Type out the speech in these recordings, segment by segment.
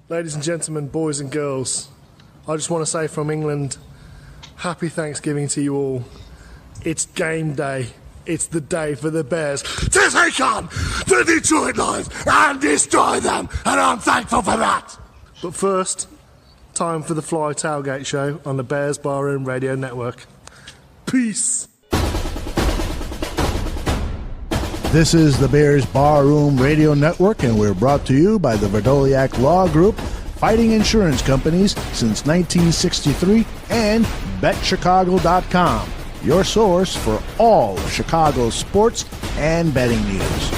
Ladies and gentlemen, boys and girls, I just want to say from England, happy Thanksgiving to you all. It's game day. It's the day for the Bears to take on the Detroit Lions and destroy them, and I'm thankful for that. But first, time for the Fly Tailgate Show on the Bears Barroom Radio Network. Peace. This is the Bears Barroom Radio Network, and we're brought to you by the Verdoliak Law Group, fighting insurance companies since 1963, and BetChicago.com, your source for all of Chicago's sports and betting news.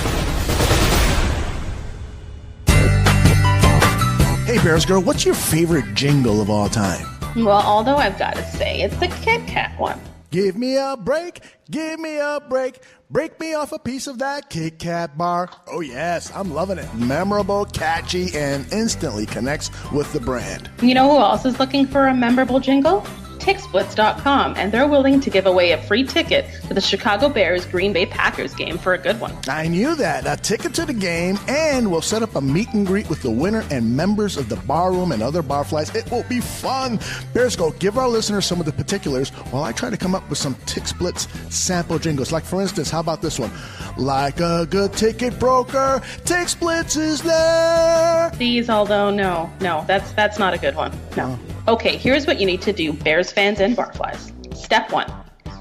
Hey, Bears girl, what's your favorite jingle of all time? Well, although I've got to say, it's the Kit Kat one. Give me a break, give me a break. Break me off a piece of that Kit Kat bar. Oh, yes, I'm loving it. Memorable, catchy, and instantly connects with the brand. You know who else is looking for a memorable jingle? TickSplits.com, and they're willing to give away a free ticket to the Chicago Bears Green Bay Packers game for a good one. I knew that. A ticket to the game, and we'll set up a meet and greet with the winner and members of the barroom and other barflies. It will be fun. Bears go, give our listeners some of the particulars while I try to come up with some TickSplits sample jingles. Like, for instance, how about this one? Like a good ticket broker, TickSplits is there. These, although, no, that's not a good one. No. Okay, here's what you need to do, Bears fans and Barflies. Step 1.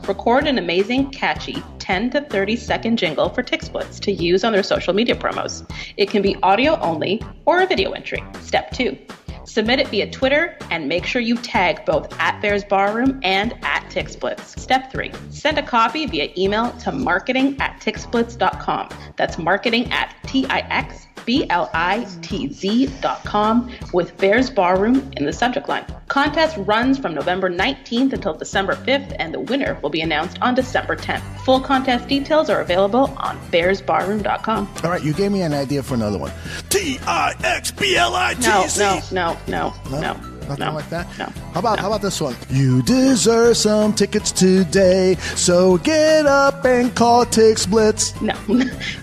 Record an amazing, catchy 10 to 30 second jingle for TickSplits to use on their social media promos. It can be audio only or a video entry. Step 2. Submit it via Twitter and make sure you tag both at Bears Barroom and at TickSplits. Step 3. Send a copy via email to marketing@ticksplits.com. That's marketing@TIXBLITZ.com with Bears Barroom in the subject line. Contest runs from November 19th until December 5th, and the winner will be announced on December 10th. Full contest details are available on bearsbarroom.com. All right, you gave me an idea for another one. TIXBLITZ. No. Nothing like that? No. How about this one? You deserve some tickets today, so get up and call TickSplits.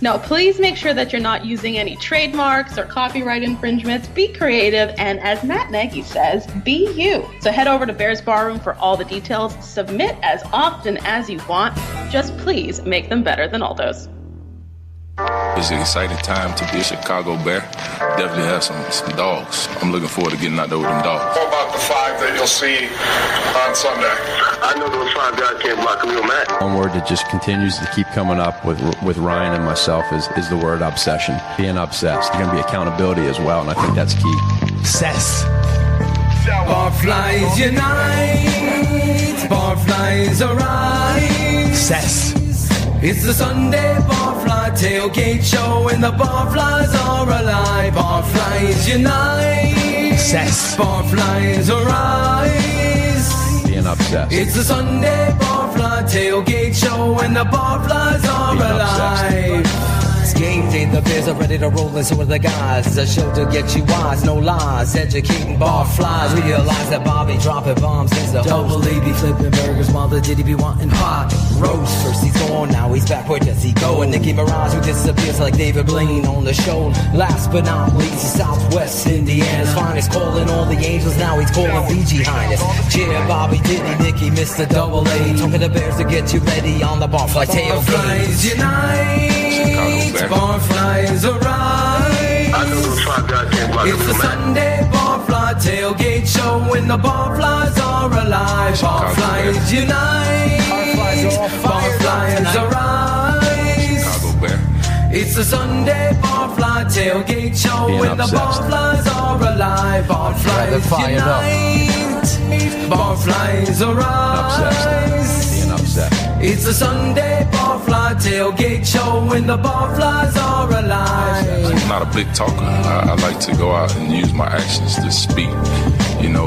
No, please make sure that you're not using any trademarks or copyright infringements. Be creative, and as Matt Nagy says, be you. So head over to Bears Barroom for all the details. Submit as often as you want. Just please make them better than Aldo's. It's an exciting time to be a Chicago Bear. Definitely have some dogs. I'm looking forward to getting out there with them dogs. What about the 5 that you'll see on Sunday? I know those 5 guys can't block a real match. One word that just continues to keep coming up with Ryan and myself is the word obsession. Being obsessed. There's going to be accountability as well, and I think that's key. Obsess. Barflies unite, Barflies arise. Obsess. It's the Sunday Barfly Tailgate Show, and the Barflies are alive. Barflies unite. Obsess. Barflies arise. Being obsessed. It's the Sunday Barfly Tailgate Show, and the Barflies are alive. It's game day, the Bears are ready to roll, and so are the guys. It's a show to get you wise, no lies. Educating Barflies. Realize that Bobby dropping bombs is the double A be flipping burgers while the Diddy be wanting pot roast. First he's gone, now he's back. Where does he go? And Nicki Minaj, who disappears like David Blaine on the show. Last but not least, the Southwest Indiana's finest, calling all the angels. Now he's calling VG Highness. Yeah, Bobby Diddy, Nicki, Mr. Double A. Talking to Bears to get you ready on the Barfly Tailgate. Barflies unite. Barflies arise. I know those 5 guys can't block a real match. It's the Sunday Barfly Tailgate Show, when the Barflies are alive. Barflies unite. Barflies arise. Chicago Bear. It's the Sunday Barfly Tailgate Show, when the Barflies are alive. Barflies unite. Barflies arise. Being obsessed. It's a Sunday Barfly Tailgate Show, when the Barflies are alive. I'm not a big talker. I like to go out and use my actions to speak, and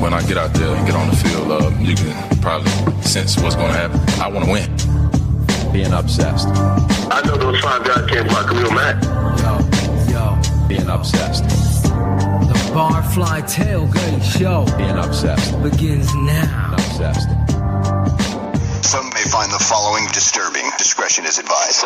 when I get out there and get on the field, you can probably sense what's going to happen. I want to win. Being obsessed. I know those 5 guys can't block a real match. Yo. Being obsessed. The Barfly Tailgate Show. Being obsessed. Begins now. Obsessed. Some may find the following disturbing. Discretion is advised.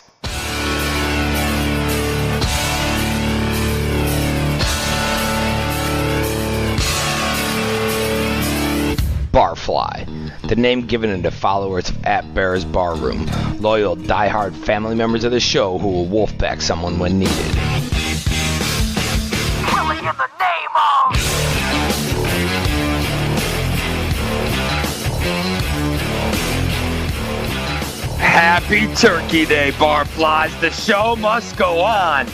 Barfly, the name given to followers of @Bears Barroom, loyal, die-hard family members of the show who will wolfpack someone when needed. Killing in the name of... Happy Turkey Day, Barflies. The show must go on.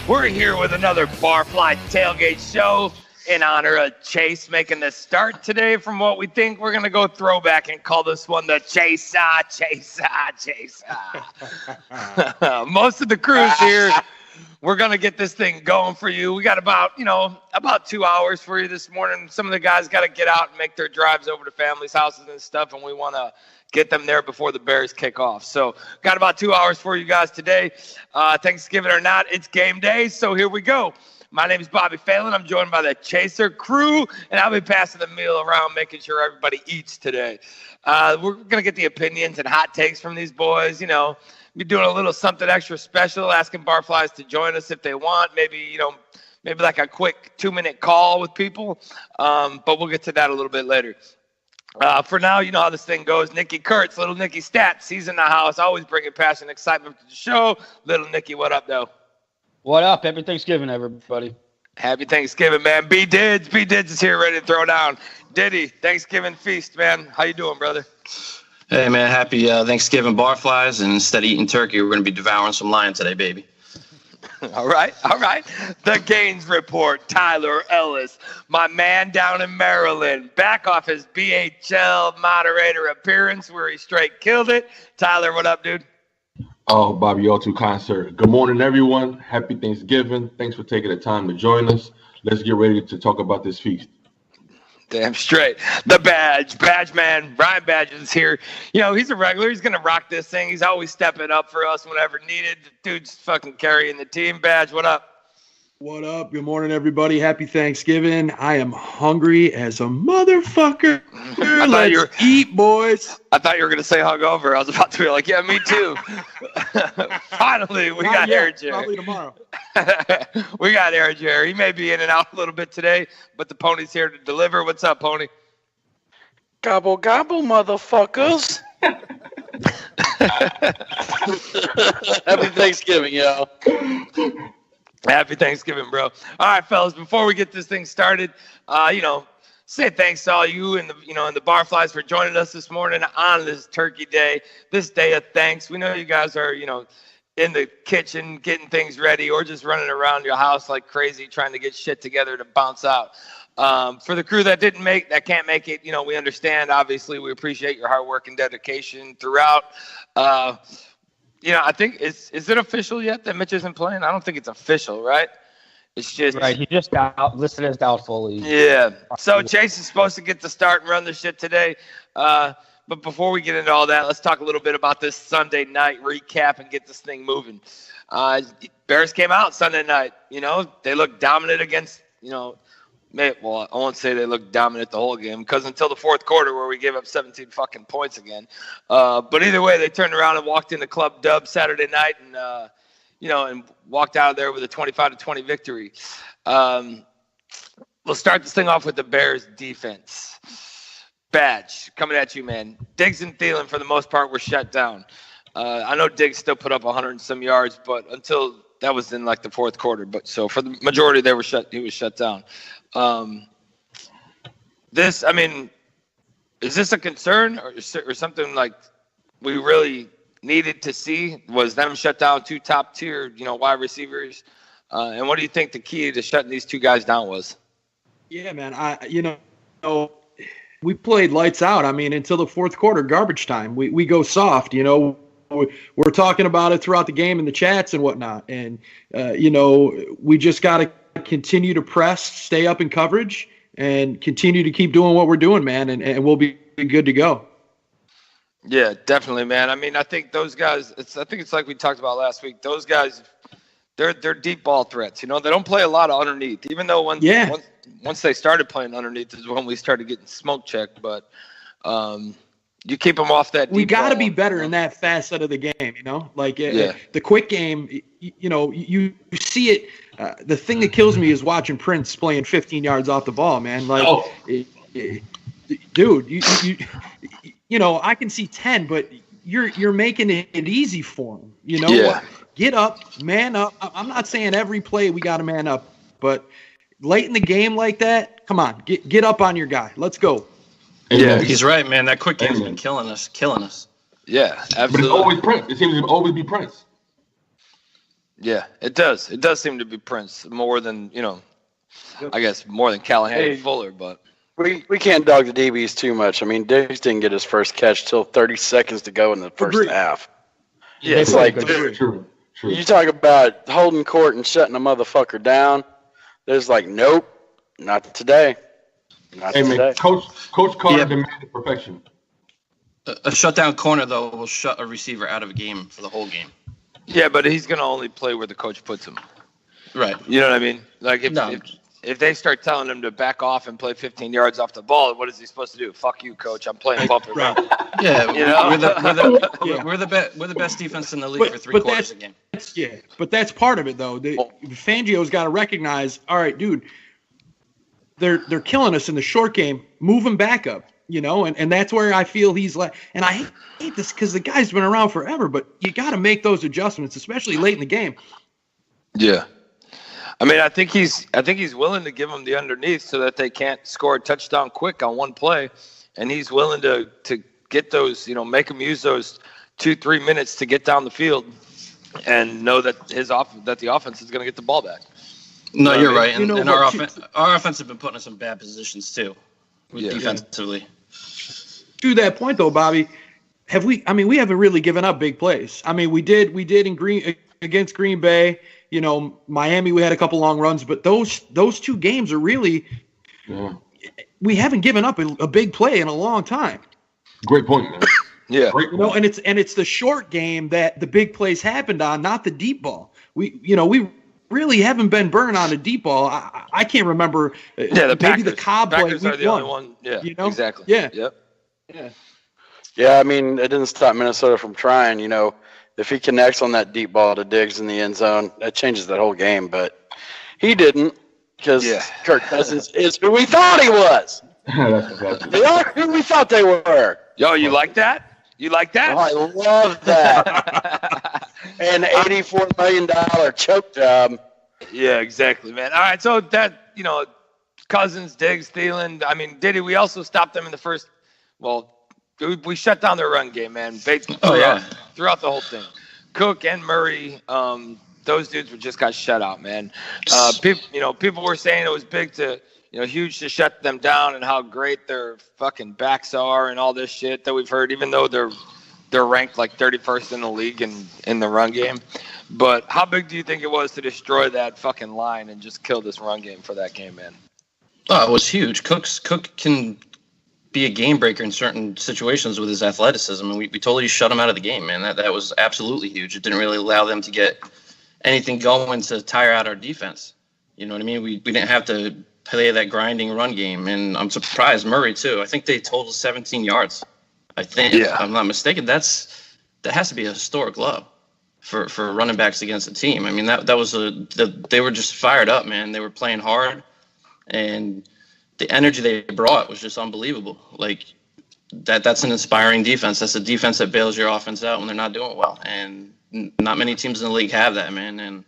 We're here with another Barfly Tailgate show in honor of Chase making the start today from what we think. We're going to go throwback and call this one the Chase. Most of the crew's here. We're going to get this thing going for you. We got about 2 hours for you this morning. Some of the guys got to get out and make their drives over to families' houses and stuff, and we want to get them there before the Bears kick off. So got about 2 hours for you guys today. Thanksgiving or not, it's game day, so here we go. My name is Bobby Phelan. I'm joined by the Chaser crew, and I'll be passing the meal around, making sure everybody eats today. We're going to get the opinions and hot takes from these boys. Be doing a little something extra special, asking Barflies to join us if they want. Maybe like a quick 2-minute call with people. But we'll get to that a little bit later. For now, you know how this thing goes. Nikki Kurtz, little Nikki Stats, he's in the house, always bringing passion and excitement to the show. Little Nikki, what up, though? What up? Happy Thanksgiving, everybody. Happy Thanksgiving, man. B-Dids is here ready to throw down. Diddy, Thanksgiving feast, man. How you doing, brother? Hey, man. Happy Thanksgiving, Barflies. And instead of eating turkey, we're going to be devouring some lion today, baby. All right. The Gaines Report, Tyler Ellis, my man down in Maryland, back off his BHL moderator appearance where he straight killed it. Tyler, what up, dude? Oh, Bobby, you're all too kind, sir. Good morning, everyone. Happy Thanksgiving. Thanks for taking the time to join us. Let's get ready to talk about this feast. Damn straight. The Badge man, Ryan Badge is here. He's a regular. He's going to rock this thing. He's always stepping up for us whenever needed. The dude's fucking carrying the team. Badge, what up? What up? Good morning, everybody. Happy Thanksgiving. I am hungry as a motherfucker. Let's eat, boys. I thought you were going to say hungover. I was about to be like, yeah, me too. Finally, we got Air Jerry. Probably tomorrow. We got Air Jerry. He may be in and out a little bit today, but the Pony's here to deliver. What's up, Pony? Gobble, gobble, motherfuckers. Happy Thanksgiving, yo. Happy Thanksgiving, bro. All right, fellas, before we get this thing started, say thanks to all you and the Barflies for joining us this morning on this Turkey Day, this day of thanks. We know you guys are, in the kitchen getting things ready or just running around your house like crazy trying to get shit together to bounce out. For the crew that can't make it, we understand. Obviously, we appreciate your hard work and dedication throughout. I think is it official yet that Mitch isn't playing? I don't think it's official, right? It's just right. He just got listed as doubtful. Yeah. So Chase is supposed to get to start and run the shit today. But before we get into all that, let's talk a little bit about this Sunday night recap and get this thing moving. Bears came out Sunday night. They looked dominant against. I won't say they looked dominant the whole game because until the fourth quarter where we gave up 17 fucking points again. But either way, they turned around and walked into Club Dub Saturday night and, and walked out of there with a 25-20 victory. We'll start this thing off with the Bears defense. Badge, coming at you, man. Diggs and Thielen, for the most part, were shut down. I know Diggs still put up 100 and some yards, but until that was in like the fourth quarter. But so for the majority, he was shut down. Is this a concern or something like we really needed to see? Was them shut down two top tier, wide receivers? And what do you think the key to shutting these two guys down was? Yeah, man. We played lights out. Until the fourth quarter, garbage time. We go soft, We're talking about it throughout the game in the chats and whatnot. And, we just got to continue to press, stay up in coverage, and continue to keep doing what we're doing, man, and we'll be good to go. Yeah, definitely, man. I think those guys, it's like we talked about last week. Those guys, they're deep ball threats. They don't play a lot of underneath, even though once they started playing underneath is when we started getting smoke checked. But you keep them off that deep we got to ball. be better in that facet of the game, the quick game, you see it. The thing that kills me is watching Prince playing 15 yards off the ball, man. dude, you know, I can see 10, but you're making it easy for him. You know, Yeah. Get up, man up. I'm not saying every play we got to man up, but late in the game like that, come on, get up on your guy. Let's go. Yeah, he's right, man. That quick game's been killing us. Yeah, absolutely. But it's always Prince. It seems to always be Prince. Yeah, it does. It does seem to be Prince more than, you know, I guess more than Callahan and Fuller, but We can't dog the DBs too much. I mean, Diggs didn't get his first catch till 30 seconds to go in the first half. Yeah, it's like, dude, true. You talk about holding court and shutting a motherfucker down. There's like, nope, not today. Not today. Man, Coach Carter demanded perfection. A shutdown corner, though, will shut a receiver out of a game for the whole game. yeah, but he's going to only play where the coach puts him. Right. You know what I mean? Like if they start telling him to back off and play 15 yards off the ball, what is he supposed to do? Fuck you, coach. I'm playing bump and run. Yeah, You know? we're the best defense in the league for three quarters a game. Yeah, but that's part of it, though. Fangio's got to recognize, all right, dude, they're killing us in the short game. Move him back up, you know, and that's where I feel he's like. And I hate this because the guy's been around forever, but you got to make those adjustments, especially late in the game. Yeah. I mean, I think he's willing to give them the underneath so that they can't score a touchdown quick on one play, and he's willing to get those, you know, make them use those 2-3 minutes to get down the field and know that the offense is going to get the ball back. No, you're right, and our offense has been put in some bad positions too, defensively. To that point, though, Bobby, we haven't really given up big plays. I mean, we did against Green Bay. You know, Miami, we had a couple long runs, but those two games are really we haven't given up a big play in a long time. Great point, man. Yeah. Great point. You know, and it's the short game that the big plays happened on, not the deep ball. We really haven't been burned on a deep ball. I can't remember. Yeah, maybe the Cobb play. Packers are the only one. Yeah, you know? Exactly. Yeah. Yep. Yeah. Yeah, I mean, it didn't stop Minnesota from trying. You know, if he connects on that deep ball to Diggs in the end zone, that changes that whole game. But he didn't, because Kirk Cousins is who we thought he was. They are who we thought they were. Yo, you like that? You like that? Oh, I love that. An $84 million choke job. Yeah, exactly, man. All right, so that, you know, Cousins, Diggs, Thielen. I mean, we also stop them in the first? Well, we shut down their run game, man. Throughout the whole thing. Cook and Murray, those dudes just got shut out, man. People were saying it was huge to shut them down and how great their fucking backs are and all this shit that we've heard, even though they're ranked like 31st in the league in the run game. But how big do you think it was to destroy that fucking line and just kill this run game for that game, man? Oh, it was huge. Cook can be a game breaker in certain situations with his athleticism, and we totally shut him out of the game, man. That was absolutely huge. It didn't really allow them to get anything going to tire out our defense. You know what I mean? We didn't have to play that grinding run game, and I'm surprised Murray too. I think they totaled 17 yards. I think, if I'm not mistaken, that has to be a historic low for running backs against a team. I mean, they were just fired up, man. They were playing hard, and the energy they brought was just unbelievable. Like that's an inspiring defense. That's a defense that bails your offense out when they're not doing well, and not many teams in the league have that, man. And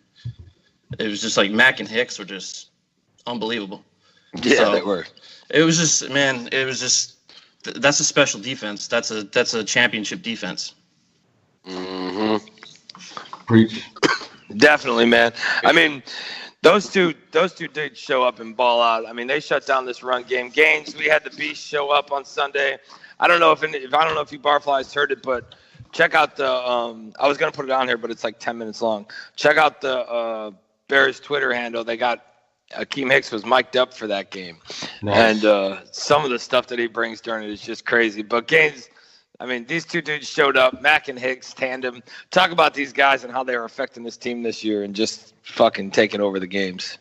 it was just like Mack and Hicks were just unbelievable. Yeah, they were. It was just, man. It was just. That's a special defense. That's a championship defense. Mm-hmm. Preach. Definitely, man. I mean, those two did show up and ball out. I mean, they shut down this run game. Gaines, we had the Beast show up on Sunday. I don't know if you Barflies heard it, but check out the. I was gonna put it on here, but it's like 10 minutes long. Check out the Bears Twitter handle. They got. Akeem Hicks was mic'd up for that game. Nice. And some of the stuff that he brings during it is just crazy. But Gaines, I mean, these two dudes showed up, Mack and Hicks tandem. Talk about these guys and how they are affecting this team this year and just fucking taking over the games.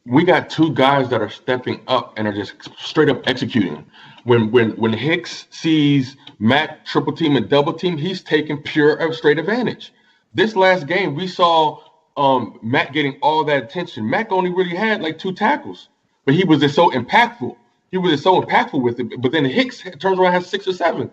We got two guys that are stepping up and are just straight up executing. When Hicks sees Mack triple team and double team, he's taking pure straight advantage. This last game, we saw Mack getting all that attention. Mack only really had like 2 tackles, but he was just so impactful. he was so impactful with it. But then Hicks turns around and has 6 or 7.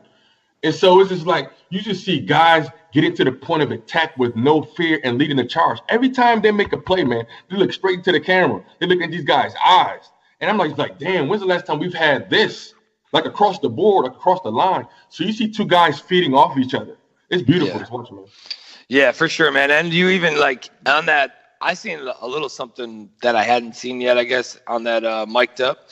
And so it's just like you just see guys getting to the point of attack with no fear and leading the charge. Every time they make a play, man, they look straight into the camera. They look at these guys' eyes. And I'm like, damn, when's the last time we've had this? Like across the board, across the line. So you see two guys feeding off each other. It's beautiful to watch, man. Yeah, for sure, man. And you even like on that, I seen a little something that I hadn't seen yet, I guess, on that mic'd up.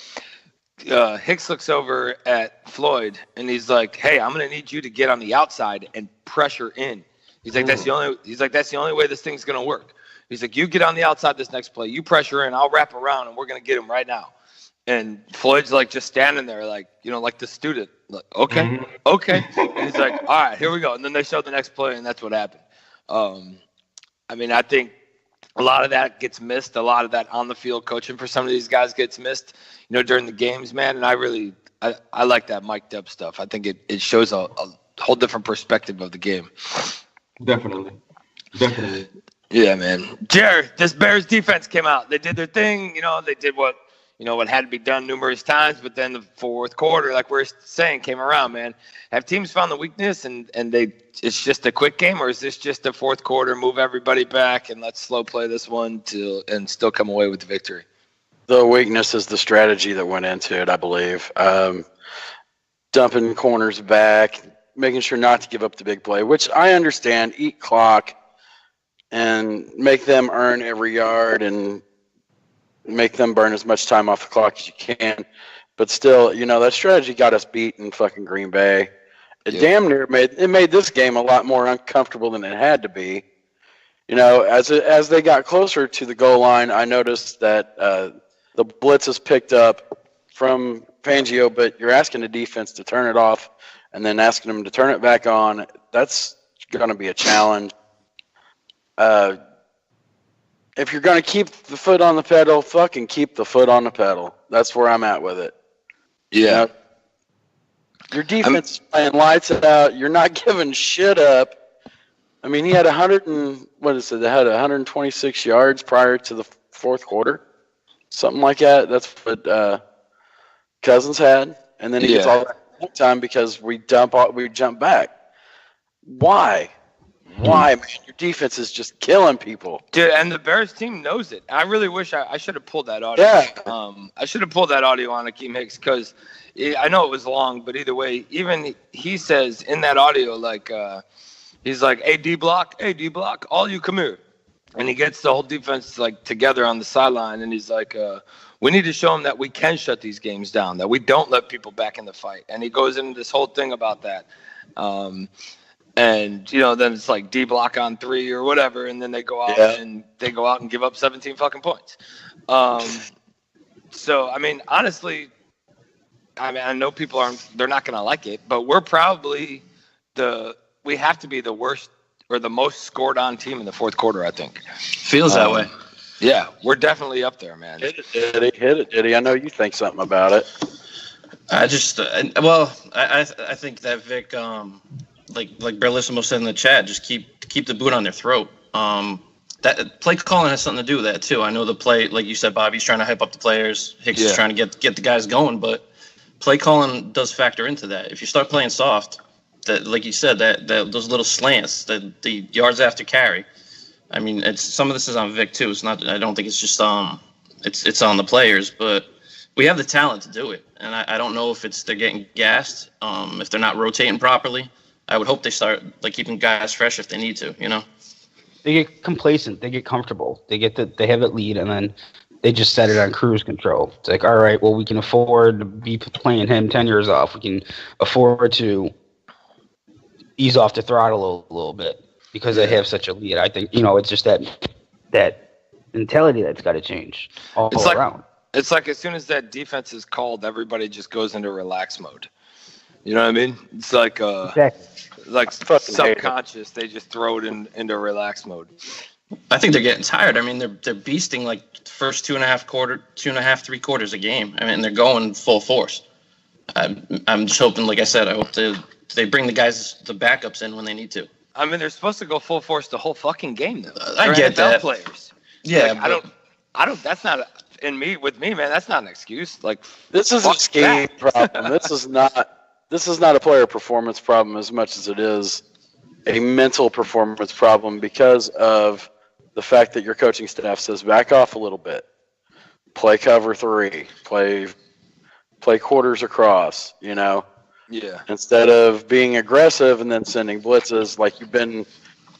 Hicks looks over at Floyd and he's like, "Hey, I'm gonna need you to get on the outside and pressure in." He's like, "That's the only way this thing's gonna work." He's like, "You get on the outside this next play, you pressure in, I'll wrap around and we're gonna get him right now." And Floyd's like just standing there, like, you know, like the student, like, okay. And he's like, "All right, here we go." And then they showed the next play, and that's what happened. I mean, I think a lot of that gets missed. A lot of that on the field coaching for some of these guys gets missed, you know, during the games, man. And I like that mic'd up stuff. I think it shows a whole different perspective of the game. Definitely. Yeah, man. Jared, this Bears defense came out. They did their thing. You know, they did what had to be done numerous times, but then the fourth quarter, like we're saying, came around, man. Have teams found the weakness and it's just a quick game, or is this just a fourth quarter, move everybody back and let's slow play this one and still come away with the victory? The weakness is the strategy that went into it, I believe. Dumping corners back, making sure not to give up the big play, which I understand, eat clock and make them earn every yard and make them burn as much time off the clock as you can. But still, you know, that strategy got us beat in fucking Green Bay. It damn near made this game a lot more uncomfortable than it had to be. You know, as they got closer to the goal line, I noticed that the blitz is picked up from Fangio, but you're asking the defense to turn it off and then asking them to turn it back on. That's going to be a challenge. If you're going to keep the foot on the pedal, fucking keep the foot on the pedal. That's where I'm at with it. Yeah. You know, your defense is playing lights out. You're not giving shit up. I mean, he had 126 yards prior to the fourth quarter. Something like that. That's what Cousins had. And then he gets all that time because we jump back. Why? Why, man? Your defense is just killing people. Dude, and the Bears team knows it. I really wish I should have pulled that audio. Yeah. I should have pulled that audio on Akeem Hicks because I know it was long, but either way, even he says in that audio, like, he's like, hey, D-block, all you come here. And he gets the whole defense like together on the sideline, and he's like, we need to show them that we can shut these games down, that we don't let people back in the fight. And he goes into this whole thing about that. And, you know, then it's like D-block on 3 or whatever, and then they go out and give up 17 fucking points. So, I mean, honestly, I know people they're not going to like it, but we're probably we have to be the worst or the most scored on team in the fourth quarter, I think. Feels that way. Yeah, we're definitely up there, man. Hit it, Diddy. I know you think something about it. I think that Vic, like Berlissimo said in the chat, just keep the boot on their throat. That play calling has something to do with that too. I know the play, like you said, Bobby's trying to hype up the players. Hicks is trying to get the guys going, but play calling does factor into that. If you start playing soft, that, like you said, that those little slants, the yards after carry. I mean, some of this is on Vic too. It's not. I don't think it's just it's on the players, but we have the talent to do it. And I don't know if they're getting gassed, if they're not rotating properly. I would hope they start like keeping guys fresh if they need to. You know, they get complacent, they get comfortable, they have it lead, and then they just set it on cruise control. It's like, all right, well, we can afford to be playing him 10 years off. We can afford to ease off the throttle a little bit because they have such a lead. I think, you know, it's just that mentality that's got to change all around. It's like as soon as that defense is called, everybody just goes into relax mode. You know what I mean? It's like like subconscious. They just throw it into relax mode. I think they're getting tired. I mean, they're beasting like the first 2.5, 3 quarters a game. I mean, they're going full force. I'm just hoping, like I said, I hope they bring the backups in when they need to. I mean, they're supposed to go full force the whole fucking game, though. I get that. Players. Yeah, like, I don't. That's not with me, man, that's not an excuse. Like, this is a scheme problem. This is not a player performance problem as much as it is a mental performance problem because of the fact that your coaching staff says back off a little bit, play cover 3, play quarters across, you know. Yeah. Instead of being aggressive and then sending blitzes like you've been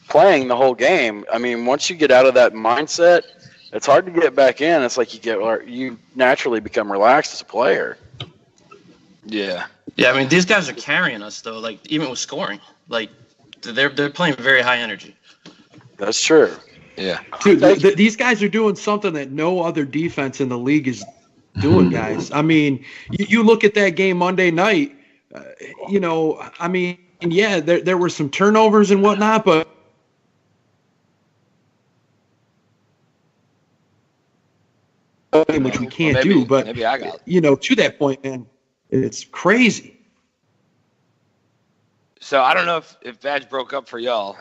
playing the whole game. I mean, once you get out of that mindset, it's hard to get back in. It's like you naturally become relaxed as a player. Yeah. Yeah, I mean, these guys are carrying us though. Like even with scoring, like they're playing very high energy. That's true. Yeah. Dude, these guys are doing something that no other defense in the league is doing, guys. I mean, you look at that game Monday night. You know, I mean, yeah, there were some turnovers and whatnot, but which we can't do. But maybe I got it. You know, to that point, man, it's crazy. So I don't know if Badge broke up for y'all.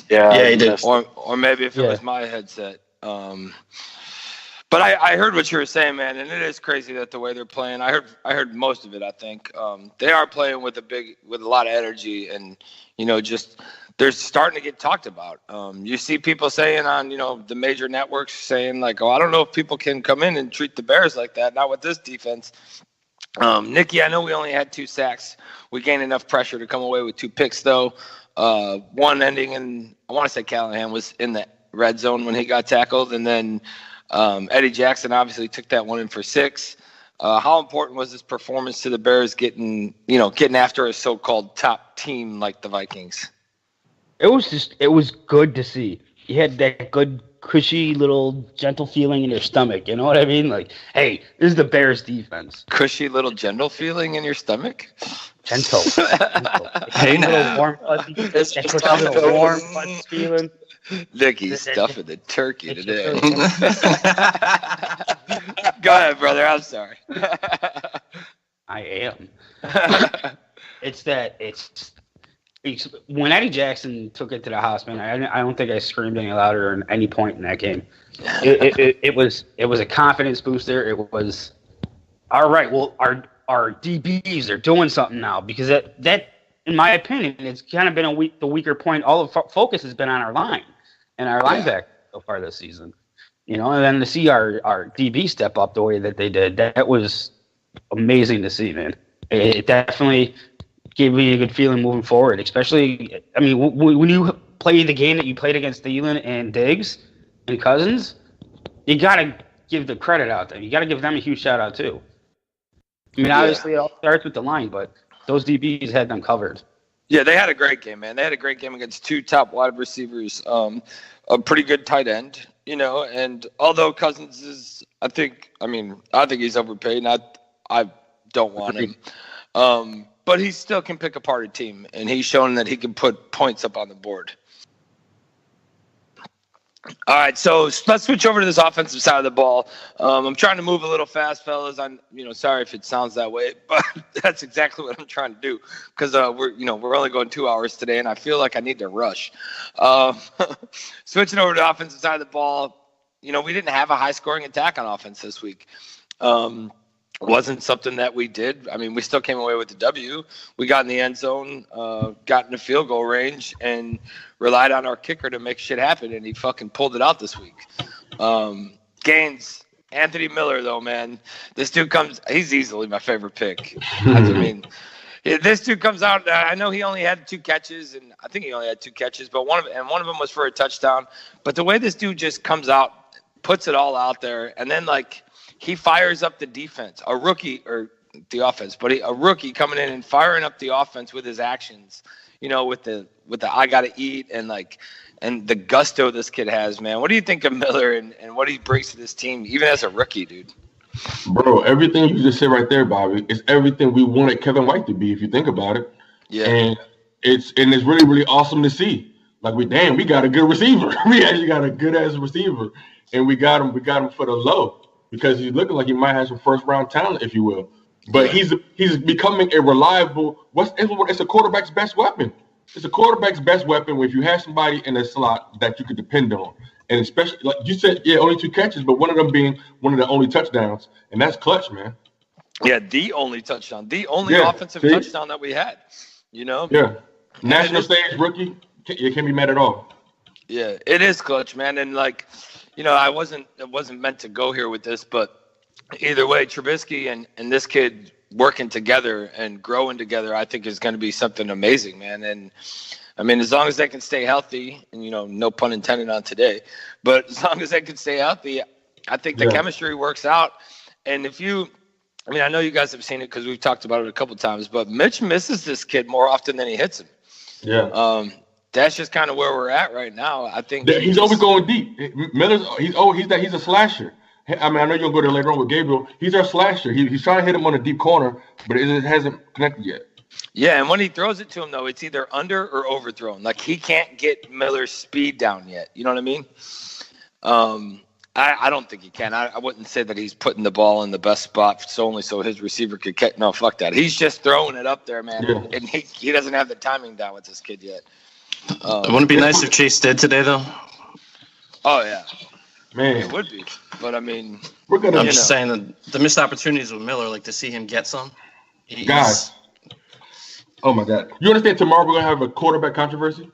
Yeah, he did. Or maybe if it was my headset. But I heard what you were saying, man, and it is crazy that the way they're playing. I heard most of it. I think they are playing with a lot of energy, and you know, just they're starting to get talked about. You see people saying on the major networks saying like, "Oh, I don't know if people can come in and treat the Bears like that. Not with this defense." Nikki, I know we only had 2 sacks. We gained enough pressure to come away with 2 picks, though. One ending in, I want to say Callahan was in the red zone when he got tackled, and then Eddie Jackson obviously took that one in for 6. How important was this performance to the Bears getting after a so-called top team like the Vikings? It was good to see. You had that good, cushy little gentle feeling in your stomach. You know what I mean? Like, hey, this is the Bears defense. Cushy little gentle feeling in your stomach? Gentle. Hey, little warm fuzzy. It's just a little warm fuzzy feeling. Nicky's stuffing the turkey today. Go ahead, brother. I'm sorry. I am. It's when Eddie Jackson took it to the house, man. I don't think I screamed any louder at any point in that game. It was a confidence booster. It was all right. Well, our DBs are doing something now because that in my opinion, it's kind of been the weaker point. All the focus has been on our line and our linebacker so far this season. You know, and then to see our DB step up the way that they did, that was amazing to see, man. It definitely gave me a good feeling moving forward, especially, I mean, when you play the game that you played against Thielen and Diggs and Cousins, you got to give the credit out there. You got to give them a huge shout out, too. I mean, obviously, it all starts with the line, but those DBs had them covered. Yeah, they had a great game, man. They had a great game against 2 top wide receivers, a pretty good tight end, and although Cousins is, I think he's overpaid. I don't want him. But he still can pick apart a team, and he's shown that he can put points up on the board. All right, so let's switch over to this offensive side of the ball. I'm trying to move a little fast, fellas. I'm, sorry if it sounds that way, but that's exactly what I'm trying to do because we're only going 2 hours today, and I feel like I need to rush. Switching over to the offensive side of the ball, we didn't have a high-scoring attack on offense this week. Wasn't something that we did. I mean, we still came away with the W. We got in the end zone, got in the field goal range, and relied on our kicker to make shit happen, and he fucking pulled it out this week. Gaines, Anthony Miller, though, man. This dude he's easily my favorite pick. I mean, this dude comes out. I know he only had 2 catches, and I think he only had 2 catches, but one of them was for a touchdown. But the way this dude just comes out, puts it all out there, and then, he fires up the defense, a rookie or the offense, but a rookie coming in and firing up the offense with his actions, with the I gotta eat and the gusto this kid has, man. What do you think of Miller and what he brings to this team, even as a rookie, dude? Bro, everything you just said right there, Bobby, is everything we wanted Kevin White to be, if you think about it. Yeah. And it's really, really awesome to see. We got a good receiver. We actually got a good ass receiver, and we got him for the low. Because he's looking like he might have some first-round talent, if you will. But he's becoming a reliable – it's a quarterback's best weapon. It's a quarterback's best weapon if you have somebody in the slot that you could depend on. and especially like you said, yeah, only 2 catches, but one of them being one of the only touchdowns, and that's clutch, man. Yeah, the only touchdown, the only offensive touchdown that we had. You know. Yeah, national stage rookie. You can't be mad at all. Yeah, it is clutch, man, and like, you know, it wasn't meant to go here with this, but either way, Trubisky and this kid working together and growing together, I think is going to be something amazing, man. And I mean, as long as they can stay healthy, and, you know, no pun intended on today, but as long as they can stay healthy, I think the chemistry works out. And I mean, I know you guys have seen it because we've talked about it a couple times, but Mitch misses this kid more often than he hits him. Yeah. That's just kind of where we're at right now. I think he's always going deep. Miller's he's a slasher. I mean, I know you're gonna go there later on with Gabriel. He's our slasher. He's trying to hit him on a deep corner, but it hasn't connected yet. Yeah, and when he throws it to him, though, it's either under or overthrown. Like, he can't get Miller's speed down yet. You know what I mean? I don't think he can. I wouldn't say that he's putting the ball in the best spot so his receiver could catch. No, fuck that. He's just throwing it up there, man. Yeah. And he doesn't have the timing down with this kid yet. Wouldn't it be nice if Chase did today, though? Oh, yeah. Man. It would be. But, I mean, I'm just saying that the missed opportunities with Miller, like to see him get some. Guys. Oh, my God. You understand tomorrow we're going to have a quarterback controversy?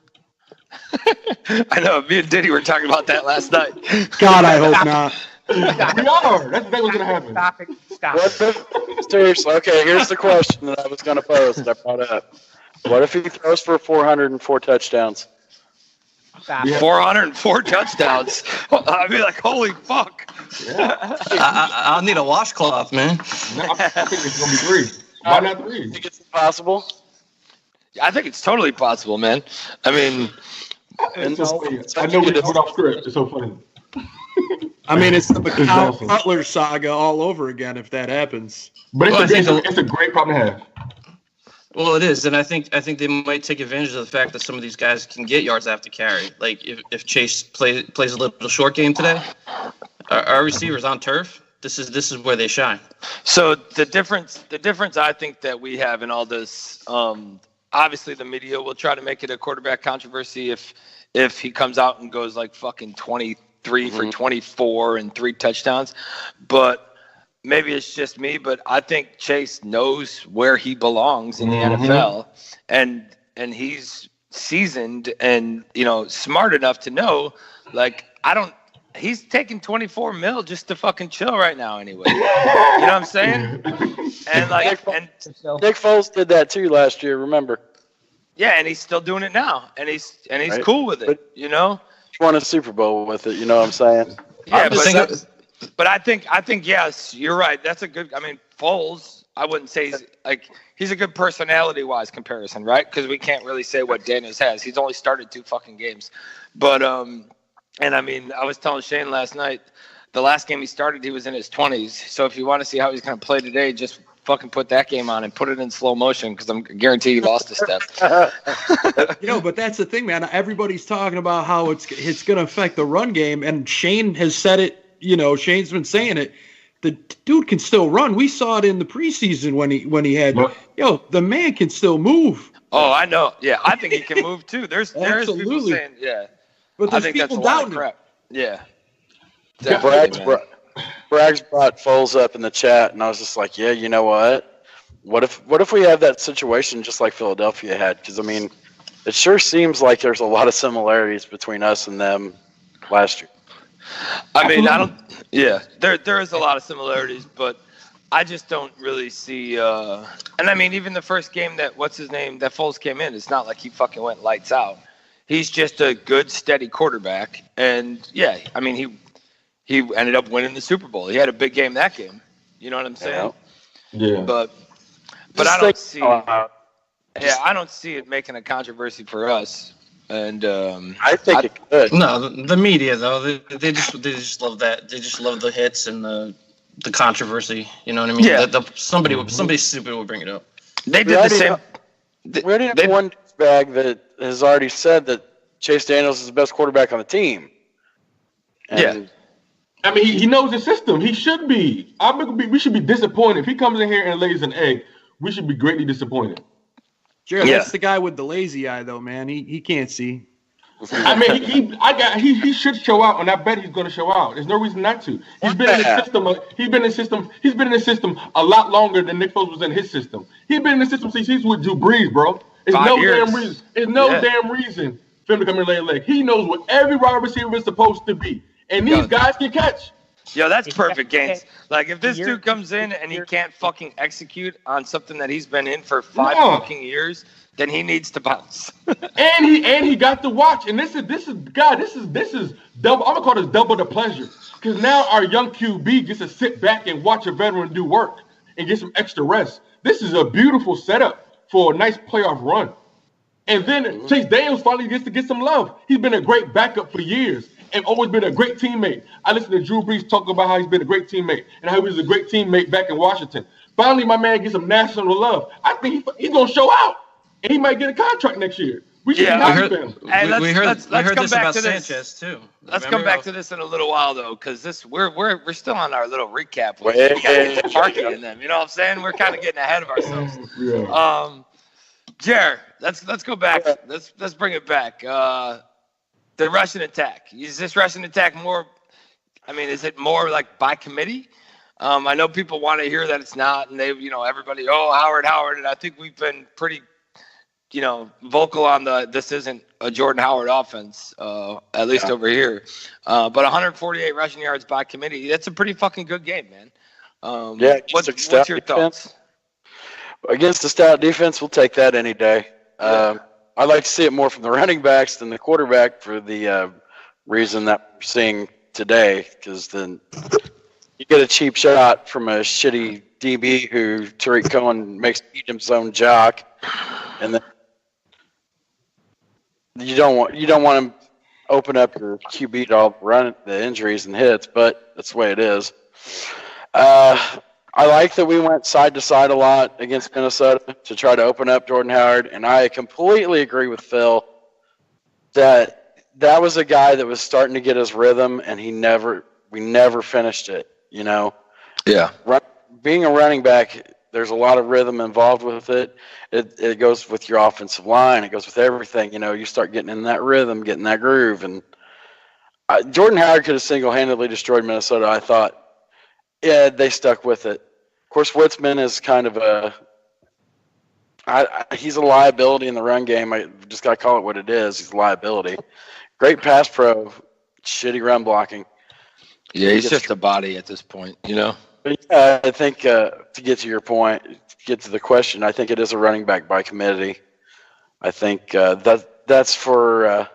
I know. Me and Diddy were talking about that last night. God, I hope not. We are. That's what's going to happen. Stop it. Seriously. Okay, here's the question that I was going to pose that I brought up. What if he throws for 404 touchdowns? 404 touchdowns. I'd be like, holy fuck. Yeah. I'll need a washcloth, man. No, I think it's going to be 3. Why not 3? You think it's possible? I think it's totally possible, man. I mean, I know we put off script. It's so funny. I mean, it's the McCall Cutler saga all over again if that happens. But it's a great problem to have. Well, it is, and I think they might take advantage of the fact that some of these guys can get yards after carry. Like if Chase plays a little short game today, our receivers on turf, this is where they shine. So the difference I think that we have in all this, obviously the media will try to make it a quarterback controversy if he comes out and goes like fucking 23 for 24 and 3 touchdowns, but. Maybe it's just me, but I think Chase knows where he belongs in the NFL, and he's seasoned and, you know, smart enough to know, like, he's taking 24 mil just to fucking chill right now anyway. You know what I'm saying? And like, Nick Foles did that too last year, remember? Yeah, and he's still doing it now, and he's cool with it, you know? He won a Super Bowl with it, you know what I'm saying? Yeah, but I think yes, you're right. That's a good. I mean, Foles. I wouldn't say he's a good personality-wise comparison, right? Because we can't really say what Daniels has. He's only started 2 fucking games, but and I mean, I was telling Shane last night, the last game he started, he was in his 20s. So if you want to see how he's going to play today, just fucking put that game on and put it in slow motion because I'm guaranteed he lost a step. You know, but that's the thing, man. Everybody's talking about how it's going to affect the run game, and Shane has said it. You know, Shane's been saying it. The dude can still run. We saw it in the preseason when he had. The man can still move. Oh, I know. Yeah, I think he can move too. There's people saying, yeah. But there's people doubting crap. Yeah. Braggs brought Foles up in the chat, and I was just like, yeah, you know what? What if we have that situation just like Philadelphia had? Because I mean, it sure seems like there's a lot of similarities between us and them last year. I mean, there is a lot of similarities, but I just don't really see, and I mean, even the first game that Foles came in, it's not like he fucking went lights out. He's just a good, steady quarterback, and yeah, I mean, he ended up winning the Super Bowl. He had a big game that game. You know what I'm saying? Yeah. But I don't see, I don't see it making a controversy for us. And I think it could. No, the media though, they just love that. They just love the hits and the controversy. You know what I mean? Yeah. Somebody stupid will bring it up. They did the same. We already have one bag that has already said that Chase Daniels is the best quarterback on the team. And I mean, he knows the system. He should be. We should be disappointed if he comes in here and lays an egg. We should be greatly disappointed. Jared, that's the guy with the lazy eye, though, man. He can't see. I mean, he should show out, and I bet he's going to show out. There's no reason not to. He's been in the system. He's been in the system a lot longer than Nick Foles was in his system. He's been in the system since he's with Drew Brees, bro. There's damn reason. There's no damn reason for him to come here and lay a leg. He knows what every wide receiver is supposed to be, and these guys can catch. Yo, that's perfect, Gaines. Like, if this dude comes in and he can't fucking execute on something that he's been in for 5 fucking years, then he needs to bounce. and he got to watch. And this is double. I'm gonna call this double the pleasure, because now our young QB gets to sit back and watch a veteran do work and get some extra rest. This is a beautiful setup for a nice playoff run. And then Chase Daniels finally gets to get some love. He's been a great backup for years and always been a great teammate. I listened to Drew Brees talk about how he's been a great teammate and how he was a great teammate back in Washington. Finally, my man gets some national love. I think he's going to show out, and he might get a contract next year. We should heard this about Sanchez too. Let's come back to this in a little while though, because we're still on our little recap. We gotta get the party in them. You know what I'm saying? We're kind of getting ahead of ourselves. Jer, let's go back. Let's bring it back. The Russian attack. Is this Russian attack more? I mean, is it more like by committee? I know people want to hear that it's not, and they, everybody, Howard, and I think we've been pretty, vocal on this isn't a Jordan Howard offense, at least over here. But 148 rushing yards by committee, that's a pretty fucking good game, man. What's your thoughts? Against the stout defense, we'll take that any day. I'd like to see it more from the running backs than the quarterback for the reason that we're seeing today, because then you get a cheap shot from a shitty DB who Tariq Cohen makes eat his own jock, and then you don't want him open up your QB to all run the injuries and hits, but that's the way it is. I like that we went side to side a lot against Minnesota to try to open up Jordan Howard, and I completely agree with Phil that was a guy that was starting to get his rhythm, and we never finished it. Yeah. Being a running back, there's a lot of rhythm involved with it. It goes with your offensive line. It goes with everything. You start getting in that rhythm, getting that groove, and Jordan Howard could have single-handedly destroyed Minnesota. I thought. Yeah, they stuck with it. Of course, Witzman is kind of he's a liability in the run game. I just got to call it what it is. He's a liability. Great pass pro, shitty run blocking. Yeah, he's just a body at this point, But yeah, I think to get to your point, to get to the question, I think it is a running back by committee. I think that's for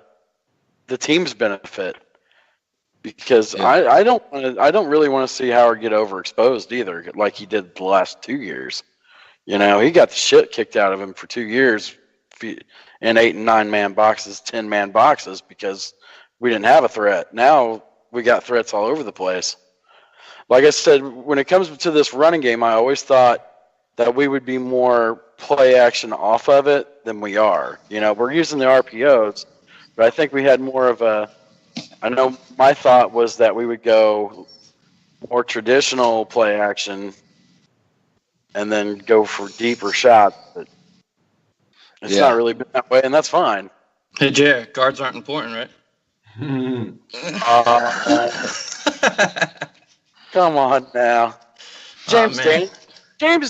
the team's benefit. Because I don't really want to see Howard get overexposed either, like he did the last 2 years. He got the shit kicked out of him for 2 years in 8 and 9 man boxes, 10 man boxes, because we didn't have a threat. Now we got threats all over the place. Like I said, when it comes to this running game, I always thought that we would be more play action off of it than we are. We're using the RPOs, but I think we had more of a. I know my thought was that we would go more traditional play action and then go for deeper shots, but it's not really been that way, and that's fine. Hey, Jay, guards aren't important, right? Come on now. James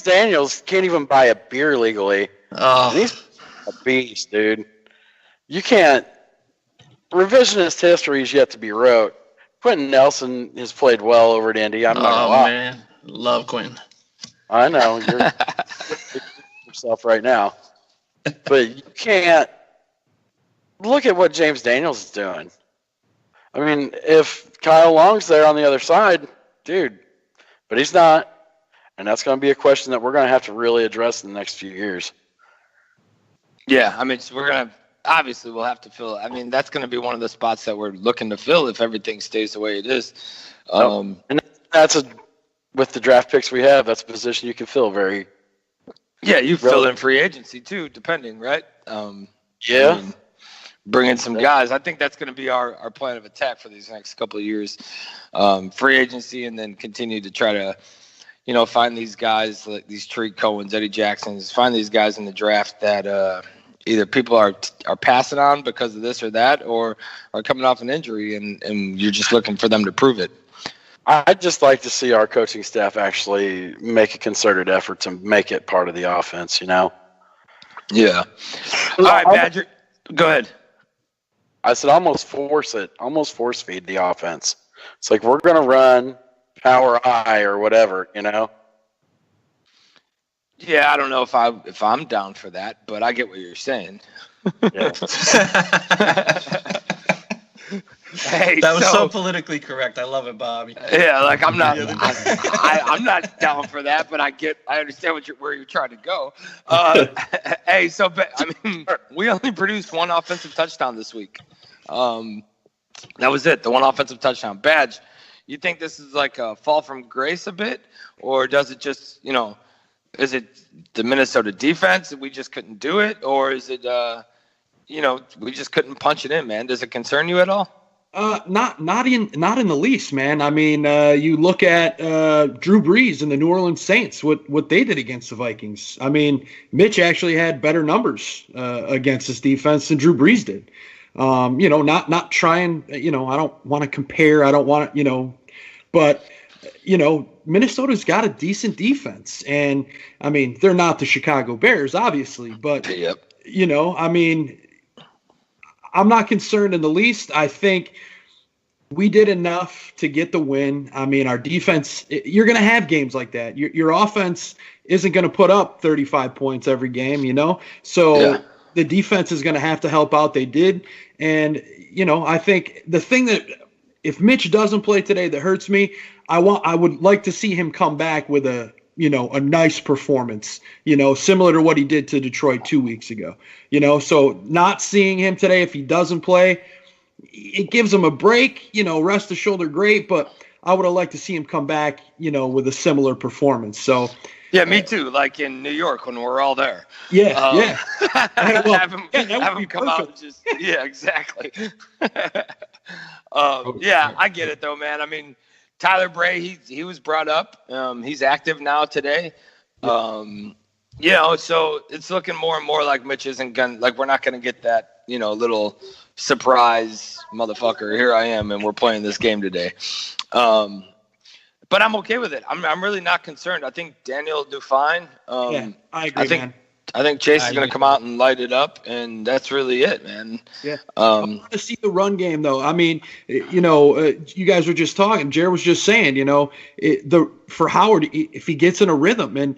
Daniels can't even buy a beer legally. And he's a beast, dude. You can't. Revisionist history is yet to be wrote. Quentin Nelson has played well over at Indy. I'm not gonna lie. Man, love Quentin. I know you're yourself right now, but you can't look at what James Daniels is doing. I mean, if Kyle Long's there on the other side, dude, but he's not, and that's going to be a question that we're going to have to really address in the next few years. Yeah, I mean, we're going to. Obviously, we'll have to fill. I mean, that's going to be one of the spots that we're looking to fill if everything stays the way it is. And that's with the draft picks we have, that's a position you can fill very. Yeah, you fill in free agency too, depending, right? Bring in some guys. I think that's going to be our plan of attack for these next couple of years. Free agency, and then continue to try to, find these guys like these Tariq Cohens, Eddie Jacksons, find these guys in the draft that. either people are passing on because of this or that, or are coming off an injury, and you're just looking for them to prove it. I'd just like to see our coaching staff actually make a concerted effort to make it part of the offense, you know? Yeah. All right, Badger. Go ahead. I said almost force feed the offense. It's like we're going to run power I or whatever, you know? Yeah, I don't know if I'm down for that, but I get what you're saying. Yeah. Hey, that was so politically correct. I love it, Bobby. Yeah, like I'm not down for that, but I understand where you're trying to go. Hey, so I mean, we only produced one offensive touchdown this week. That was it, the one offensive touchdown. Badge, you think this is like a fall from grace a bit, or does it just, is it the Minnesota defense and we just couldn't do it, or is it, we just couldn't punch it in, man? Does it concern you at all? Not in the least, man. I mean, you look at Drew Brees and the New Orleans Saints, what they did against the Vikings. I mean, Mitch actually had better numbers against this defense than Drew Brees did. Not trying, I don't want to compare. I don't want to, but, Minnesota's got a decent defense. And, I mean, they're not the Chicago Bears, obviously. But, yep. I mean, I'm not concerned in the least. I think we did enough to get the win. I mean, our defense, you're going to have games like that. Your offense isn't going to put up 35 points every game, So the defense is going to have to help out. They did. And, I think the thing that if Mitch doesn't play today that hurts me, I would like to see him come back with a nice performance, similar to what he did to Detroit 2 weeks ago, so not seeing him today, if he doesn't play, it gives him a break, rest the shoulder, great. But I would have liked to see him come back, with a similar performance. So yeah, me too. Like in New York when we're all there. Yeah. Have him come out and just, yeah, exactly. Yeah, I get it though, man. I mean, Tyler Bray, he was brought up. He's active now today. So it's looking more and more like Mitch isn't we're not gonna get that, little surprise motherfucker. Here I am, and we're playing this game today. But I'm okay with it. I'm really not concerned. I think Daniel will do fine. I agree, man. I think Chase is going to come out and light it up, and that's really it, man. Yeah. I want to see the run game, though. I mean, you guys were just talking. Jared was just saying, for Howard, if he gets in a rhythm, and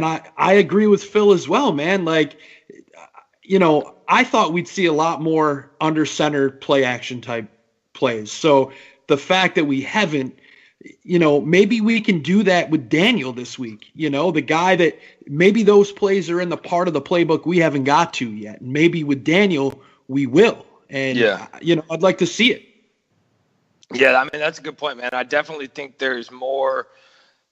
I agree with Phil as well, man. Like, I thought we'd see a lot more under center play action type plays. So the fact that we haven't, maybe we can do that with Daniel this week. The guy that maybe those plays are in the part of the playbook we haven't got to yet. And maybe with Daniel, we will. And, I'd like to see it. Yeah, I mean, that's a good point, man. I definitely think there's more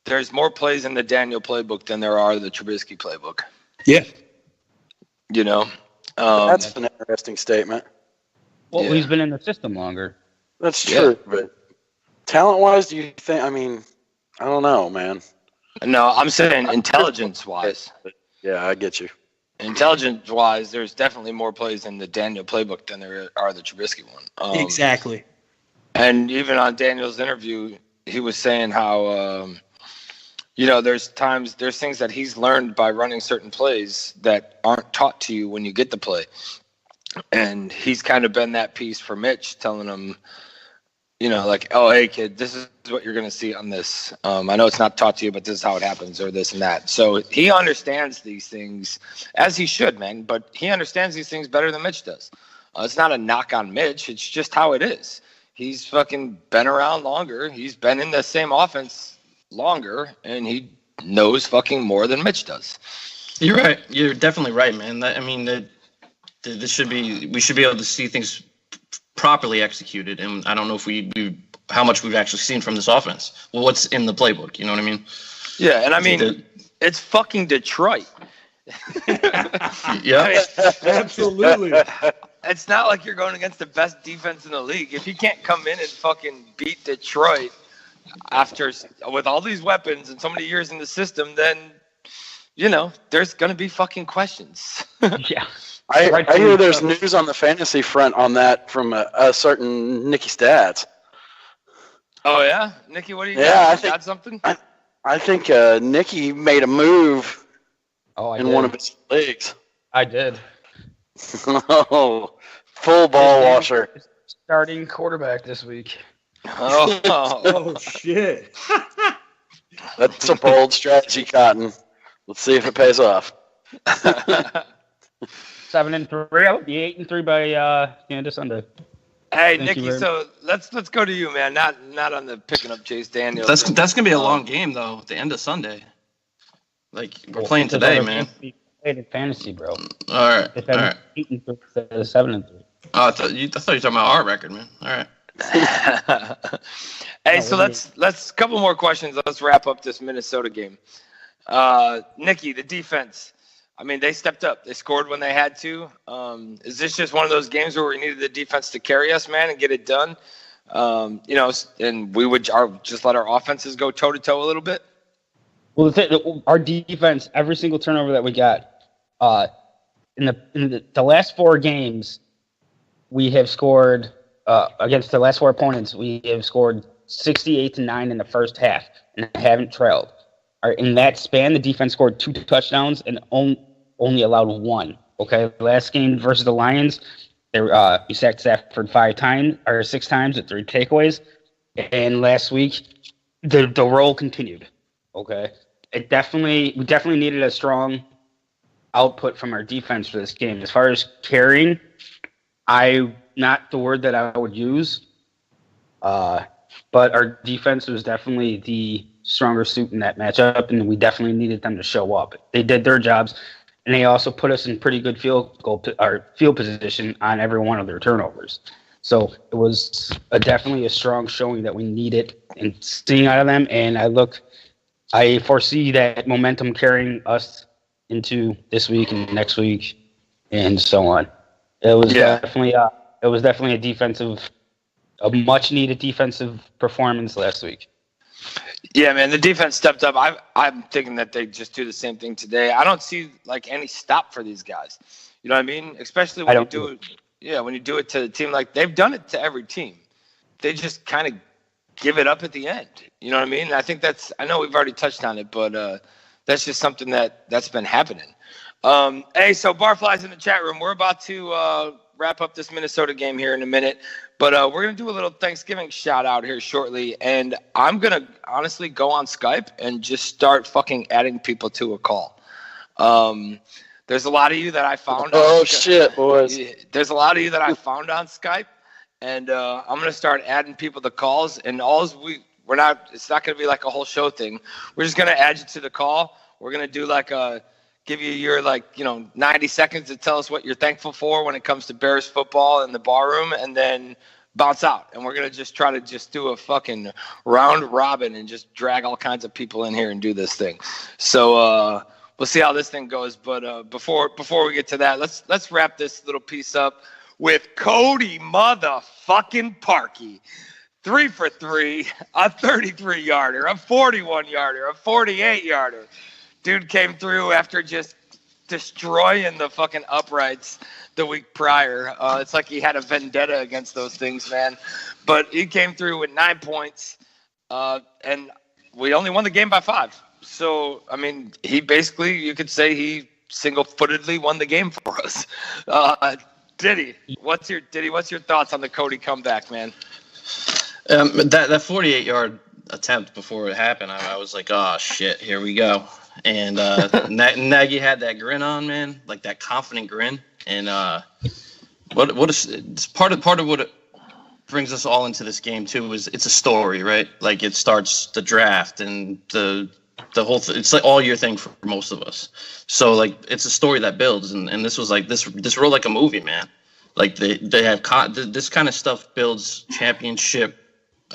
plays in the Daniel playbook than there are the Trubisky playbook. Yeah. That's an interesting statement. Well, he's been in the system longer. That's true, but talent-wise, do you think? I mean, I don't know, man. No, I'm saying intelligence-wise. Yeah, I get you. Intelligence-wise, there's definitely more plays in the Daniel playbook than there are the Trubisky one. Exactly. And even on Daniel's interview, he was saying how, there's things that he's learned by running certain plays that aren't taught to you when you get the play. And he's kind of been that piece for Mitch, telling him, oh, hey, kid, this is what you're going to see on this. I know it's not taught to you, but this is how it happens, or this and that. So he understands these things, as he should, man, but he understands these things better than Mitch does. It's not a knock on Mitch. It's just how it is. He's fucking been around longer. He's been in the same offense longer, and he knows fucking more than Mitch does. You're right. You're definitely right, man. We should be able to see things properly executed, and I don't know if how much we've actually seen from this offense. Well, what's in the playbook? You know what I mean? Yeah, and I mean, it's fucking Detroit. Yeah, absolutely. It's not like you're going against the best defense in the league. If you can't come in and fucking beat Detroit with all these weapons and so many years in the system, then there's gonna be fucking questions. Yeah. I hear there's news on the fantasy front on that from a certain Nicky Stats. Oh yeah, Nicky, what do you got? Yeah, Got something? I think Nicky made a move in one of his leagues. I did. Oh, full ball washer. Starting quarterback this week. Oh shit. That's a bold strategy, Cotton. Let's see if it pays off. 7-3. I'll be 8-3 by the end of Sunday. Hey, Thank you Nicky, very so let's go to you, man. Not on the picking up Chase Daniels. That's gonna be a long game though. At the end of Sunday, like we're playing today, man. Played in fantasy, bro. All right, all right. 8-3 instead of 7-3. Oh, I thought you were talking about our record, man. All right. Hey, so let's couple more questions. Let's wrap up this Minnesota game. Nicky, the defense. I mean, they stepped up. They scored when they had to. Is this just one of those games where we needed the defense to carry us, man, and get it done? And we would just let our offenses go toe-to-toe a little bit? Well, our defense, every single turnover that we got, in the last 4 games, we have scored against the last 4 opponents. We have scored 68-9 in the first half and haven't trailed. In that span, the defense scored 2 touchdowns and only allowed 1. Okay, last game versus the Lions, we sacked Stafford 6 times with 3 takeaways, and last week the roll continued. Okay, we definitely needed a strong output from our defense for this game. As far as carrying, not the word that I would use, but our defense was definitely the stronger suit in that matchup, and we definitely needed them to show up. They did their jobs, and they also put us in pretty good field position on every one of their turnovers. So it was definitely a strong showing that we needed and seeing out of them. And I foresee that momentum carrying us into this week and next week and so on. It was definitely a much needed defensive performance last week. Yeah, man, the defense stepped up. I'm thinking that they just do the same thing today. I don't see any stop for these guys. You know what I mean? Especially when you do it. Yeah, when you do it to the team, they've done it to every team. They just kind of give it up at the end. You know what I mean? I think I know we've already touched on it, but that's just something that's been happening. Hey, so Barflies in the chat room, we're about to wrap up this Minnesota game here in a minute, but we're going to do a little Thanksgiving shout out here shortly, and I'm going to honestly go on Skype and just start fucking adding people to a call. There's a lot of you that I found. Oh, shit, boys. There's a lot of you that I found on Skype, and I'm going to start adding people to calls, and it's not going to be like a whole show thing. We're just going to add you to the call. We're going to do give you your 90 seconds to tell us what you're thankful for when it comes to Bears football in the bar room, and then bounce out. And we're going to just try to do a fucking round robin and just drag all kinds of people in here and do this thing. So we'll see how this thing goes. But before we get to that, let's wrap this little piece up with Cody motherfucking Parkey. 3 for 3, a 33-yarder, a 41-yarder, a 48-yarder. Dude came through after just destroying the fucking uprights the week prior. It's like he had a vendetta against those things, man. But he came through with 9 points, and we only won the game by 5. So, I mean, he basically, you could say he single-footedly won the game for us. Diddy, what's your thoughts on the Cody comeback, man? That 48-yard attempt before it happened, I was like, oh, shit, here we go. And Nagy had that grin on, man, like that confident grin. And it's part of what it brings us all into this game too is it's a story, right? Like it starts the draft and the whole it's like all year thing for most of us. So like it's a story that builds, and this was like this real like a movie, man. Like they have this kind of stuff builds a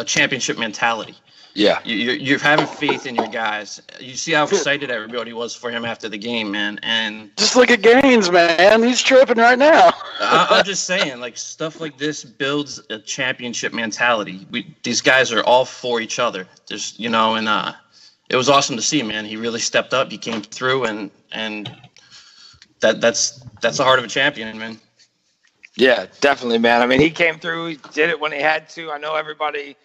championship mentality. Yeah, you're having faith in your guys. You see how excited everybody was for him after the game, man. And just look at Gaines, man. He's tripping right now. I'm just saying, like stuff like this builds a championship mentality. These guys are all for each other. There's, and it was awesome to see, man. He really stepped up. He came through, and that's the heart of a champion, man. Yeah, definitely, man. I mean, he came through. He did it when he had to. I know everybody,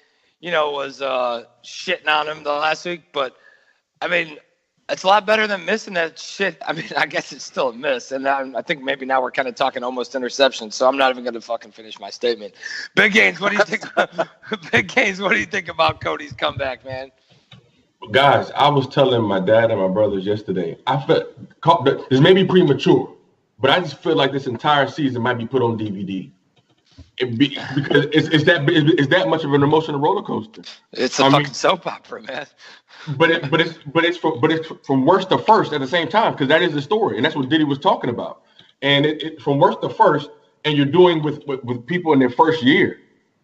was shitting on him the last week, but I mean, it's a lot better than missing that shit. I mean, I guess it's still a miss, and I think maybe now we're kind of talking almost interception. So I'm not even going to fucking finish my statement. Big Gaines, what do you think? Big Gaines, what do you think about Cody's comeback, man? Guys, I was telling my dad and my brothers yesterday, I felt this may be premature, but I just feel like this entire season might be put on DVD. Because it's that much of an emotional roller coaster. It's a fucking soap opera, man. But it's from worst to first at the same time, because that is the story, and that's what Diddy was talking about. And it from worst to first, and you're doing with people in their first year,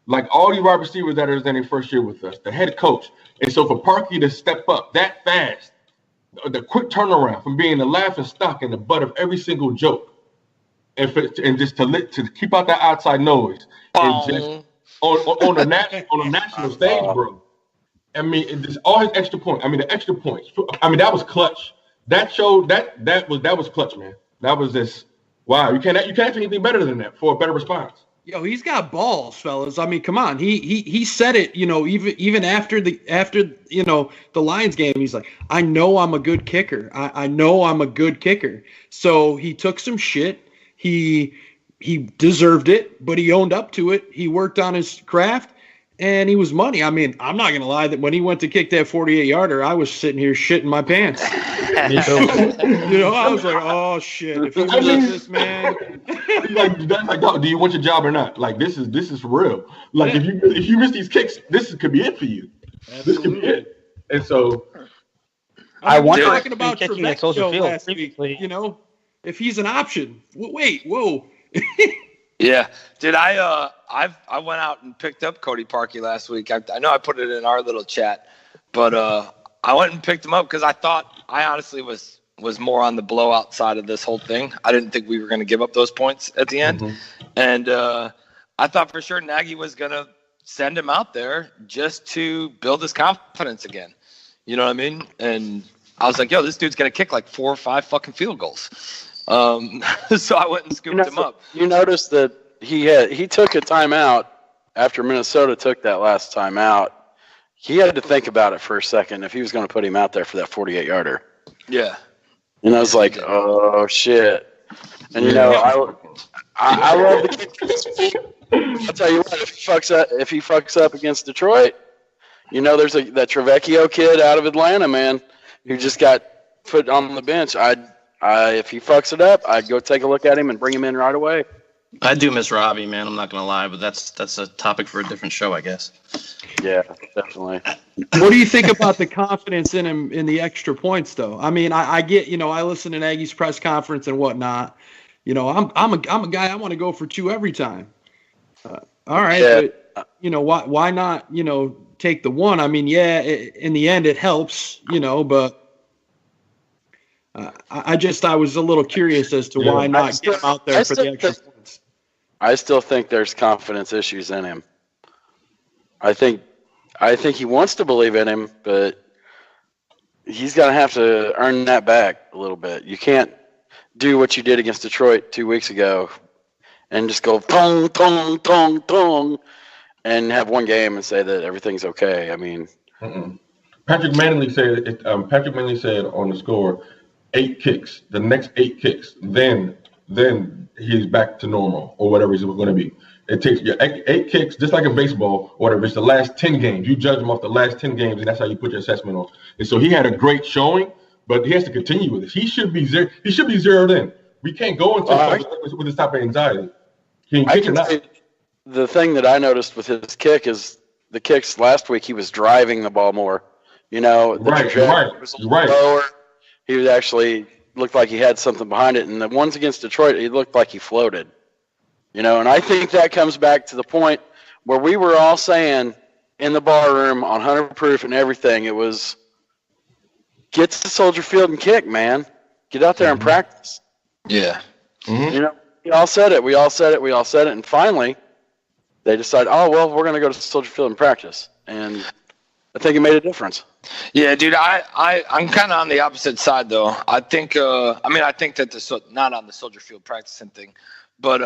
like all these wide receivers that are in their first year with us, the head coach. And so for Parkey to step up that fast, the quick turnaround from being the laughing stock and the butt of every single joke, and just to keep out that outside noise, and just on a national stage, bro. I mean, just all his extra points. I mean, the extra points. I mean, that was clutch. That showed that was clutch, man. That was just wow. You can't do anything better than that for a better response. Yo, he's got balls, fellas. I mean, come on. He said it, even after the Lions game, he's like, I know I'm a good kicker. I know I'm a good kicker. So he took some shit. He deserved it, but he owned up to it. He worked on his craft, and he was money. I mean, I'm not going to lie that when he went to kick that 48-yarder, I was sitting here shitting my pants. I was like, oh, shit. If he was this, man. Like, do you want your job or not? Like, this is for real. Like, if you miss these kicks, could be it for you. Absolutely. This could be it. And so. I wonder talking about Trevecchio last week, if he's an option. Wait, whoa. Yeah, dude, I went out and picked up Cody Parkey last week. I know I put it in our little chat, but I went and picked him up because I honestly was more on the blowout side of this whole thing. I didn't think we were going to give up those points at the end, and I thought for sure Nagy was going to send him out there just to build his confidence again. You know what I mean? And I was like, yo, this dude's going to kick like 4 or 5 fucking field goals. So I went and scooped him up. You noticed that he took a timeout after Minnesota took that last timeout. He had to think about it for a second if he was going to put him out there for that 48-yarder. Yeah. And I was like, oh shit. And I love the kid. I'll tell you what, if he fucks up against Detroit, there's that Trevecchio kid out of Atlanta, man, who just got put on the bench. If he fucks it up, I'd go take a look at him and bring him in right away. I do miss Robbie, man. I'm not gonna lie, but that's a topic for a different show, I guess. Yeah, definitely. What do you think about the confidence in him in the extra points, though? I mean, I get, I listen to Nagy's press conference and whatnot. I'm a guy. I want to go for 2 every time. All right, yeah. But why not? Take the 1. I mean, yeah, in the end it helps, but. I was a little curious as to why not get him out there for the extra points. I still think there's confidence issues in him. I think he wants to believe in him, but he's going to have to earn that back a little bit. You can't do what you did against Detroit 2 weeks ago and just go tong, tong, tong, tong, and have one game and say that everything's okay. I mean, Patrick Manley said on the score, 8 kicks, the next 8 kicks, then he's back to normal or whatever it's going to be. It takes 8 kicks, just like in baseball, or whatever. It's the last 10 games. You judge him off the last 10 games, and that's how you put your assessment on. And so he had a great showing, but he has to continue with this. He should be zeroed in. We can't go into with this type of anxiety. The thing that I noticed with his kick is the kicks last week. He was driving the ball more. Right. Lower. He was actually looked like he had something behind it. And the ones against Detroit, he looked like he floated. And I think that comes back to the point where we were all saying in the bar room on 100 Proof and everything, it was get to Soldier Field and kick, man. Get out there and practice. Yeah. We all said it. And finally, they decided, oh, well, we're going to go to Soldier Field and practice. And I think it made a difference. Yeah, dude, I'm kind of on the opposite side though. I think I think that not on the Soldier Field practicing thing, but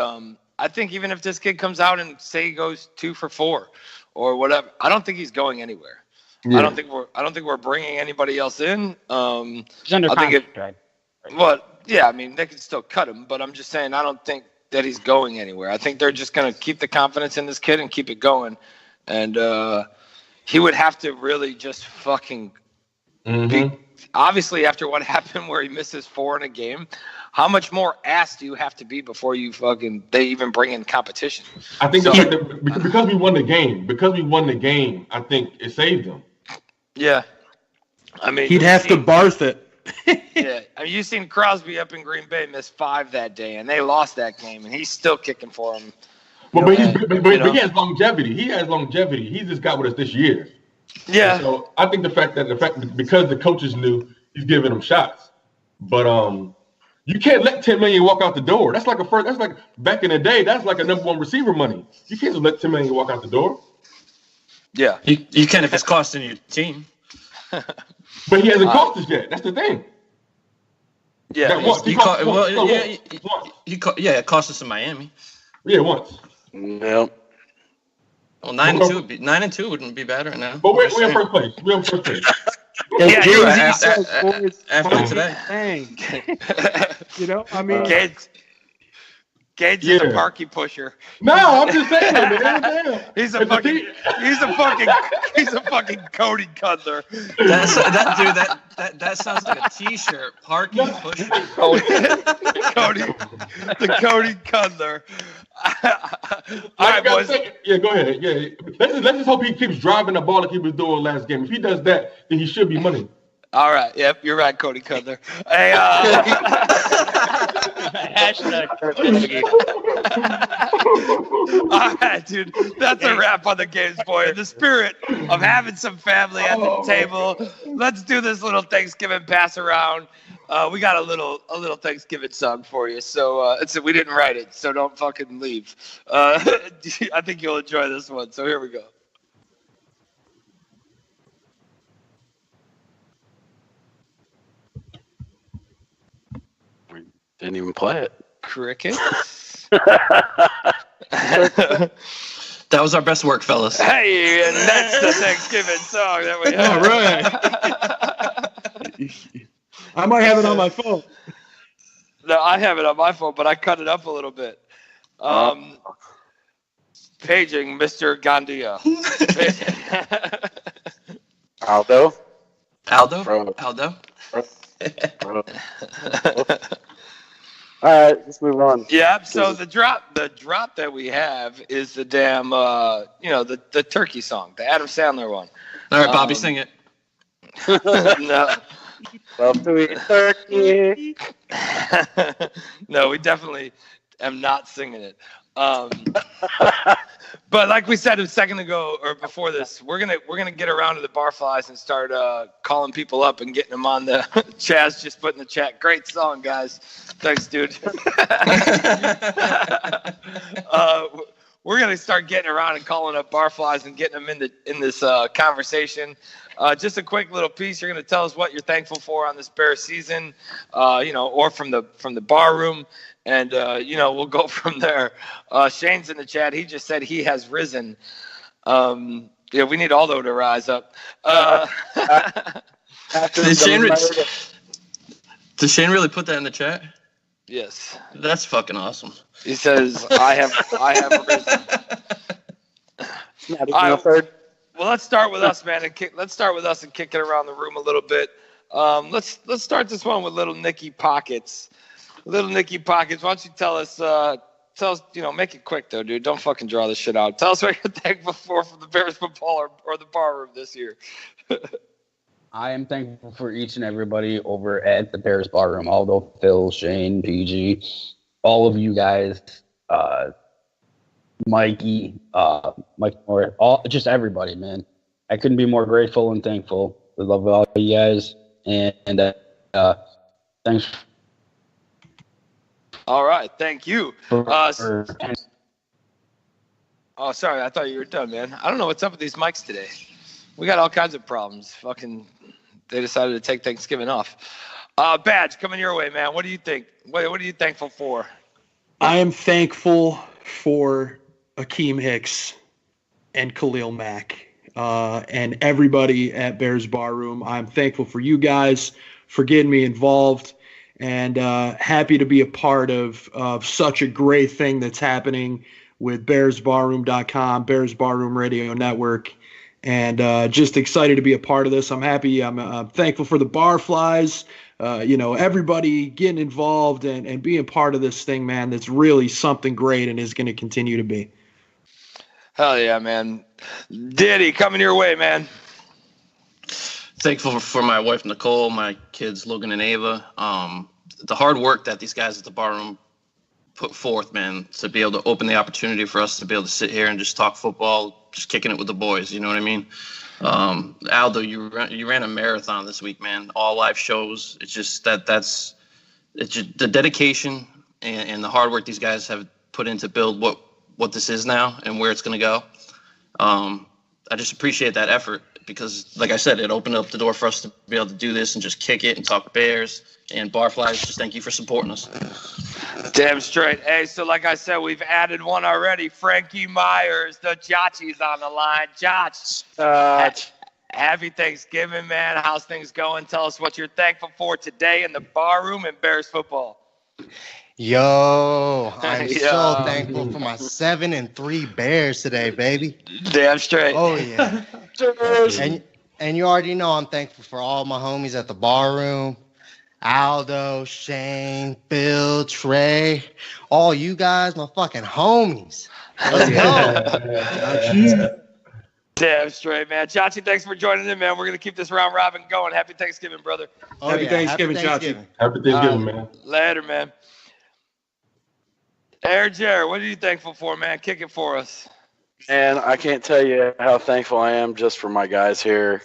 I think even if this kid comes out and say he goes 2 for 4 or whatever, I don't think he's going anywhere. Yeah. I don't think we're bringing anybody else in. He's under contract. Well, yeah, I mean they could still cut him, but I'm just saying I don't think that he's going anywhere. I think they're just gonna keep the confidence in this kid and keep it going, and he would have to really just fucking be, obviously after what happened where he misses 4 in a game, how much more ass do you have to be before they even bring in competition? I think the fact that because we won the game, I think it saved him. Yeah. I mean, he'd have to barf it. Yeah. I mean, you've seen Crosby up in Green Bay miss 5 that day, and they lost that game, and he's still kicking for him. But he has longevity. He has longevity. He just got with us this year. Yeah. And so I think the fact because the coaches knew he's giving them shots, but you can't let $10 million walk out the door. That's like back in the day. That's like a number 1 receiver money. You can't just let $10 million walk out the door. Yeah. You can if it's costing your team. But he hasn't cost us yet. That's the thing. Yeah. It cost us in Miami. Yeah, once. Yep. Well, 9-2 wouldn't be bad right now. But we're in first place. Yeah, you're right. After today. Dang. You know, I mean, Gates is a parky pusher. No, I'm just saying, man. He's a fucking Cody Cutler. That sounds like a T-shirt. Parky pusher. The Cody Cutler. All right, boys. Yeah, go ahead. Yeah, let's just hope he keeps driving the ball like he was doing last game. If he does that, then he should be money. All right. Yep, you're right, Cody Cutler. Hey, all right, dude. That's a wrap on the games, boy. In the spirit of having some family at the table, let's do this little Thanksgiving pass around. We got a little Thanksgiving song for you. So we didn't write it, so don't fucking leave. I think you'll enjoy this one. So here we go. Didn't even play it. Cricket. That was our best work, fellas. Hey, and that's the Thanksgiving song that we have. All right. I might have it on my phone. No, I have it on my phone, but I cut it up a little bit. Paging Mr. Gandia. Aldo. All right, let's move on. Yeah, so the drop that we have is the damn the turkey song, the Adam Sandler one. All right, Bobby, sing it. No. Love to eat turkey. No, we definitely am not singing it. But like we said a second ago or before this, we're gonna get around to the Barflies and start calling people up and getting them on the Chaz just put in the chat. Great song, guys. Thanks, dude. We're gonna start getting around and calling up Barflies and getting them in this conversation. Just a quick little piece. You're gonna tell us what you're thankful for on this Bears season, or from the bar room. And, we'll go from there. Shane's in the chat. He just said he has risen. We need Aldo to rise up. Did Shane really put that in the chat? Yes. That's fucking awesome. He says, I have risen. Well, let's start with us, man. Let's start with us and kick it around the room a little bit. Let's start this one with little Nicky Pockets. Little Nicky Pockets, why don't you tell us, make it quick though, dude. Don't fucking draw this shit out. Tell us what you're thankful for the Bears football or the bar room this year. I am thankful for each and everybody over at the Bears bar room. Aldo, Phil, Shane, PG, all of you guys, Mikey, Mike Moore, just everybody, man. I couldn't be more grateful and thankful. We love all you guys, and thanks. All right, thank you. Oh, sorry, I thought you were done, man. I don't know what's up with these mics today. We got all kinds of problems. Fucking, they decided to take Thanksgiving off. Badge, coming your way, man. What do you think? What are you thankful for? I am thankful for Akeem Hicks and Khalil Mack and everybody at Bears Barroom. I'm thankful for you guys for getting me involved, and happy to be a part of such a great thing that's happening with BearsBarroom.com, Bears Barroom Radio Network, and just excited to be a part of this. I'm happy. I'm thankful for the Barflies. Everybody getting involved and being part of this thing, man, that's really something great and is going to continue to be. Hell yeah, man. Diddy, coming your way, man. Thankful for my wife, Nicole, my kids, Logan and Ava. The hard work that these guys at the Barroom put forth, man, to be able to open the opportunity for us to be able to sit here and just talk football, just kicking it with the boys, you know what I mean? Aldo, you ran a marathon this week, man. All live shows. It's just it's just the dedication and the hard work these guys have put in to build what this is now and where it's going to go. I just appreciate that effort because, like I said, it opened up the door for us to be able to do this and just kick it and talk Bears. And Barflies, just thank you for supporting us. Damn straight. Hey, so like I said, we've added one already. Frankie Myers, the Jotchi's on the line. Jotch, happy Thanksgiving, man. How's things going? Tell us what you're thankful for today in the Barroom and Bears football. Yo, I'm so thankful for my 7-3 Bears today, baby. Damn straight. Oh, yeah. and you already know I'm thankful for all my homies at the Barroom. Aldo, Shane, Bill, Trey, all you guys, my fucking homies. Let's go. Damn straight, man. Chachi, thanks for joining in, man. We're going to keep this round robin going. Happy Thanksgiving, brother. Happy Thanksgiving, Chachi. Happy Thanksgiving, man. Later, man. Air Jer, what are you thankful for, man? Kick it for us. And I can't tell you how thankful I am just for my guys here.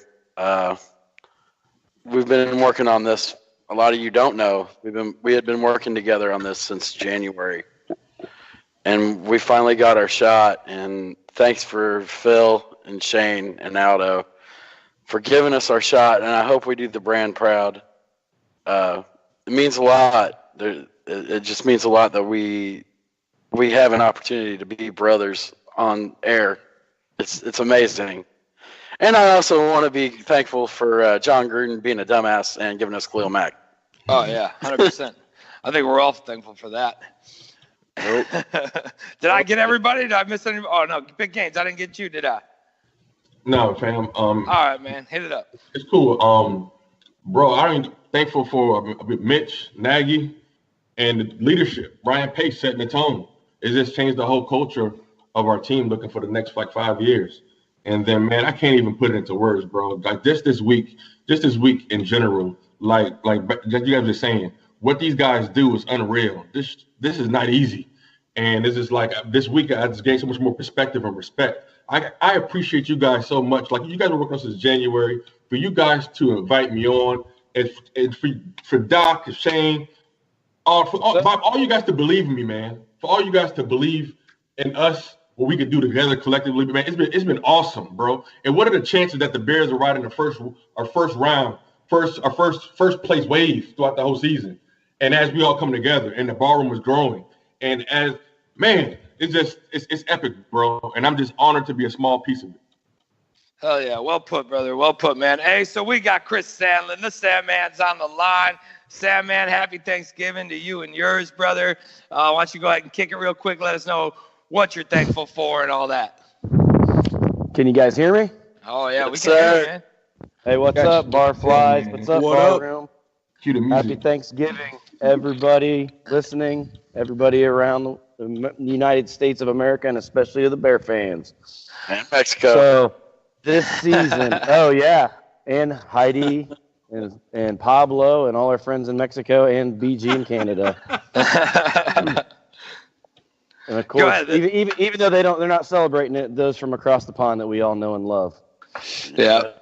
We've been working on this. A lot of you don't know. We had been working together on this since January. And we finally got our shot. And thanks for Phil and Shane and Aldo for giving us our shot. And I hope we do the brand proud. It means a lot. It just means a lot that we have an opportunity to be brothers on air. It's amazing. And I also want to be thankful for John Gruden being a dumbass and giving us Khalil Mack. Oh, yeah, 100%. I think we're all thankful for that. Nope. Did I get everybody? Did I miss anybody? Oh, no, Big Gaines, I didn't get you, did I? No, fam. All right, man, hit it up. It's cool. Bro, I'm thankful for Mitch, Nagy, and the leadership. Ryan Pace setting the tone. It just changed the whole culture of our team looking for the next 5 years. And then, man, I can't even put it into words, bro. Like this week in general, like you guys were saying, what these guys do is unreal. This is not easy. And this is like this week I just gained so much more perspective and respect. I appreciate you guys so much. Like you guys were working on since January. For you guys to invite me on, and for Doc and Shane, all you guys to believe in me, man. For all you guys to believe in us, what we could do together collectively, man. It's been awesome, bro. And what are the chances that the Bears are riding our first place wave throughout the whole season? And as we all come together, and the ballroom is growing, and it's epic, bro. And I'm just honored to be a small piece of it. Hell yeah, well put, brother. Well put, man. Hey, so we got Chris Sandlin. The Sandman's on the line. Sandman, happy Thanksgiving to you and yours, brother. Why don't you go ahead and kick it real quick? Let us know what you're thankful for and all that. Can you guys hear me? Oh, yeah, we can hear you, man. Hey, what's up, Barflies? What's up, Barroom? Happy Thanksgiving, everybody listening, everybody around the United States of America, and especially the Bear fans. And Mexico. So this season, oh, yeah, and Heidi and Pablo and all our friends in Mexico and BG in Canada. And of course, even though they're not celebrating it, those from across the pond that we all know and love. Yeah,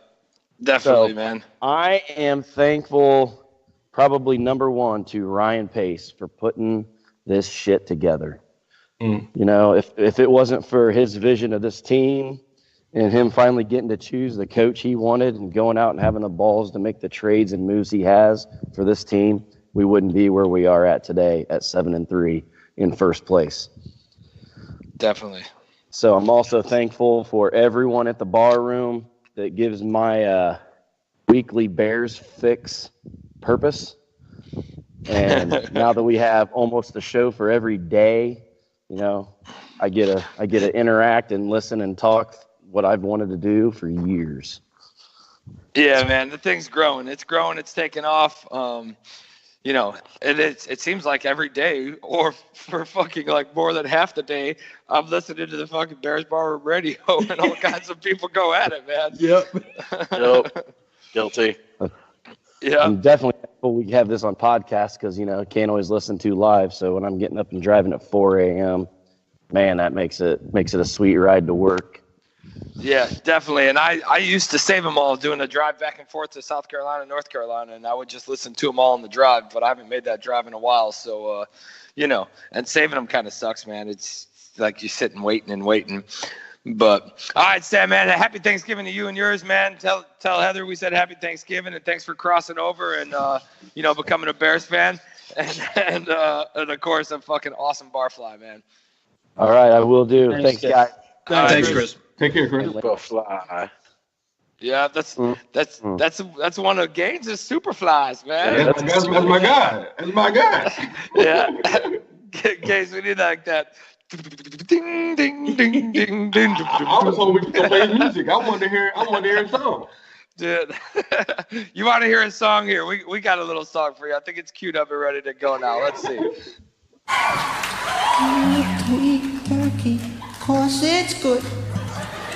definitely, man. I am thankful, probably number one, to Ryan Pace for putting this shit together. You know, if it wasn't for his vision of this team and him finally getting to choose the coach he wanted and going out and having the balls to make the trades and moves he has for this team, we wouldn't be where we are at today at 7-3 in first place. Definitely. So I'm also thankful for everyone at the bar room that gives my weekly Bears fix purpose. And now that we have almost a show for every day, you know, I get to interact and listen and talk what I've wanted to do for years. Yeah, man, the thing's growing. It's growing. It's taking off. You know, it seems like every day, or for fucking like more than half the day, I'm listening to the fucking Bears Bar Room radio, and all kinds of people go at it, man. Yep. Guilty. Yeah. I'm definitely thankful we have this on podcast because, you know, can't always listen to live. So when I'm getting up and driving at 4 a.m., man, that makes it a sweet ride to work. Yeah, definitely. And I used to save them all doing a drive back and forth to South Carolina, North Carolina, and I would just listen to them all on the drive, but I haven't made that drive in a while. So, you know, and saving them kind of sucks, man. It's like you're sitting waiting. But, all right, Sam, man, happy Thanksgiving to you and yours, man. Tell Heather we said happy Thanksgiving, and thanks for crossing over and, you know, becoming a Bears fan. And of course, a fucking awesome Barfly, man. All right, I will do. Thanks guys. Thanks, Chris. Take care, Chris. Barfly. Yeah, that's one of Gaines' super flies, man. Yeah, that's my guy. That's my guy. Yeah. Gaines, we need like that. Ding ding ding ding ding. I was hoping we could play his music. I wanted to hear a song. Dude, you want to hear a song here? We got a little song for you. I think it's queued up and ready to go now. Let's see. Love to eat turkey, 'cause it's good.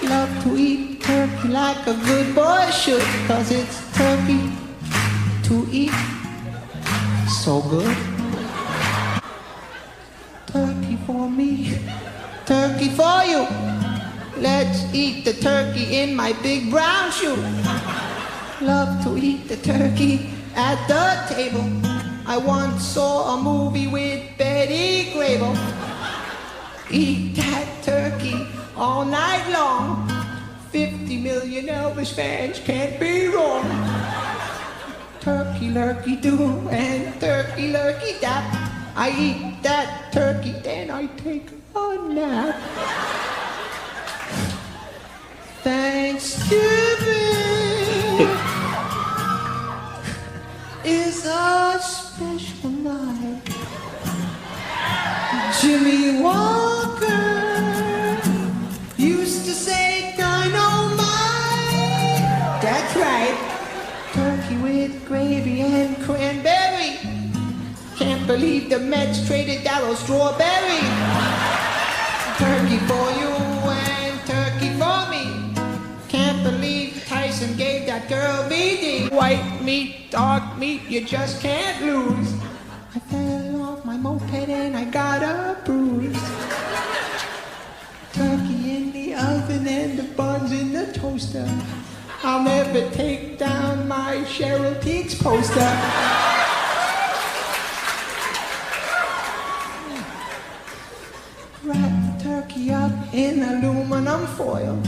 Love to eat turkey like a good boy should, 'cause it's turkey to eat. So good. Turkey for me, turkey for you. Let's eat the turkey in my big brown shoe. Love to eat the turkey at the table. I once saw a movie with Betty Grable. Eat that turkey all night long. 50 million Elvis fans can't be wrong. Turkey lurkey do and turkey lurkey dap. I eat that turkey, then I take a nap. Thanksgiving is a special night. Jimmy Walker used to say dynamite. That's right. Turkey with gravy and cranberry. Can't believe the Mets traded Darryl Strawberry. Turkey for you and turkey for me. Can't believe Tyson gave that girl meeting. White meat, dark meat, you just can't lose. I fell off my moped and I got a bruise. Turkey in the oven and the buns in the toaster. I'll never take down my Cheryl Teague's poster. Wrap the turkey up in aluminum foil.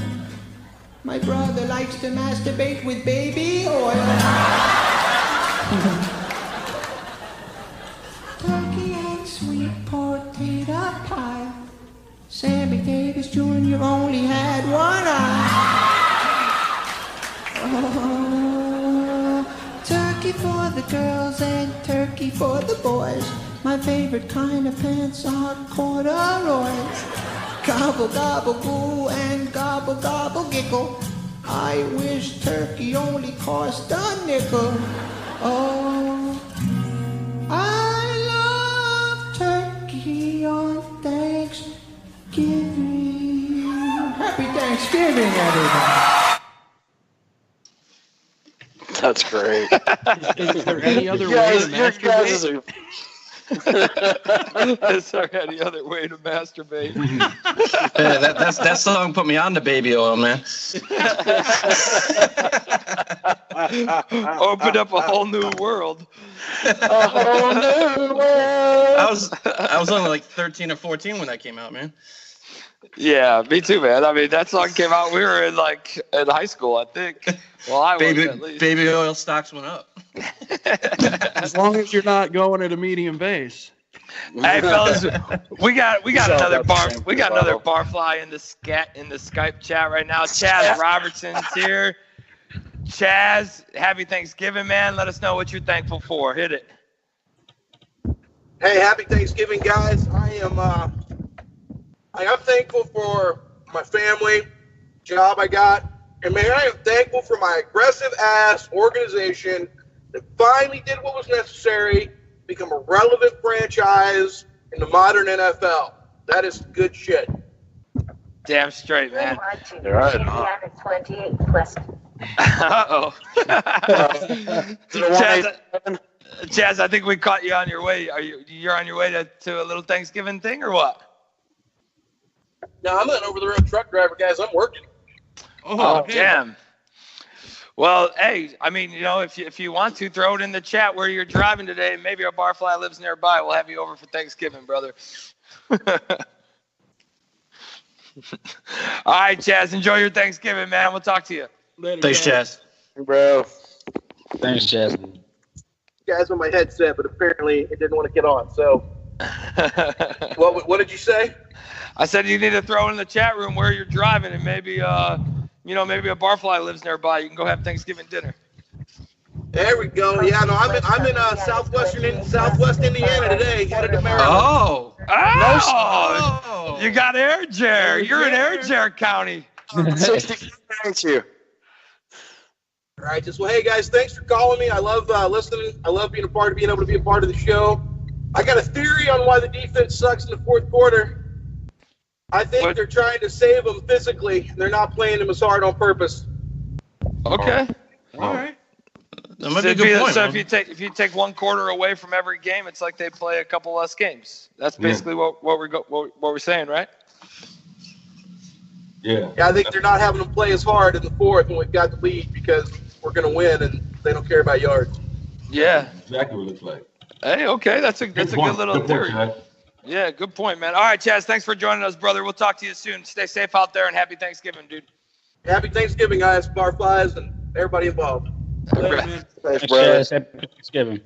My brother likes to masturbate with baby oil. Turkey and sweet potato pie. Sammy Davis Jr. only had one eye. Oh, turkey for the girls and turkey for the boys. My favorite kind of pants are corduroys. Gobble, gobble, goo, and gobble, gobble, giggle. I wish turkey only cost a nickel. Oh, I love turkey on Thanksgiving. Happy Thanksgiving, everybody. That's great. Is there any other way to masturbate? Is there any other way to masturbate? That song put me on the baby oil, man. Opened up a whole new world. A whole new world. I was only like 13 or 14 when that came out, man. Yeah, me too, man. I mean, that song came out. We were in high school, I think. Well, I was at least. Baby oil stocks went up. As long as you're not going at a medium bass. Hey fellas, we got another Barfly in the Skype chat right now. Chaz Robertson's here. Chaz, happy Thanksgiving, man. Let us know what you're thankful for. Hit it. Hey, happy Thanksgiving, guys. I'm thankful for my family, job I got, and man, I am thankful for my aggressive ass organization that finally did what was necessary, become a relevant franchise in the modern NFL. That is good shit. Damn straight, man. All right. Uh-oh. Chaz, I think we caught you on your way. You're on your way to a little Thanksgiving thing or what? No, I'm an over-the-road truck driver, guys. I'm working. Oh, damn. Well, hey, I mean, if you want to, throw it in the chat where you're driving today. Maybe our Barfly lives nearby. We'll have you over for Thanksgiving, brother. All right, Chaz, enjoy your Thanksgiving, man. We'll talk to you. Later, Thanks, Chaz. Bro. Thanks, Chaz. Guys on my headset, but apparently it didn't want to get on. So, what did you say? I said you need to throw in the chat room where you're driving, and maybe maybe a Barfly lives nearby. You can go have Thanksgiving dinner. There we go. Yeah, no, I'm in Southwest Indiana today. Headed to Maryland. Oh, you got Air Jer. You're in Air Jer County. 60. Thank you. All right, well, hey guys, thanks for calling me. I love listening. I love being able to be a part of the show. I got a theory on why the defense sucks in the fourth quarter. I think they're trying to save them physically. They're not playing them as hard on purpose. Okay. All right. That might be a good point. So if you take one quarter away from every game, it's like they play a couple less games. That's basically what we're saying, right? Yeah, I think they're not having them play as hard in the fourth when we've got the lead because we're going to win and they don't care about yards. Yeah. Exactly what it looks like. Hey, okay, that's a good little theory. Yeah, good point, man. All right, Chaz, thanks for joining us, brother. We'll talk to you soon. Stay safe out there and happy Thanksgiving, dude. Happy Thanksgiving, guys, Barflies, and everybody involved. Thanks, brother. Happy Thanksgiving.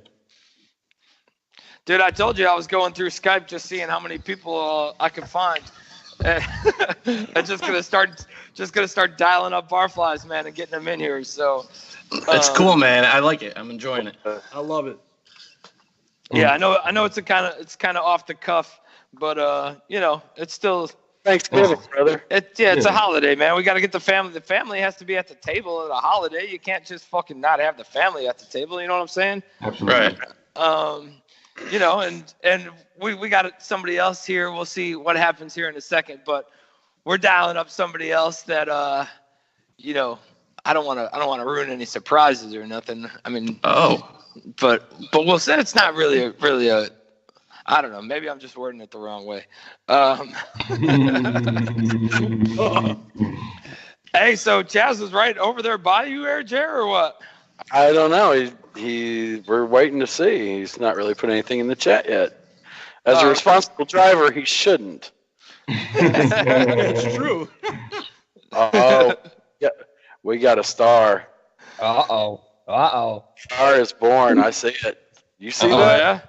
Dude, I told you I was going through Skype just seeing how many people I could find. I'm just gonna start dialing up Barflies, man, and getting them in here. So it's cool, man. I like it. I'm enjoying it. I love it. Yeah, I know it's kind of off the cuff, but it's still Thanksgiving, brother. It's a holiday, man. We got to get the family. The family has to be at the table at a holiday. You can't just fucking not have the family at the table. You know what I'm saying? Absolutely. Right. And we got somebody else here. We'll see what happens here in a second, but we're dialing up somebody else that I don't want to ruin any surprises or nothing. I mean, but we'll say it's not really a I don't know. Maybe I'm just wording it the wrong way. Hey, so Chaz was right over there by you, Air Jer, or what? I don't know. We're waiting to see. He's not really put anything in the chat yet. As a responsible driver, he shouldn't. It's true. Oh, yeah, we got a star. Uh-oh. Star is born. I see it. You see that? Yeah.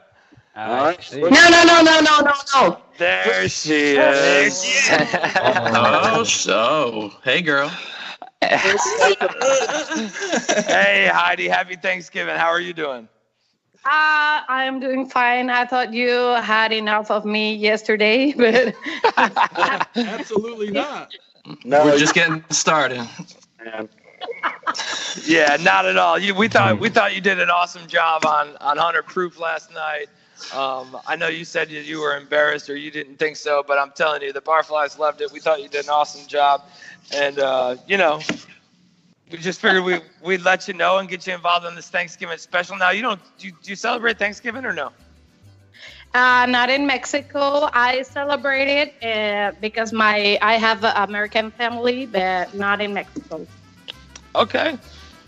All right. No. There she is. Hey, girl. Hey, Heidi. Happy Thanksgiving. How are you doing? I am doing fine. I thought you had enough of me yesterday, but absolutely not. No, we're just getting started. Man. Yeah, not at all. We thought you did an awesome job on 100 Proof last night. I know you said you were embarrassed or you didn't think so, but I'm telling you, the Barflies loved it. We thought you did an awesome job, and we just figured we'd let you know and get you involved in this Thanksgiving special. Now, do you celebrate Thanksgiving or no? not in Mexico. I celebrate it because I have an American family, but not in Mexico. Okay.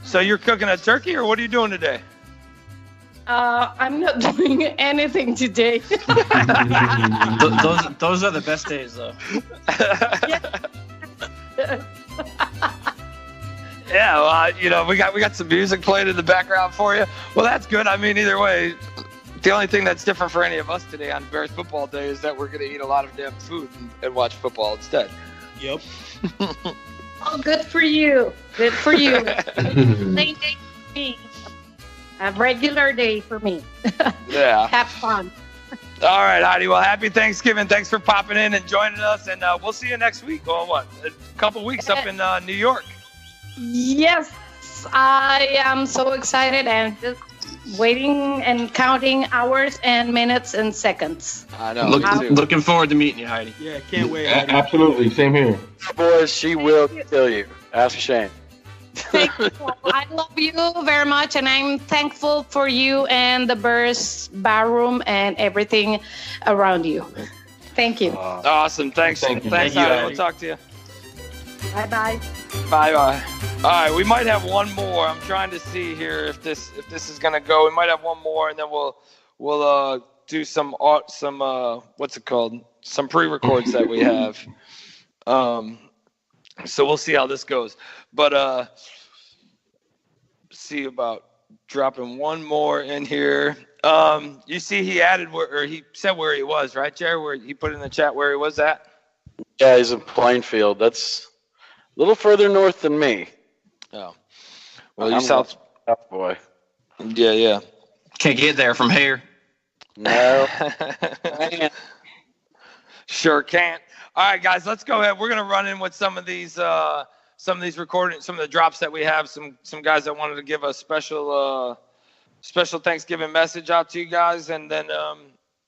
So you're cooking a turkey, or what are you doing today? I'm not doing anything today. Those are the best days, though. Yeah, well, we got some music playing in the background for you. Well, that's good. I mean, either way, the only thing that's different for any of us today on Bears Football Day is that we're going to eat a lot of damn food and watch football instead. Yep. Oh, good for you. Good for you. Same day for me. A regular day for me. Yeah. Have fun. All right, Heidi. Well, happy Thanksgiving. Thanks for popping in and joining us. And we'll see you next week. Well, a couple weeks up in New York. Yes, I am so excited and just waiting and counting hours and minutes and seconds. I know. Looking forward to meeting you, Heidi. Yeah, can't wait. Heidi. Absolutely. Same here. Boys, she will kill you. Ask Shane. Thank you. I love you very much, and I'm thankful for you and the Bears Barroom and everything around you. Thank you. Awesome. Thanks. Thanks, Heidi. We'll talk to you. Bye-bye. Bye-bye. All right, we might have one more. I'm trying to see here if this is gonna go. We might have one more, and then we'll do some what's it called? Some pre-records that we have. So we'll see how this goes. But see about dropping one more in here. You see, he added he said where he was, right, Jerry? Where he put in the chat where he was at. Yeah, he's in Plainfield. That's a little further north than me. Oh. Well, you South boy. Yeah. Can't get there from here. No. Sure can't. All right, guys, let's go ahead. We're gonna run in with some of these recordings, some of the drops that we have. Some guys that wanted to give a special Thanksgiving message out to you guys, and then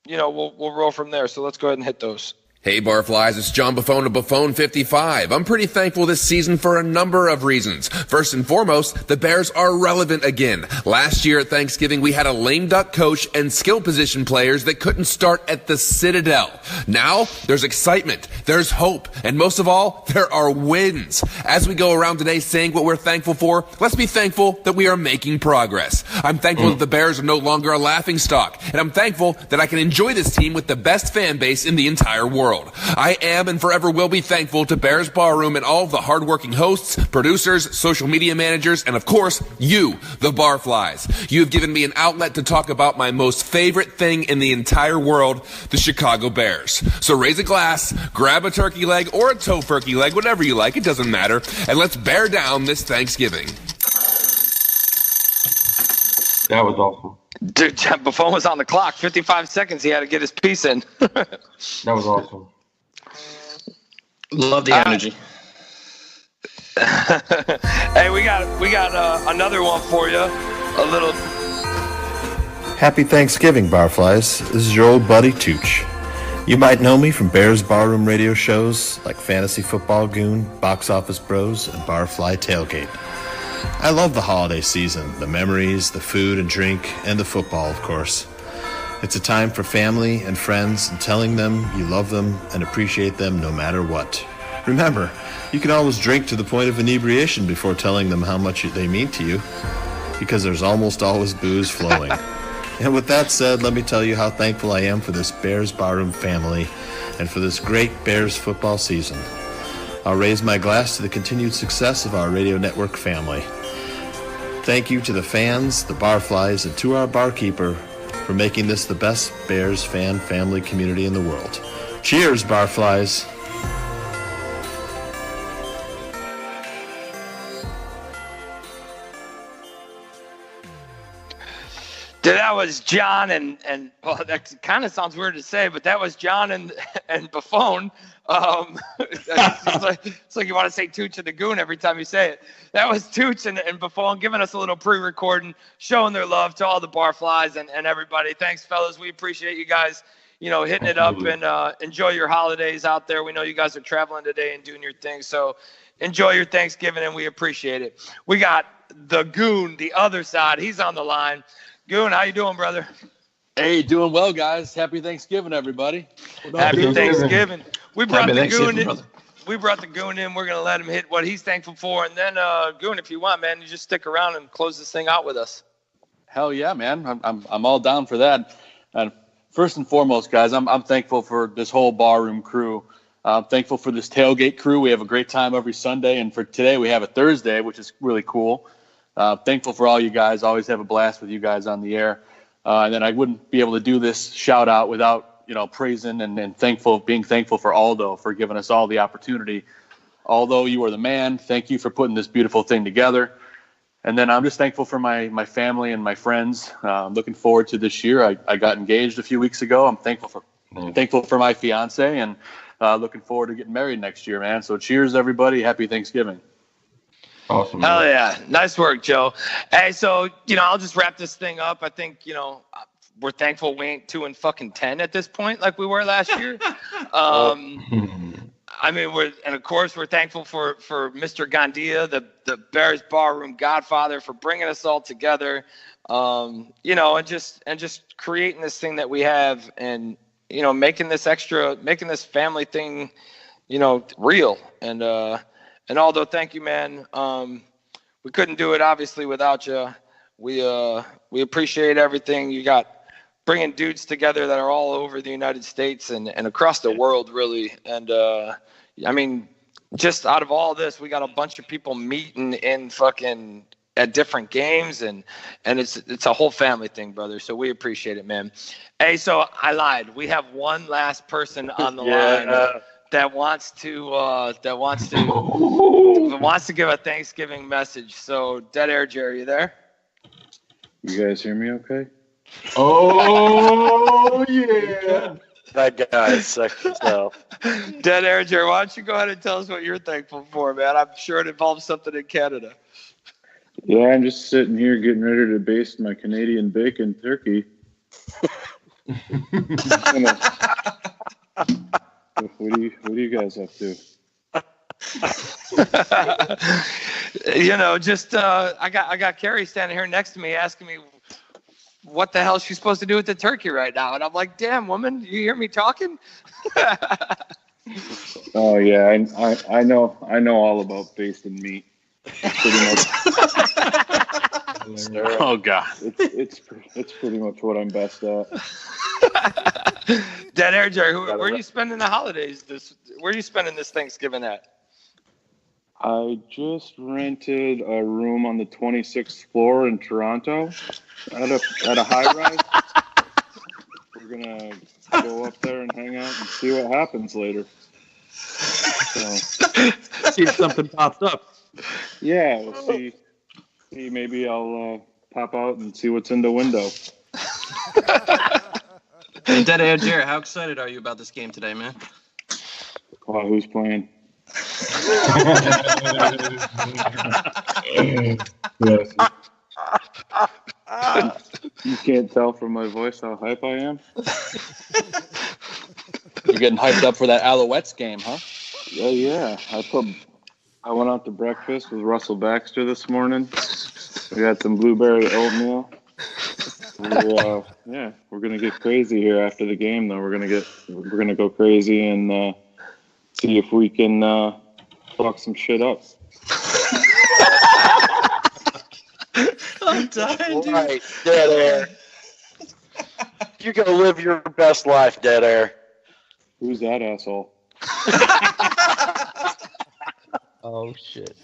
we'll roll from there. So let's go ahead and hit those. Hey Barflies, it's John Buffone of Buffone 55. I'm pretty thankful this season for a number of reasons. First and foremost, the Bears are relevant again. Last year at Thanksgiving, we had a lame duck coach and skill position players that couldn't start at the Citadel. Now, there's excitement, there's hope, and most of all, there are wins. As we go around today saying what we're thankful for, let's be thankful that we are making progress. I'm thankful that the Bears are no longer a laughingstock, and I'm thankful that I can enjoy this team with the best fan base in the entire world. I am and forever will be thankful to Bears Barroom and all of the hardworking hosts, producers, social media managers, and of course, you, the Barflies. You have given me an outlet to talk about my most favorite thing in the entire world, the Chicago Bears. So raise a glass, grab a turkey leg or a tofurkey leg, whatever you like, it doesn't matter, and let's bear down this Thanksgiving. That was awesome. Dude, Buffon was on the clock. 55 seconds. He had to get his piece in. That was awesome. Love the energy. Hey, we got another one for you. A little. Happy Thanksgiving, Barflies. This is your old buddy Tooch. You might know me from Bears Barroom radio shows like Fantasy Football Goon, Box Office Bros, and Barfly Tailgate. I love the holiday season, the memories, the food and drink, and the football, of course. It's a time for family and friends and telling them you love them and appreciate them no matter what. Remember, you can always drink to the point of inebriation before telling them how much they mean to you, because there's almost always booze flowing. And with that said, let me tell you how thankful I am for this Bears Barroom family and for this great Bears football season. I'll raise my glass to the continued success of our radio network family. Thank you to the fans, the Barflies, and to our barkeeper for making this the best Bears fan family community in the world. Cheers, Barflies! Dude, that was John and well, that kind of sounds weird to say, but that was John and Buffon. It's like you want to say Tooch and the Goon every time you say it. That was Tooch and Buffon giving us a little pre-recording, showing their love to all the Barflies and everybody. Thanks, fellas. We appreciate you guys, hitting it up and enjoy your holidays out there. We know you guys are traveling today and doing your thing, so enjoy your Thanksgiving, and we appreciate it. We got the Goon, the other side. He's on the line. Goon, how you doing, brother? Hey, doing well, guys. Happy Thanksgiving, everybody. Happy Thanksgiving. We brought Happy the Goon in. brother. We brought the Goon in. We're going to let him hit what he's thankful for. And then, Goon, if you want, man, you just stick around and close this thing out with us. Hell yeah, man. I'm all down for that. And first and foremost, guys, I'm thankful for this whole barroom crew. I'm thankful for this tailgate crew. We have a great time every Sunday, and for today we have a Thursday, which is really cool. Thankful for all you guys. Always have a blast with you guys on the air. And then I wouldn't be able to do this shout out without praising and being thankful for Aldo for giving us all the opportunity. Aldo, you are the man. Thank you for putting this beautiful thing together. And then I'm just thankful for my family and my friends. Looking forward to this year. I got engaged a few weeks ago. I'm thankful for my fiance, and looking forward to getting married next year, man. So cheers, everybody. Happy Thanksgiving. Awesome. Hell yeah. Nice work, Joe. Hey, so, I'll just wrap this thing up. I think, we're thankful we ain't 2-10 at this point like we were last year. Of course, we're thankful for Mr. Gandia, the Bears Barroom Godfather, for bringing us all together, and just creating this thing that we have, and making this family thing, real. And Aldo, thank you, man. We couldn't do it obviously without you. We appreciate everything you got, bringing dudes together that are all over the United States and across the world, really. And just out of all this, we got a bunch of people meeting in fucking at different games, and it's a whole family thing, brother. So we appreciate it, man. Hey, so I lied. We have one last person on the line that wants to give a Thanksgiving message. So Dead Air Jerry, you there? You guys hear me okay? Oh yeah. That guy sucks himself. Dead Air Jerry, why don't you go ahead and tell us what you're thankful for, man? I'm sure it involves something in Canada. Yeah, I'm just sitting here getting ready to baste my Canadian bacon turkey. What are you guys up to? I got Carrie standing here next to me asking me what the hell she's supposed to do with the turkey right now, and I'm like, damn, woman, you hear me talking? Oh yeah, I know all about basting meat. Pretty much. Oh god, it's pretty much what I'm best at. Dead Air Jerry, where are you spending the holidays? Where are you spending this Thanksgiving at? I just rented a room on the 26th floor in Toronto at a high rise. We're gonna go up there and hang out and see what happens later. See if something pops up. Yeah, we'll see. Maybe I'll pop out and see what's in the window. Hey, Dead Air Jerry, how excited are you about this game today, man? Who's playing? Yes. You can't tell from my voice how hype I am? You're getting hyped up for that Alouettes game, huh? Oh, yeah. I went out to breakfast with Russell Baxter this morning. We had some blueberry oatmeal. We're gonna get crazy here after the game, though. We're gonna go crazy and see if we can fuck some shit up. I'm dying, dude. Right, Dead Air. You gotta live your best life, Dead Air. Who's that asshole? Oh shit.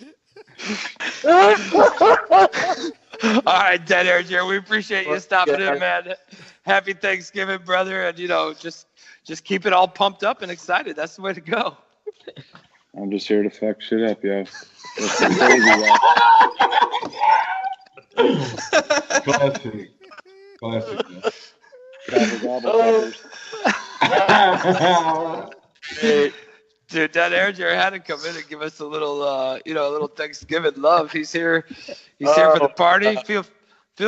All right, Dead Air Jerry, we appreciate you stopping in, man. Happy Thanksgiving, brother, and just keep it all pumped up and excited. That's the way to go. I'm just here to fuck shit up, yo. Classic. Gobble. Dude, Dead Air Jerry had to come in and give us a little Thanksgiving love. He's here for the party. Feel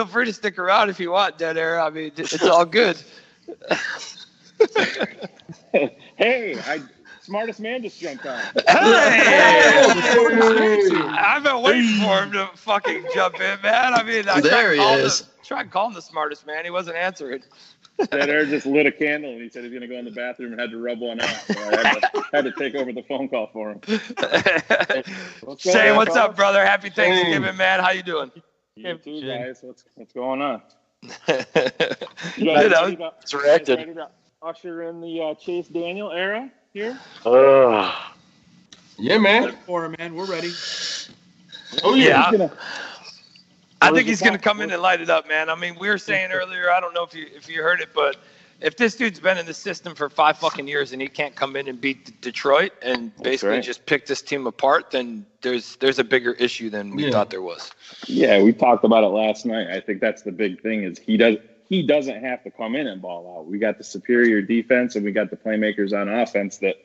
free to stick around if you want, Dead Air. I mean, it's all good. Hey, smartest man just jumped on. Hey! I've been waiting for him to fucking jump in, man. I mean, I tried to call him the smartest man. He wasn't answering. Dead Air just lit a candle and he said he's going to go in the bathroom and had to rub one out. So I had to take over the phone call for him. Shane, what's up, brother? Happy Thanksgiving, man. How you doing? You too, guys. What's going on? You guys know, ready to usher in the Chase Daniel era here? Yeah, man. For him, man. We're ready. Oh yeah. I think he's gonna come in and light it up, man. I mean, we were saying earlier, I don't know if you heard it, but if this dude's been in the system for 5 fucking years and he can't come in and beat Detroit and basically just pick this team apart, then there's a bigger issue than we thought there was. Yeah, we talked about it last night. I think that's the big thing is he doesn't have to come in and ball out. We got the superior defense and we got the playmakers on offense that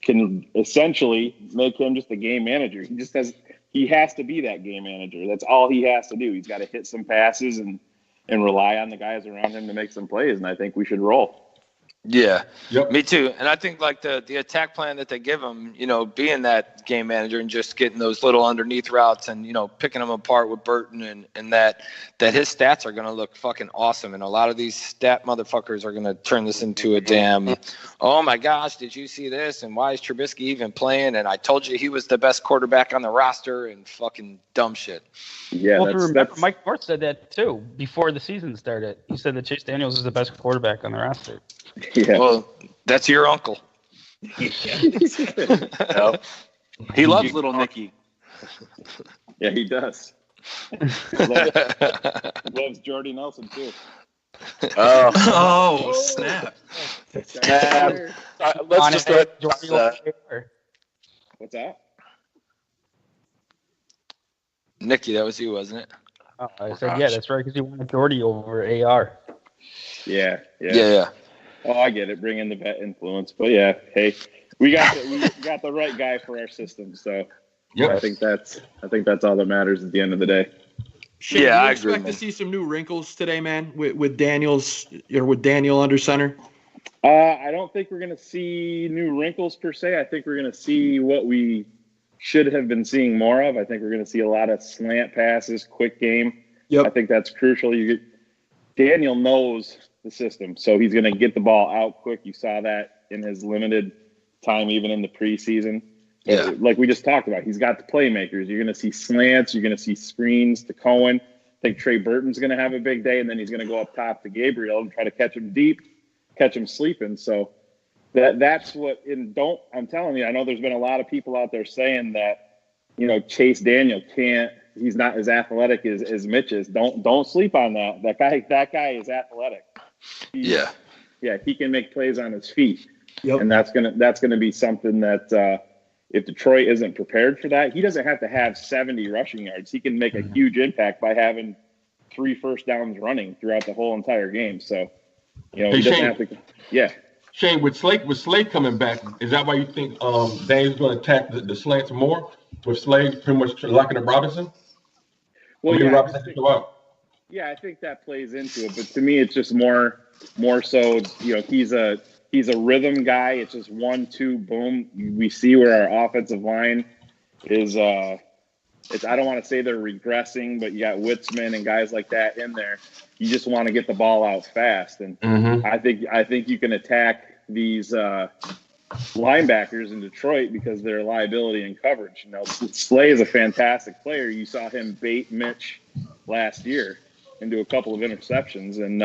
can essentially make him just a game manager. He has to be that game manager. That's all he has to do. He's got to hit some passes and rely on the guys around him to make some plays, and I think we should roll. Yeah, me too. And I think like the attack plan that they give him, being that game manager and just getting those little underneath routes and, picking them apart with Burton and that his stats are going to look fucking awesome. And a lot of these stat motherfuckers are going to turn this into a damn, oh my gosh, did you see this? And why is Trubisky even playing? And I told you he was the best quarterback on the roster and fucking dumb shit. Yeah, well, remember, Mike North said that too before the season started. He said that Chase Daniels is the best quarterback on the roster. Yeah. Well, that's your uncle. He loves little Nicky. Yeah, he does. Loves Jordy Nelson too. Oh, snap! Let's just What's that? Nicky, that was you, wasn't it? Oh, I said, yeah, that's right, because you wanted Jordy over AR. Yeah. Oh, I get it. Bring in the vet influence, but yeah, hey, we got the right guy for our system, so I think that's all that matters at the end of the day. Shane, I expect to see some new wrinkles today, man, with Daniel under center. I don't think we're going to see new wrinkles per se. I think we're going to see what we should have been seeing more of. I think we're going to see a lot of slant passes, quick game. Yep. I think that's crucial. Daniel knows the system, so he's going to get the ball out quick. You saw that in his limited time, even in the preseason. Yeah. Like we just talked about, he's got the playmakers. You're going to see slants. You're going to see screens to Cohen. I think Trey Burton's going to have a big day, and then he's going to go up top to Gabriel and try to catch him deep, catch him sleeping. So that's what – I'm telling you, I know there's been a lot of people out there saying that, Chase Daniel can't – he's not as athletic as Mitch is. Don't sleep on that. That guy is athletic. He can make plays on his feet. Yep. And that's gonna be something that if Detroit isn't prepared for that, he doesn't have to have 70 rushing yards. He can make a huge impact by having 3 first downs running throughout the whole entire game. So, he doesn't have to. Yeah. Shane, with Slade coming back, is that why you think Dave's going to attack the slants more with Slade pretty much locking up Robinson? Well, I think that plays into it. But to me, it's just more so. He's a rhythm guy. It's just 1-2 boom. We see where our offensive line is. I don't want to say they're regressing, but you got Witzman and guys like that in there. You just want to get the ball out fast, and I think you can attack these linebackers in Detroit because they're a liability in coverage. Slay is a fantastic player. You saw him bait Mitch last year into a couple of interceptions, and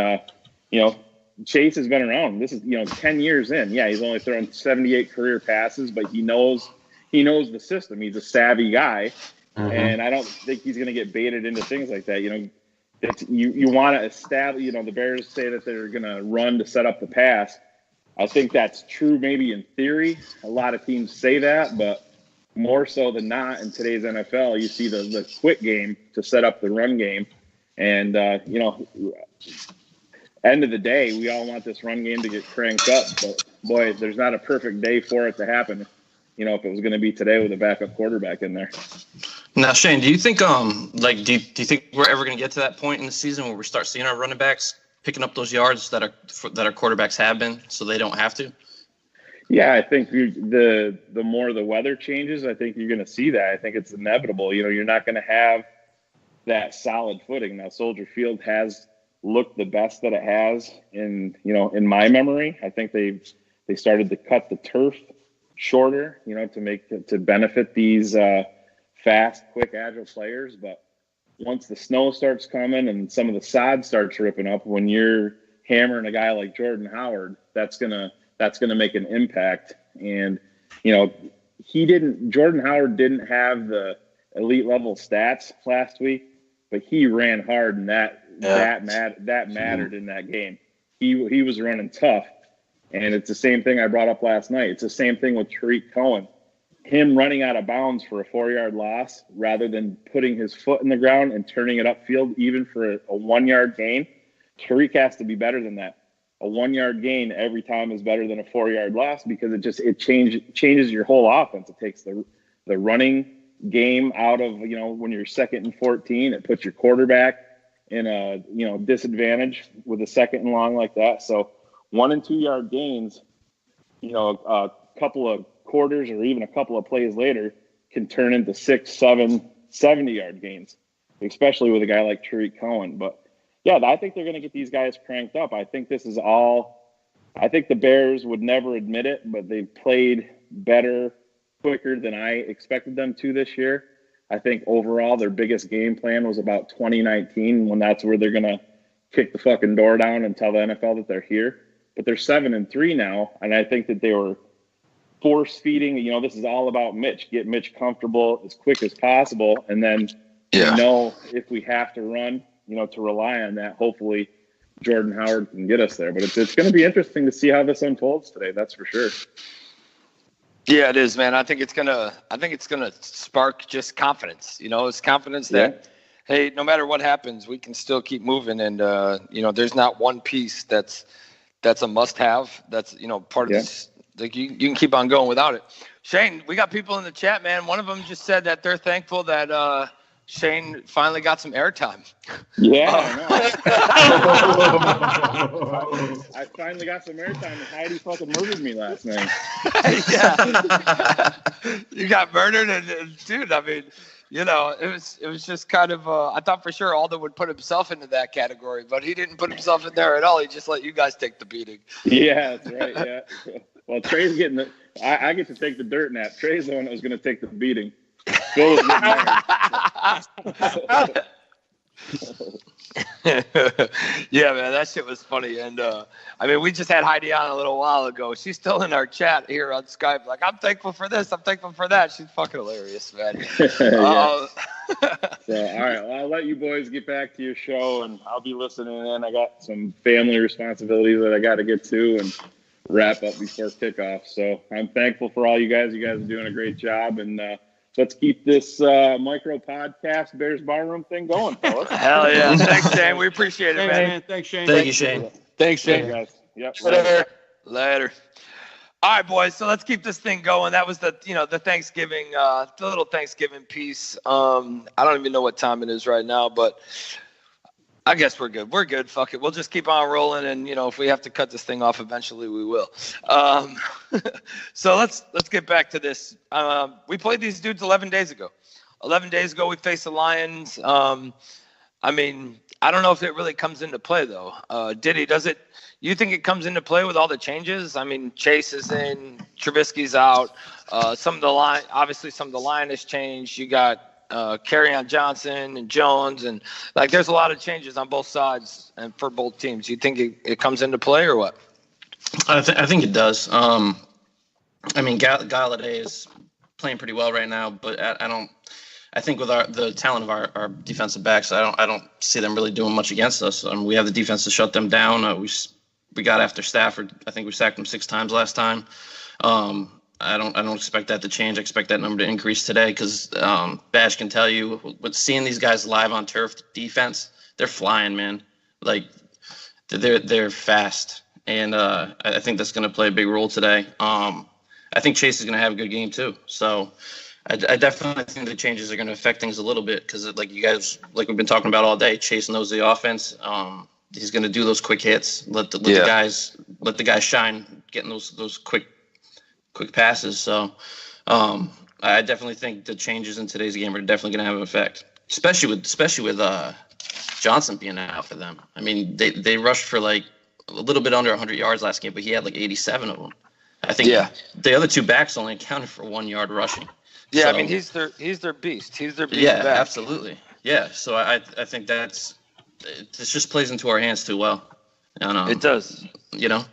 Chase has been around. This is 10 years in. Yeah, he's only thrown 78 career passes, but he knows the system. He's a savvy guy, and I don't think he's going to get baited into things like that. You want to establish. The Bears say that they're going to run to set up the pass. I think that's true maybe in theory. A lot of teams say that, but more so than not in today's NFL, you see the quick game to set up the run game. And, end of the day, we all want this run game to get cranked up. But, boy, there's not a perfect day for it to happen, if it was going to be today with a backup quarterback in there. Now, Shane, do you think do you think we're ever going to get to that point in the season where we start seeing our running backs picking up those yards that our quarterbacks have been, so they don't have to? Yeah, I think the more the weather changes, I think you're going to see that. I think it's inevitable. You're not going to have that solid footing. Now, Soldier Field has looked the best that it has in my memory. I think they started to cut the turf shorter, to benefit these fast, quick, agile players. But once the snow starts coming and some of the sod starts ripping up, when you're hammering a guy like Jordan Howard, that's gonna make an impact. And Jordan Howard didn't have the elite level stats last week, but he ran hard, and that mattered in that game. He was running tough, and it's the same thing I brought up last night. It's the same thing with Tariq Cohen. Him running out of bounds for a 4-yard loss rather than putting his foot in the ground and turning it upfield even for a 1-yard gain. Tariq has to be better than that. A 1-yard gain every time is better than a 4-yard loss, because it changes your whole offense. It takes the running game out of, when you're 2nd and 14, it puts your quarterback in a, disadvantage with a 2nd and long like that. So 1 and 2 yard gains, a couple of quarters or even a couple of plays later can turn into 6, 7, 70-yard gains, especially with a guy like Tariq Cohen. But yeah, I think they're going to get these guys cranked up. I think I think the Bears would never admit it, but they've played better, quicker than I expected them to this year. I think overall their biggest game plan was about 2019, when that's where they're going to kick the fucking door down and tell the NFL that they're here. But they're 7-3 now, and I think that they were force feeding. This is all about Mitch. Get Mitch comfortable as quick as possible, and then if we have to run, to rely on that. Hopefully Jordan Howard can get us there. But it's going to be interesting to see how this unfolds today. That's for sure. Yeah, it is, man. I think it's gonna spark just confidence. It's confidence that, hey, no matter what happens, we can still keep moving. And there's not one piece that's a must-have. That's part of this. Like you can keep on going without it. Shane, we got people in the chat, man. One of them just said that they're thankful that Shane finally got some airtime. Yeah, I finally got some airtime. Heidi fucking murdered me last night. Yeah, you got murdered, and dude, I mean, it was just kind of. I thought for sure Aldo would put himself into that category, but he didn't put himself in there at all. He just let you guys take the beating. Yeah, that's right. Yeah. Well, Trey's getting I get to take the dirt nap. Trey's the one that was going to take the beating. Phil was Yeah, man, that shit was funny. And we just had Heidi on a little while ago. She's still in our chat here on Skype. Like, I'm thankful for this. I'm thankful for that. She's fucking hilarious, man. So, all right. Well, I'll let you boys get back to your show, and I'll be listening in. I got some family responsibilities that I got to get to and wrap up before kickoff. So I'm thankful for all you guys. You guys are doing a great job, and let's keep this micro podcast Bears Barroom thing going, fellas. Hell yeah. Thanks, Shane. We appreciate it, man. Thanks, Shane. Thank you, Shane. Thanks, Shane. Hey, guys. Yep. Later. All right, boys. So let's keep this thing going. That was the Thanksgiving, the little Thanksgiving piece. I don't even know what time it is right now, but I guess we're good. We're good. Fuck it. We'll just keep on rolling, and if we have to cut this thing off eventually, we will. So let's get back to this. We played these dudes 11 days ago. 11 days ago, we faced the Lions. I don't know if it really comes into play though. Diddy, does it? You think it comes into play with all the changes? Chase is in, Trubisky's out. Some of the line has changed. You got Kerryon Johnson and Jones, and there's a lot of changes on both sides and for both teams. You think it comes into play or what? I think it does. Galladay is playing pretty well right now, but I think with the talent of our defensive backs, I don't see them really doing much against us. We have the defense to shut them down. We got after Stafford. I think we sacked him 6 times last time. I don't expect that to change. I expect that number to increase today because Bash can tell you, with seeing these guys live on turf, defense, they're flying, man. They're fast, and I think that's going to play a big role today. I think Chase is going to have a good game too. So I definitely think the changes are going to affect things a little bit because, you guys, we've been talking about all day, Chase knows the offense. He's going to do those quick hits, let the guys shine, getting those quick passes. So I definitely think the changes in today's game are definitely going to have an effect, especially with Johnson being out for them. They rushed for a little bit under 100 yards last game, but he had 87 of them. I think the other 2 backs only accounted for 1 yard rushing. Yeah, so, he's their beast. He's their beast. Yeah, back. absolutely. Yeah, so I think this just plays into our hands too well. I don't know. It does. You know?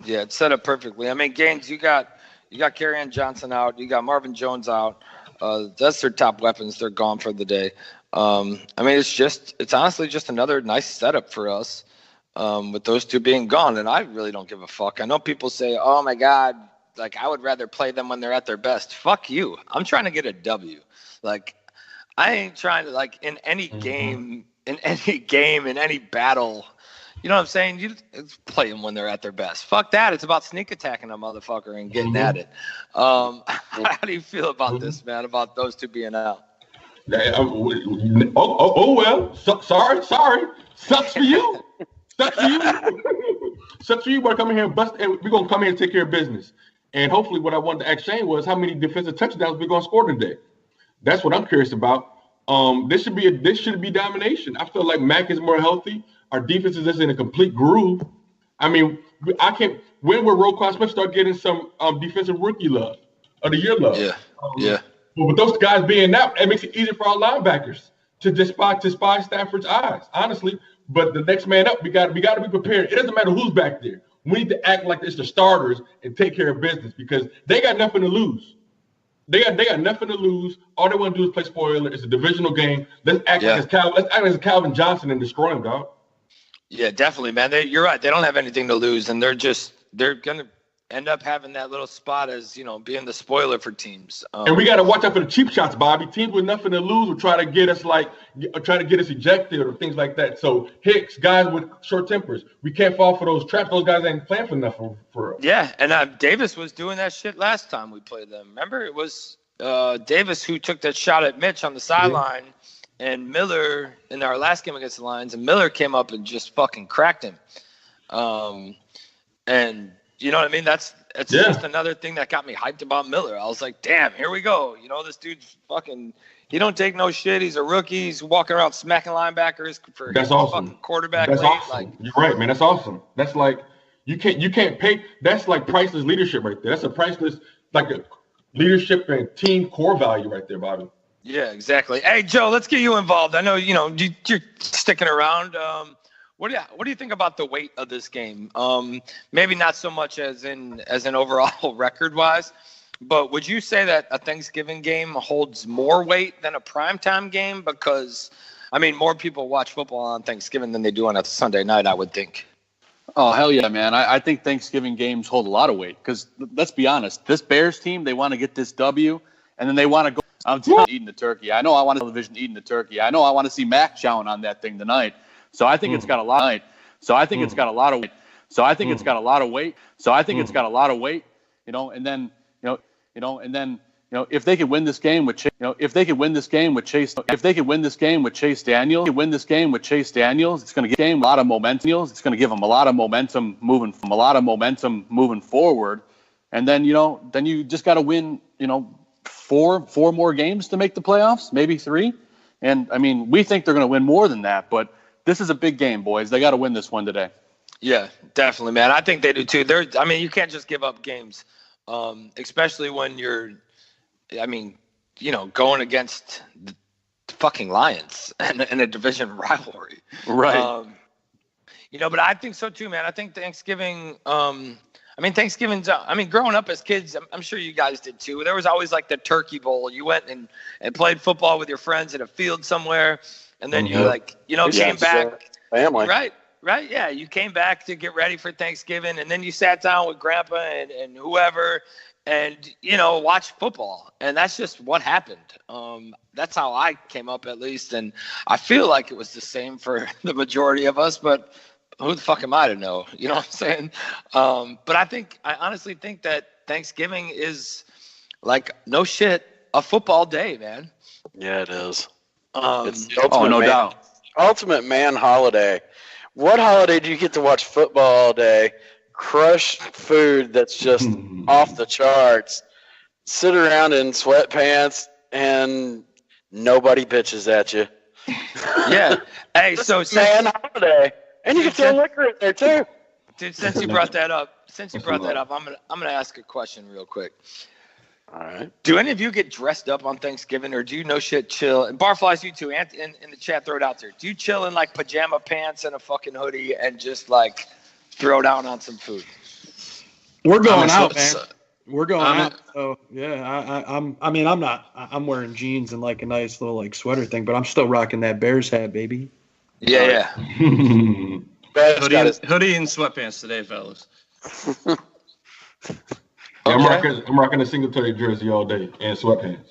Yeah, it's set up perfectly. I mean, Gaines, you got Kerryon Johnson out. You got Marvin Jones out. That's their top weapons. They're gone for the day. I mean, it's honestly just another nice setup for us with those two being gone. And I really don't give a fuck. I know people say, oh, my God, like I would rather play them when they're at their best. Fuck you. I'm trying to get a W. Like, I ain't trying to, like, in any game, in any battle, you know what I'm saying? You play them when they're at their best. Fuck that. It's about sneak attacking a motherfucker and getting at it. How do you feel about this, man, about those two being out? Well. Sorry. Sucks for you. Sucks for you. But come in here and bust. And we're gonna come here and take care of business. And hopefully, what I wanted to ask Shane was how many defensive touchdowns we're gonna score today. That's what I'm curious about. This should be domination. I feel like Mac is more healthy. Our defense is just in a complete groove. I mean, when will Roquan Smith start getting some defensive rookie love or the year love? Yeah. But with those guys being out, it makes it easier for our linebackers to despise Stafford's eyes, honestly. But the next man up, we got to be prepared. It doesn't matter who's back there. We need to act like it's the starters and take care of business because they got nothing to lose. They got nothing to lose. All they want to do is play spoiler. It's a divisional game. Let's act like it's Calvin Johnson and destroy him, dog. Yeah, definitely, man. You're right. They don't have anything to lose, and they're gonna end up having that little spot as being the spoiler for teams. And we got to watch out for the cheap shots, Bobby. Teams with nothing to lose will try to get us ejected or things like that. So Hicks, guys with short tempers, we can't fall for those traps. Those guys ain't playing for nothing for us. Yeah, and Davis was doing that shit last time we played them. Remember, it was Davis who took that shot at Mitch on the sideline. Yeah. And Miller, in our last game against the Lions, and Miller came up and just fucking cracked him. And you know what I mean? That's just another thing that got me hyped about Miller. I was like, damn, here we go. This dude's fucking – he don't take no shit. He's a rookie. He's walking around smacking linebackers for his fucking quarterback. That's awesome. You're right, man. That's awesome. That's like you can't pay – that's like priceless leadership right there. That's a priceless – like a leadership and team core value right there, Bobby. Yeah, exactly. Hey, Joe, let's get you involved. I know you're sticking around. What do you think about the weight of this game? Maybe not so much as in overall record wise, but would you say that a Thanksgiving game holds more weight than a primetime game? Because I mean, more people watch football on Thanksgiving than they do on a Sunday night, I would think. Oh, hell yeah, man. I think Thanksgiving games hold a lot of weight because let's be honest, this Bears team, they want to get this W and then they want to go. I'm eating the turkey. I know I want a television eating the turkey. I know I want to see Mac chowing on that thing tonight. So I think it's got a lot of weight. So I think it's got a lot of weight. So I think it's got a lot of weight. So I think it's got a lot of weight. And then if they could win this game with Chase, if they could win this game with Chase Daniels, it's going to give them a lot of momentum. It's going to give them a lot of momentum moving forward. And then then you just got to win. Four more games to make the playoffs, maybe 3. And I mean, we think they're going to win more than that, but this is a big game, boys. They got to win this one today. Yeah, definitely, man. I think they do too. You can't just give up games, especially when you're, going against the fucking Lions in a division rivalry. Right. But I think so too, man. I think Thanksgiving, Thanksgiving's, growing up as kids, I'm sure you guys did too. There was always like the Turkey Bowl. You went and played football with your friends at a field somewhere, and then you came back. Family. Right. Yeah, you came back to get ready for Thanksgiving, and then you sat down with Grandpa and whoever and, watched football. And that's just what happened. That's how I came up at least, and I feel like it was the same for the majority of us, but who the fuck am I to know? You know what I'm saying? But I honestly think that Thanksgiving is like, no shit, a football day, man. Yeah, it is. It's the ultimate doubt. Ultimate man holiday. What holiday do you get to watch football all day, crush food that's just off the charts, sit around in sweatpants, and nobody bitches at you? Yeah. Hey, so man holiday. And you can throw liquor in there too. Dude, since you brought that up, I'm gonna ask a question real quick. All right. Do any of you get dressed up on Thanksgiving, or do you no shit chill? And Barflies, you too. And in the chat, throw it out there. Do you chill in like pajama pants and a fucking hoodie and just like throw down on some food? We're going out, man. We're going out. So yeah, I'm wearing jeans and like a nice little like sweater thing, but I'm still rocking that Bears hat, baby. Yeah. Hoodie and sweatpants today, fellas. I'm rocking a Singletary jersey all day and sweatpants.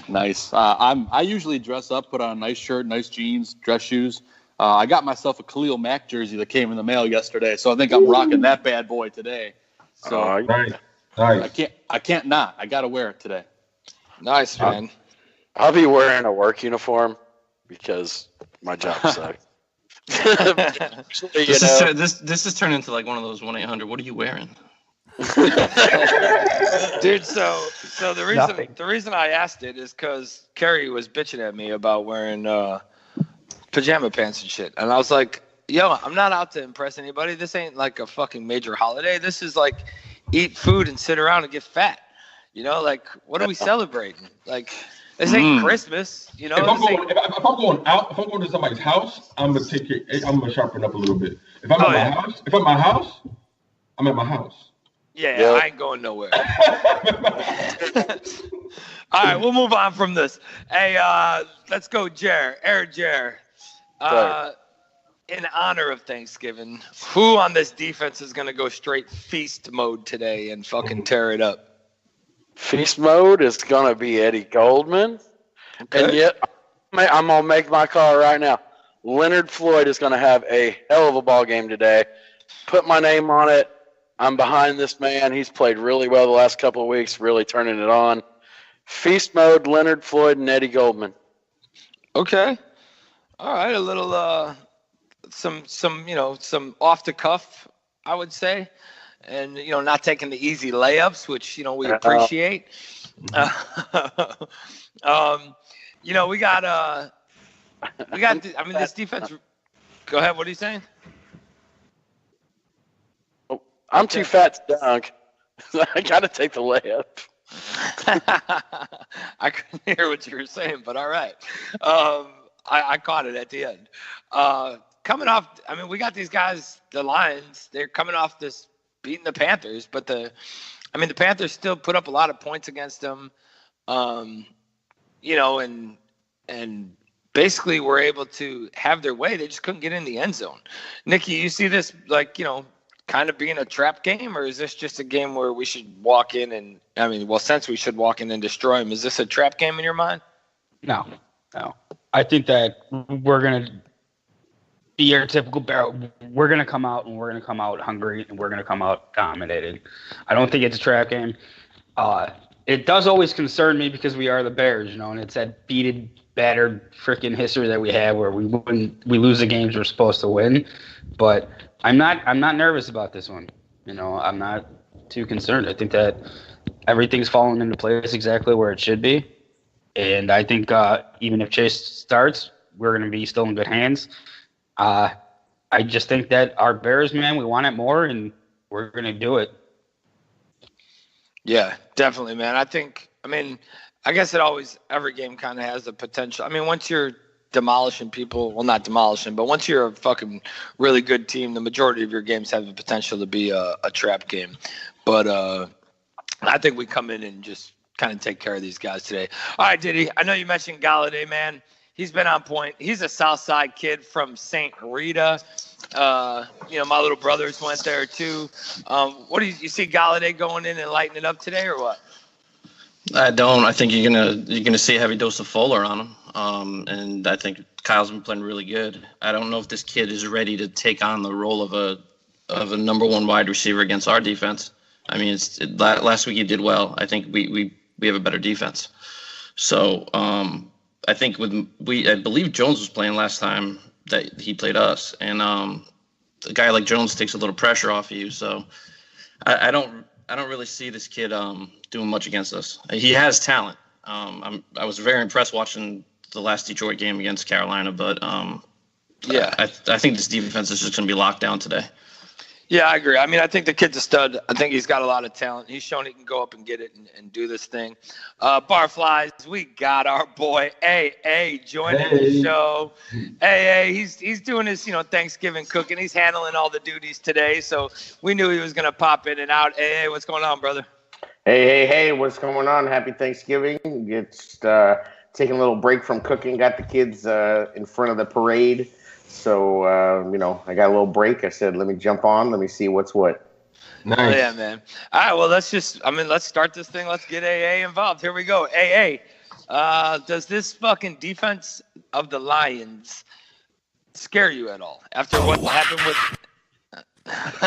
Nice. I usually dress up, put on a nice shirt, nice jeans, dress shoes. I got myself a Khalil Mack jersey that came in the mail yesterday, so I think I'm rocking that bad boy today. So nice. I can't not. I got to wear it today. Nice, man. I'll be wearing a work uniform because my job sucks. This is turning into like one of those 1-800. What are you wearing? Dude, so the reason I asked it is because Carrie was bitching at me about wearing pajama pants and shit, and I was like, yo, I'm not out to impress anybody. This ain't like a fucking major holiday. This is like eat food and sit around and get fat. You know, like what are we celebrating? Like this ain't Christmas. You know, if I'm going out, if I'm going to somebody's house, I'm gonna sharpen up a little bit. If I'm at my house, I'm at my house. Yeah, I ain't going nowhere. All right, we'll move on from this. Hey, let's go, Jer. In honor of Thanksgiving, who on this defense is going to go straight feast mode today and fucking tear it up? Feast mode is going to be Eddie Goldman. Okay. And yet, I'm going to make my call right now. Leonard Floyd is going to have a hell of a ball game today. Put my name on it. I'm behind this man. He's played really well the last couple of weeks, really turning it on. Feast mode, Leonard Floyd and Eddie Goldman. Okay. All right, a little some off the cuff, I would say. And not taking the easy layups, which we appreciate. We got this defense. Go ahead. What are you saying? I'm too fat to dunk. I got to take the layup. I couldn't hear what you were saying, but all right. I caught it at the end. Coming off, we got these guys, the Lions. They're coming off this beating the Panthers, but the Panthers still put up a lot of points against them. And basically were able to have their way. They just couldn't get in the end zone. Nikki, you see this kind of being a trap game, or is this just a game where we should walk in and since we should walk in and destroy them, is this a trap game in your mind? No. I think that we're going to be your typical barrel. We're going to come out and we're going to come out hungry and we're going to come out dominated. I don't think it's a trap game. It does always concern me because we are the Bears, and it's that beaten, battered freaking history that we have where we lose the games we're supposed to win. But I'm not nervous about this one. I'm not too concerned. I think that everything's falling into place exactly where it should be. And I think even if Chase starts, we're going to be still in good hands. I just think that our Bears, man, we want it more, and we're going to do it. Yeah, definitely, man. I guess every game kind of has the potential. Once you're demolishing people, well, not demolishing, but once you're a fucking really good team, the majority of your games have the potential to be a trap game. But I think we come in and just kind of take care of these guys today. All right, Diddy, I know you mentioned Galladay, man. He's been on point. He's a South Side kid from St. Rita. My little brothers went there too. What do you see Galladay going in and lighting it up today, or what? I don't. I think you're gonna see a heavy dose of Fuller on him. And I think Kyle's been playing really good. I don't know if this kid is ready to take on the role of a number one wide receiver against our defense. Last week he did well. I think we have a better defense. So I think I believe Jones was playing last time that he played us, and a guy like Jones takes a little pressure off of you. So I don't really see this kid doing much against us. He has talent. I was very impressed watching the last Detroit game against Carolina, but I think this defense is just going to be locked down today. Yeah, I agree. I mean, I think the kid's a stud. I think he's got a lot of talent. He's shown he can go up and get it and do this thing. Barflies, we got our boy AA joining the show. AA, he's doing his Thanksgiving cooking. He's handling all the duties today, so we knew he was gonna pop in and out. AA, what's going on, brother? Hey, what's going on? Happy Thanksgiving. Just taking a little break from cooking. Got the kids in front of the parade. So, I got a little break. I said, let me jump on. Let me see what's what. Nice. Oh, yeah, man. All right, well, let's start this thing. Let's get AA involved. Here we go. AA, does this fucking defense of the Lions scare you at all? After what happened with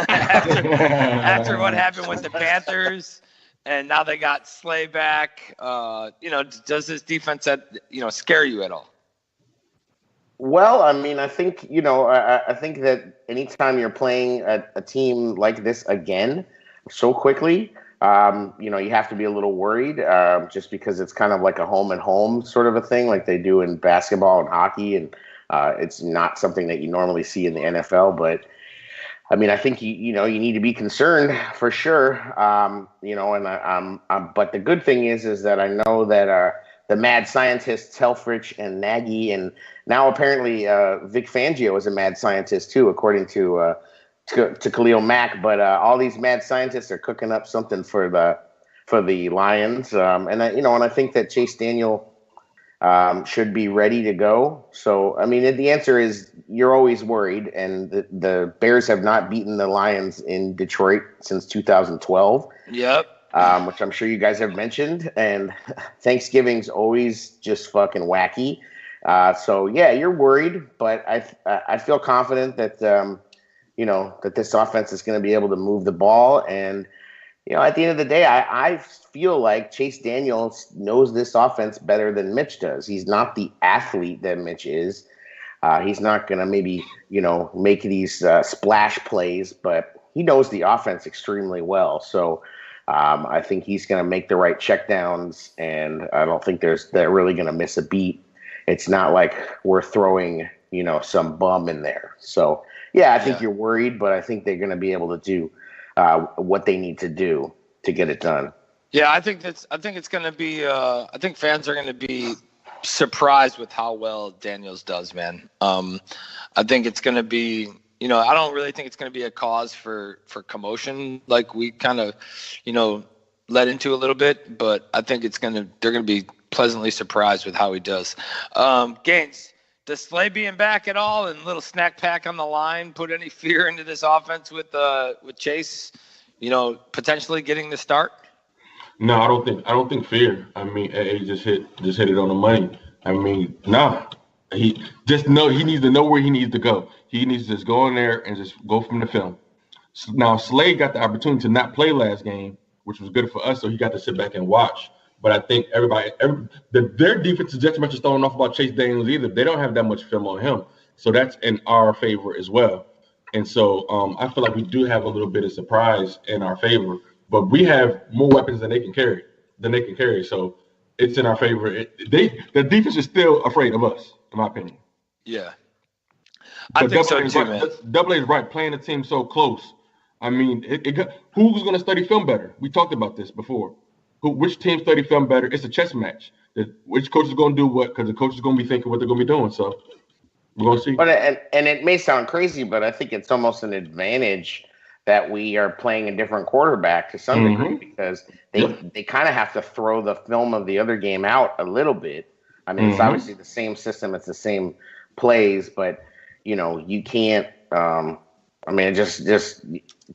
after what happened with the Panthers, and now they got Slay back, does this defense scare you at all? Well, I mean, I think, I think that anytime you're playing a team like this again so quickly, you have to be a little worried just because it's kind of like a home and home sort of a thing like they do in basketball and hockey. And it's not something that you normally see in the NFL. But, I mean, I think, you need to be concerned for sure. But the good thing is that I know that the mad scientists, Helfrich and Nagy, and now apparently Vic Fangio is a mad scientist too, according to Khalil Mack. But all these mad scientists are cooking up something for the Lions, and I think that Chase Daniel should be ready to go. So I mean, the answer is you're always worried, and the Bears have not beaten the Lions in Detroit since 2012. Yep. Which I'm sure you guys have mentioned, and Thanksgiving's always just fucking wacky. So yeah, you're worried, but I feel confident that that this offense is going to be able to move the ball, and at the end of the day, I feel like Chase Daniels knows this offense better than Mitch does. He's not the athlete that Mitch is. He's not going to maybe make these splash plays, but he knows the offense extremely well. So. I think he's going to make the right checkdowns, and I don't think they're really going to miss a beat. It's not like we're throwing, some bum in there. So, yeah, I think you're worried, but I think they're going to be able to do what they need to do to get it done. Yeah, I think it's going to be. I think fans are going to be surprised with how well Daniels does, man. I think it's going to be. I don't really think it's going to be a cause for commotion like we kind of, led into a little bit, but I think they're going to be pleasantly surprised with how he does. Gaines, does Slay being back at all and little snack pack on the line put any fear into this offense with Chase, potentially getting the start? No, I don't think fear. I mean, AA just hit it on the money. I mean, nah. He needs to know where he needs to go. He needs to just go in there and just go from the film. Now, Slade got the opportunity to not play last game, which was good for us, so he got to sit back and watch. But I think their defense is just as much as throwing off about Chase Daniels either. They don't have that much film on him, so that's in our favor as well. And so I feel like we do have a little bit of surprise in our favor, but we have more weapons than they can carry. So it's in our favor. The defense is still afraid of us, in my opinion. Yeah. I think so too, man. Double A is right, playing a team so close. I mean, who's going to study film better? We talked about this before. Which team study film better? It's a chess match. Which coach is going to do what? Because the coach is going to be thinking what they're going to be doing. So we're going to see. But and it may sound crazy, but I think it's almost an advantage that we are playing a different quarterback to some degree because they kind of have to throw the film of the other game out a little bit. I mean, it's obviously the same system, it's the same plays, but you can't. I mean, just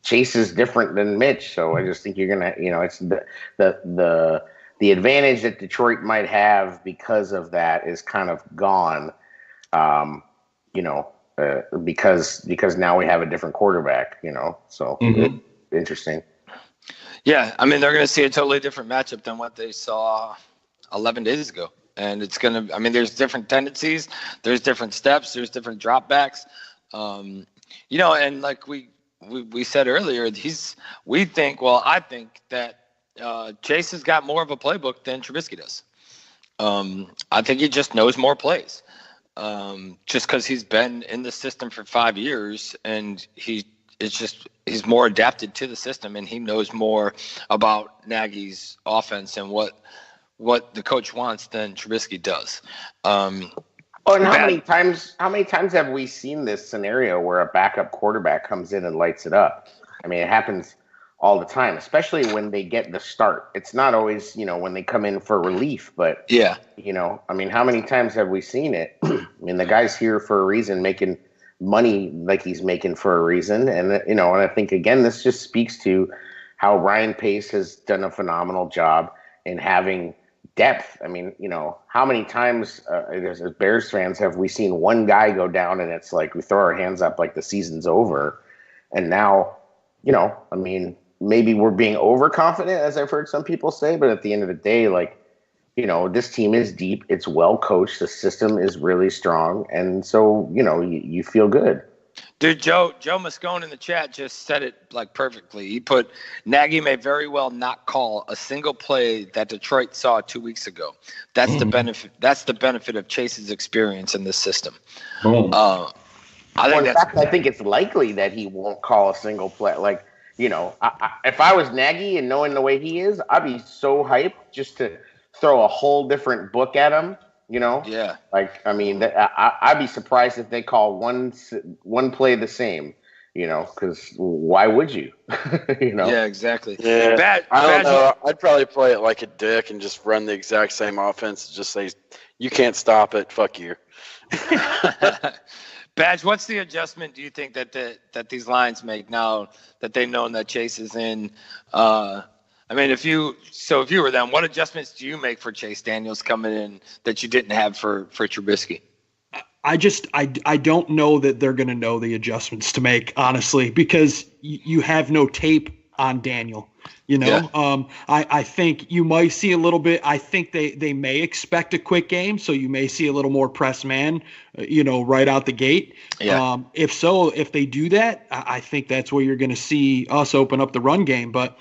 Chase is different than Mitch, so I just think you're gonna, it's the advantage that Detroit might have because of that is kind of gone. Because now we have a different quarterback, so interesting. Yeah, I mean, they're going to see a totally different matchup than what they saw 11 days ago. And it's going to, I mean, there's different tendencies, there's different steps, there's different dropbacks. And like we said earlier, I think that Chase has got more of a playbook than Trubisky does. I think he just knows more plays. Just because he's been in the system for 5 years and he he's more adapted to the system, and he knows more about Nagy's offense and what the coach wants than Trubisky does. And how many times have we seen this scenario where a backup quarterback comes in and lights it up? I mean, it happens all the time, especially when they get the start. It's not always, when they come in for relief, but yeah, I mean, how many times have we seen it? I mean, the guy's here for a reason, making money like he's making for a reason. And, and I think, again, this just speaks to how Ryan Pace has done a phenomenal job in having depth. I mean, how many times as Bears fans have we seen one guy go down and it's like we throw our hands up like the season's over. And now, I mean, maybe we're being overconfident, as I've heard some people say, but at the end of the day, this team is deep. It's well coached. The system is really strong. And so, you feel good. Dude, Joe Moscone in the chat just said it perfectly. He put Nagy may very well not call a single play that Detroit saw 2 weeks ago. That's the benefit. That's the benefit of Chase's experience in this system. Boom. I think it's likely that he won't call a single play. If I was Nagy and knowing the way he is, I'd be so hyped just to throw a whole different book at him. Yeah. I'd be surprised if they call one play the same. Because why would you? Yeah, exactly. Yeah. I don't know. I'd probably play it like a dick and just run the exact same offense. Just say, you can't stop it. Fuck you. Badge, what's the adjustment do you think that these lines make now that they've known that Chase is in? If you were them, what adjustments do you make for Chase Daniels coming in that you didn't have for Trubisky? I don't know that they're going to know the adjustments to make, honestly, because you have no tape on Daniel. Yeah. I think you might see a little bit. I think they may expect a quick game, so you may see a little more press man, right out the gate. Yeah. If they do that, I think that's where you're going to see us open up the run game. But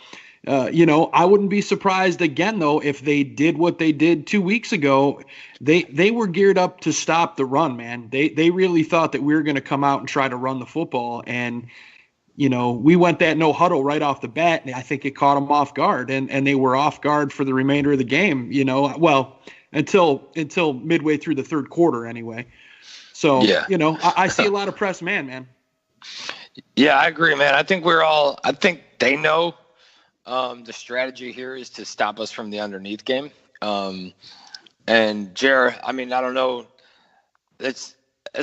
I wouldn't be surprised again, though, if they did what they did 2 weeks ago. They were geared up to stop the run, man. They really thought that we were going to come out and try to run the football. And, we went that no huddle right off the bat. And I think it caught them off guard. And they were off guard for the remainder of the game, until midway through the third quarter anyway. So, yeah. I see a lot of press man. Yeah, I agree, man. I think they know. The strategy here is to stop us from the underneath game. And Jer, I don't know. That's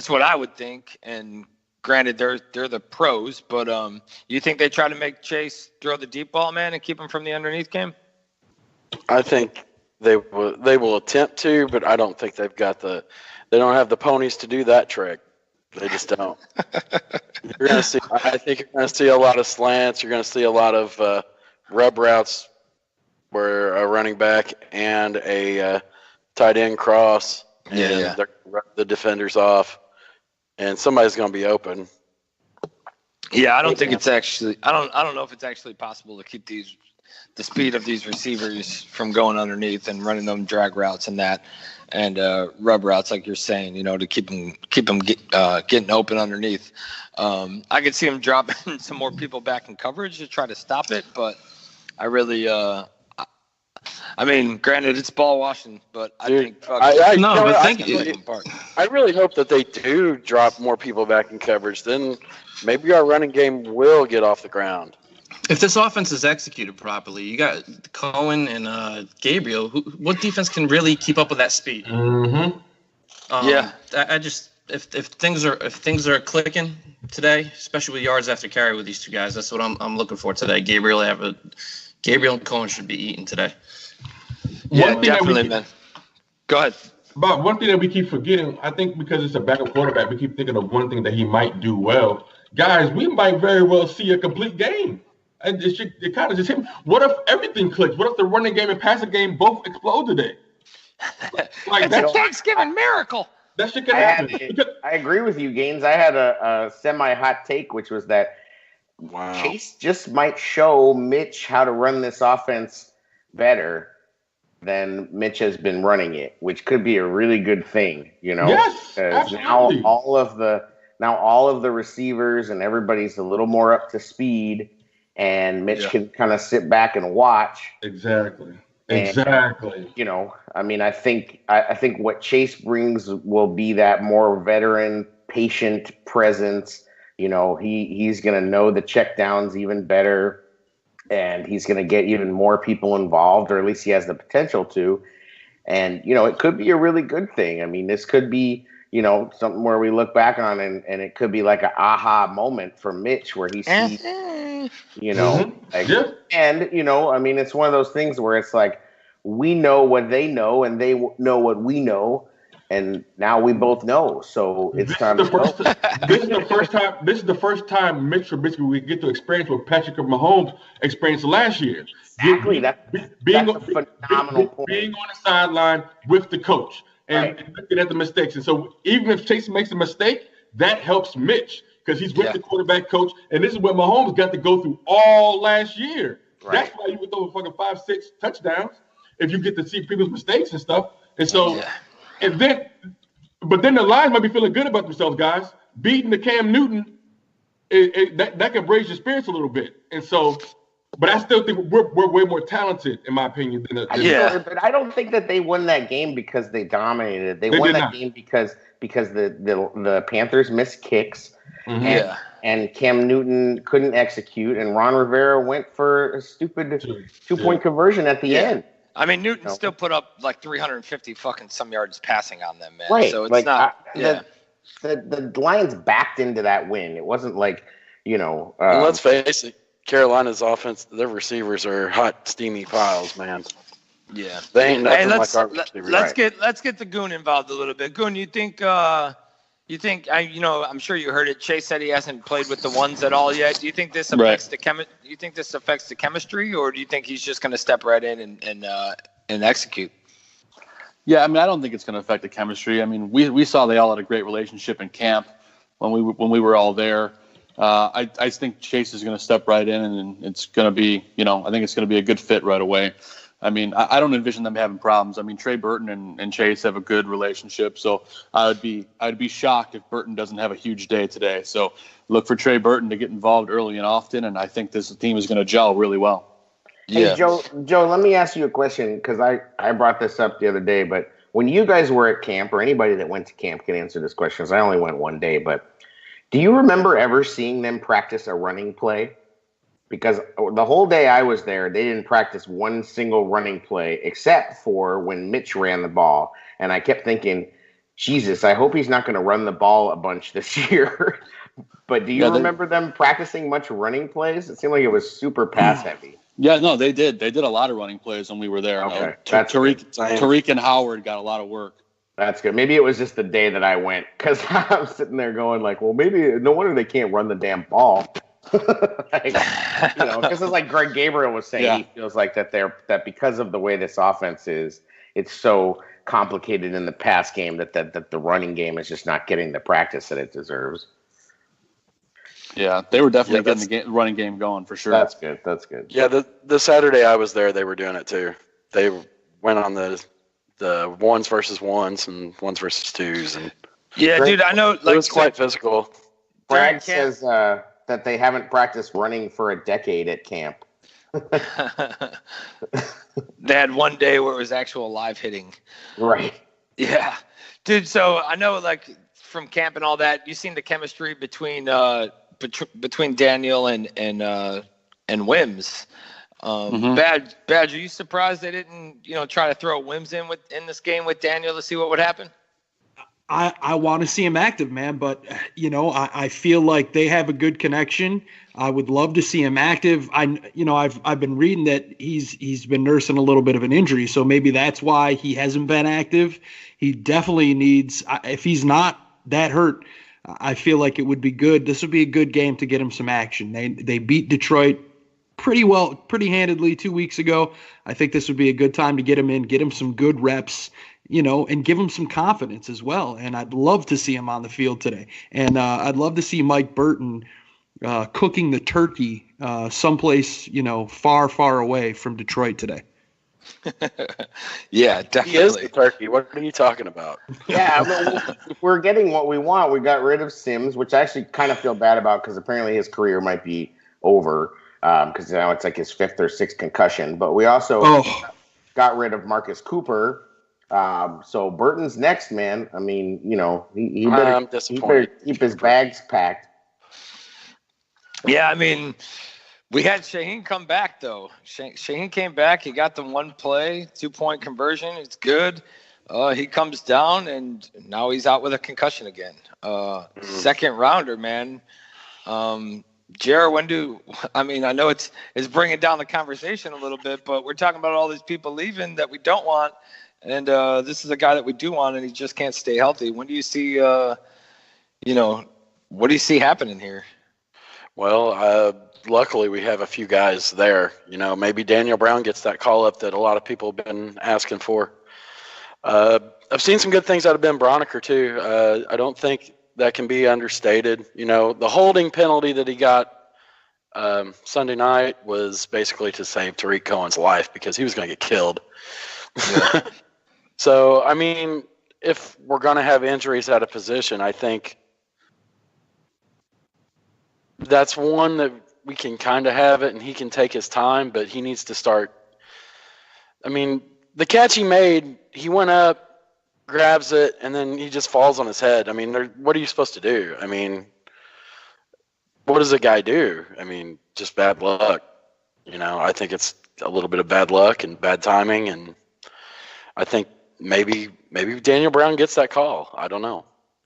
what I would think. And granted, they're the pros, but you think they try to make Chase throw the deep ball, man, and keep him from the underneath game? I think they will attempt to, but I don't think they don't have the ponies to do that trick. They just don't. I think you're gonna see a lot of slants. You're gonna see a lot of rub routes where a running back and a tight end cross, and they're going to rub the defenders off, and somebody's going to be open. Yeah, I don't think it's actually. I don't know if it's actually possible to keep the speed of these receivers from going underneath and running them drag routes and rub routes like you're saying. To keep them getting open underneath. I could see them dropping some more people back in coverage to try to stop it, but. I really, granted it's ball washing, but I think. I really hope that they do drop more people back in coverage. Then maybe our running game will get off the ground. If this offense is executed properly, you got Cohen and Gabriel. What defense can really keep up with that speed? Mm-hmm. If things are clicking today, especially with yards after carry with these two guys, that's what I'm looking for today. Gabriel and Cohen should be eating today. Yeah, definitely, man. Go ahead. But one thing that we keep forgetting, I think because it's a backup quarterback, we keep thinking of one thing that he might do well. Guys, we might very well see a complete game. And it kind of just him. What if everything clicks? What if the running game and passing game both explode today? It's a Thanksgiving miracle. That shit can happen. I agree with you, Gaines. I had a semi-hot take, which was that Chase just might show Mitch how to run this offense better than Mitch has been running it, which could be a really good thing, Yes, because now all of the now all of the receivers and everybody's a little more up to speed, and Mitch can kind of sit back and watch. Exactly. And, Exactly. you know, I mean, I think what Chase brings will be that more veteran, patient presence. You know, he's going to know the checkdowns even better, and he's going to get even more people involved, or at least he has the potential to. And, you know, it could be a really good thing. I mean, this could be, you know, something where we look back on and it could be like an aha moment for Mitch where he sees, you know, and, you know, I mean, it's one of those things where it's like, we know what they know and they know what we know. And now we both know. So it's time to go. This is the first time Mitch Trubisky we get to experience what Patrick Mahomes experienced last year. Exactly. That's a phenomenal point. Being on the sideline with the coach and looking at the mistakes. And so even if Chase makes a mistake, that helps Mitch because he's with the quarterback coach. And this is what Mahomes got to go through all last year. Right. That's why you would throw fucking 5-6 touchdowns if you get to see people's mistakes and stuff. And so, but then the Lions might be feeling good about themselves, guys. Beating the Cam Newton, that can raise your spirits a little bit. And so, but I still think we're way more talented, in my opinion. But I don't think that they won that game because they dominated. They won that game because the Panthers missed kicks, and Cam Newton couldn't execute, and Ron Rivera went for a stupid two-point conversion at the end. I mean, Newton still put up like 350 fucking some yards passing on them, man. Right. So it's like, not. The Lions backed into that win. It wasn't like, you know. And let's face it, Carolina's offense, their receivers are hot, steamy piles, man. Yeah. They ain't nothing let's get the Goon involved a little bit. Goon, you think I'm sure you heard it. Chase said he hasn't played with the ones at all yet. Do you think this affects Do you think this affects the chemistry, or do you think he's just going to step right in and execute? Yeah, I mean, I don't think it's going to affect the chemistry. I mean, we saw they all had a great relationship in camp when we were all there. I think Chase is going to step right in, and it's going to be, I think it's going to be a good fit right away. I mean, I don't envision them having problems. I mean, Trey Burton and Chase have a good relationship, so I'd be shocked if Burton doesn't have a huge day today. So look for Trey Burton to get involved early and often, and I think this team is going to gel really well. Hey, Joe, let me ask you a question, because I brought this up the other day, but when you guys were at camp, or anybody that went to camp can answer this question, because I only went one day, but do you remember ever seeing them practice a running play? Because the whole day I was there, they didn't practice one single running play except for when Mitch ran the ball. And I kept thinking, Jesus, I hope he's not going to run the ball a bunch this year. But do you remember them practicing much running plays? It seemed like it was super pass heavy. Yeah, no, they did. They did a lot of running plays when we were there. Okay. Tariq and Howard got a lot of work. That's good. Maybe it was just the day that I went, because I'm sitting there going like, well, maybe no wonder they can't run the damn ball. Because it's like Greg Gabriel was saying, he feels like that because of the way this offense is, it's so complicated in the pass game that the running game is just not getting the practice that it deserves. Yeah, they were definitely getting the running game going for sure. That's good. Yeah, the Saturday I was there, they were doing it too. They went on the ones versus ones and ones versus twos, and dude, I know. It was quite physical. Brad says that they haven't practiced running for a decade at camp. They had one day where it was actual live hitting. Right. Yeah. Dude, so I know, like, from camp and all that, you've seen the chemistry between Daniel and Wims. Badge, are you surprised they didn't, try to throw Wims in this game with Daniel to see what would happen? I want to see him active, man, but I feel like they have a good connection. I would love to see him active. I've been reading that he's been nursing a little bit of an injury, so maybe that's why he hasn't been active. He definitely needs. If he's not that hurt, I feel like it would be good. This would be a good game to get him some action. They beat Detroit pretty handedly 2 weeks ago. I think this would be a good time to get him in, get him some good reps. And give him some confidence as well. And I'd love to see him on the field today. And I'd love to see Mike Burton cooking the turkey someplace, far, far away from Detroit today. Yeah, definitely. He is the turkey. What are you talking about? Yeah, we're getting what we want. We got rid of Sims, which I actually kind of feel bad about because apparently his career might be over because now it's like his 5th or 6th concussion. But we also got rid of Marcus Cooper. So Burton's next, man. I mean, he better keep his bags packed. Yeah, I mean, we had Shaheen come back, though. Shaheen came back. He got the 1 play, 2-point conversion. It's good. He comes down, and now he's out with a concussion again. Second rounder, man. Jared, I know it's bringing down the conversation a little bit, but we're talking about all these people leaving that we don't want, and this is a guy that we do want, and he just can't stay healthy. When do you see, what do you see happening here? Well, luckily we have a few guys there. Maybe Daniel Brown gets that call up that a lot of people have been asking for. I've seen some good things out of Ben Broniker too. I don't think that can be understated. The holding penalty that he got Sunday night was basically to save Tariq Cohen's life because he was going to get killed. Yeah. So, I mean, if we're going to have injuries out of position, I think that's one that we can kind of have it and he can take his time, but he needs to start. I mean, the catch he made, he went up, grabs it, and then he just falls on his head. I mean, what are you supposed to do? I mean, what does a guy do? I mean, just bad luck. I think it's a little bit of bad luck and bad timing, and I think maybe Daniel Brown gets that call. I don't know.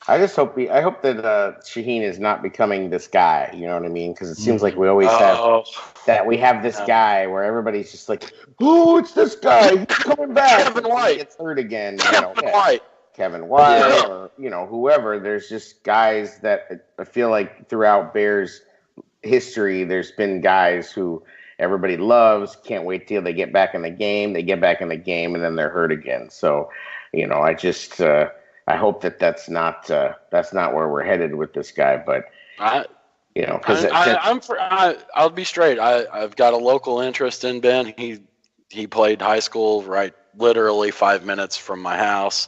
I hope that Shaheen is not becoming this guy. You know what I mean? Because it seems like we always have that. We have this guy where everybody's just like, "Oh, it's this guy. He's coming back." Kevin White gets hurt again. Kevin White, or whoever. There's just guys that I feel like throughout Bears history, there's been guys who everybody loves. Can't wait till they get back in the game. They get back in the game, and then they're hurt again. So, I just. I hope that's not where we're headed with this guy, but I'll be straight. I've got a local interest in Ben. He played high school right, literally 5 minutes from my house,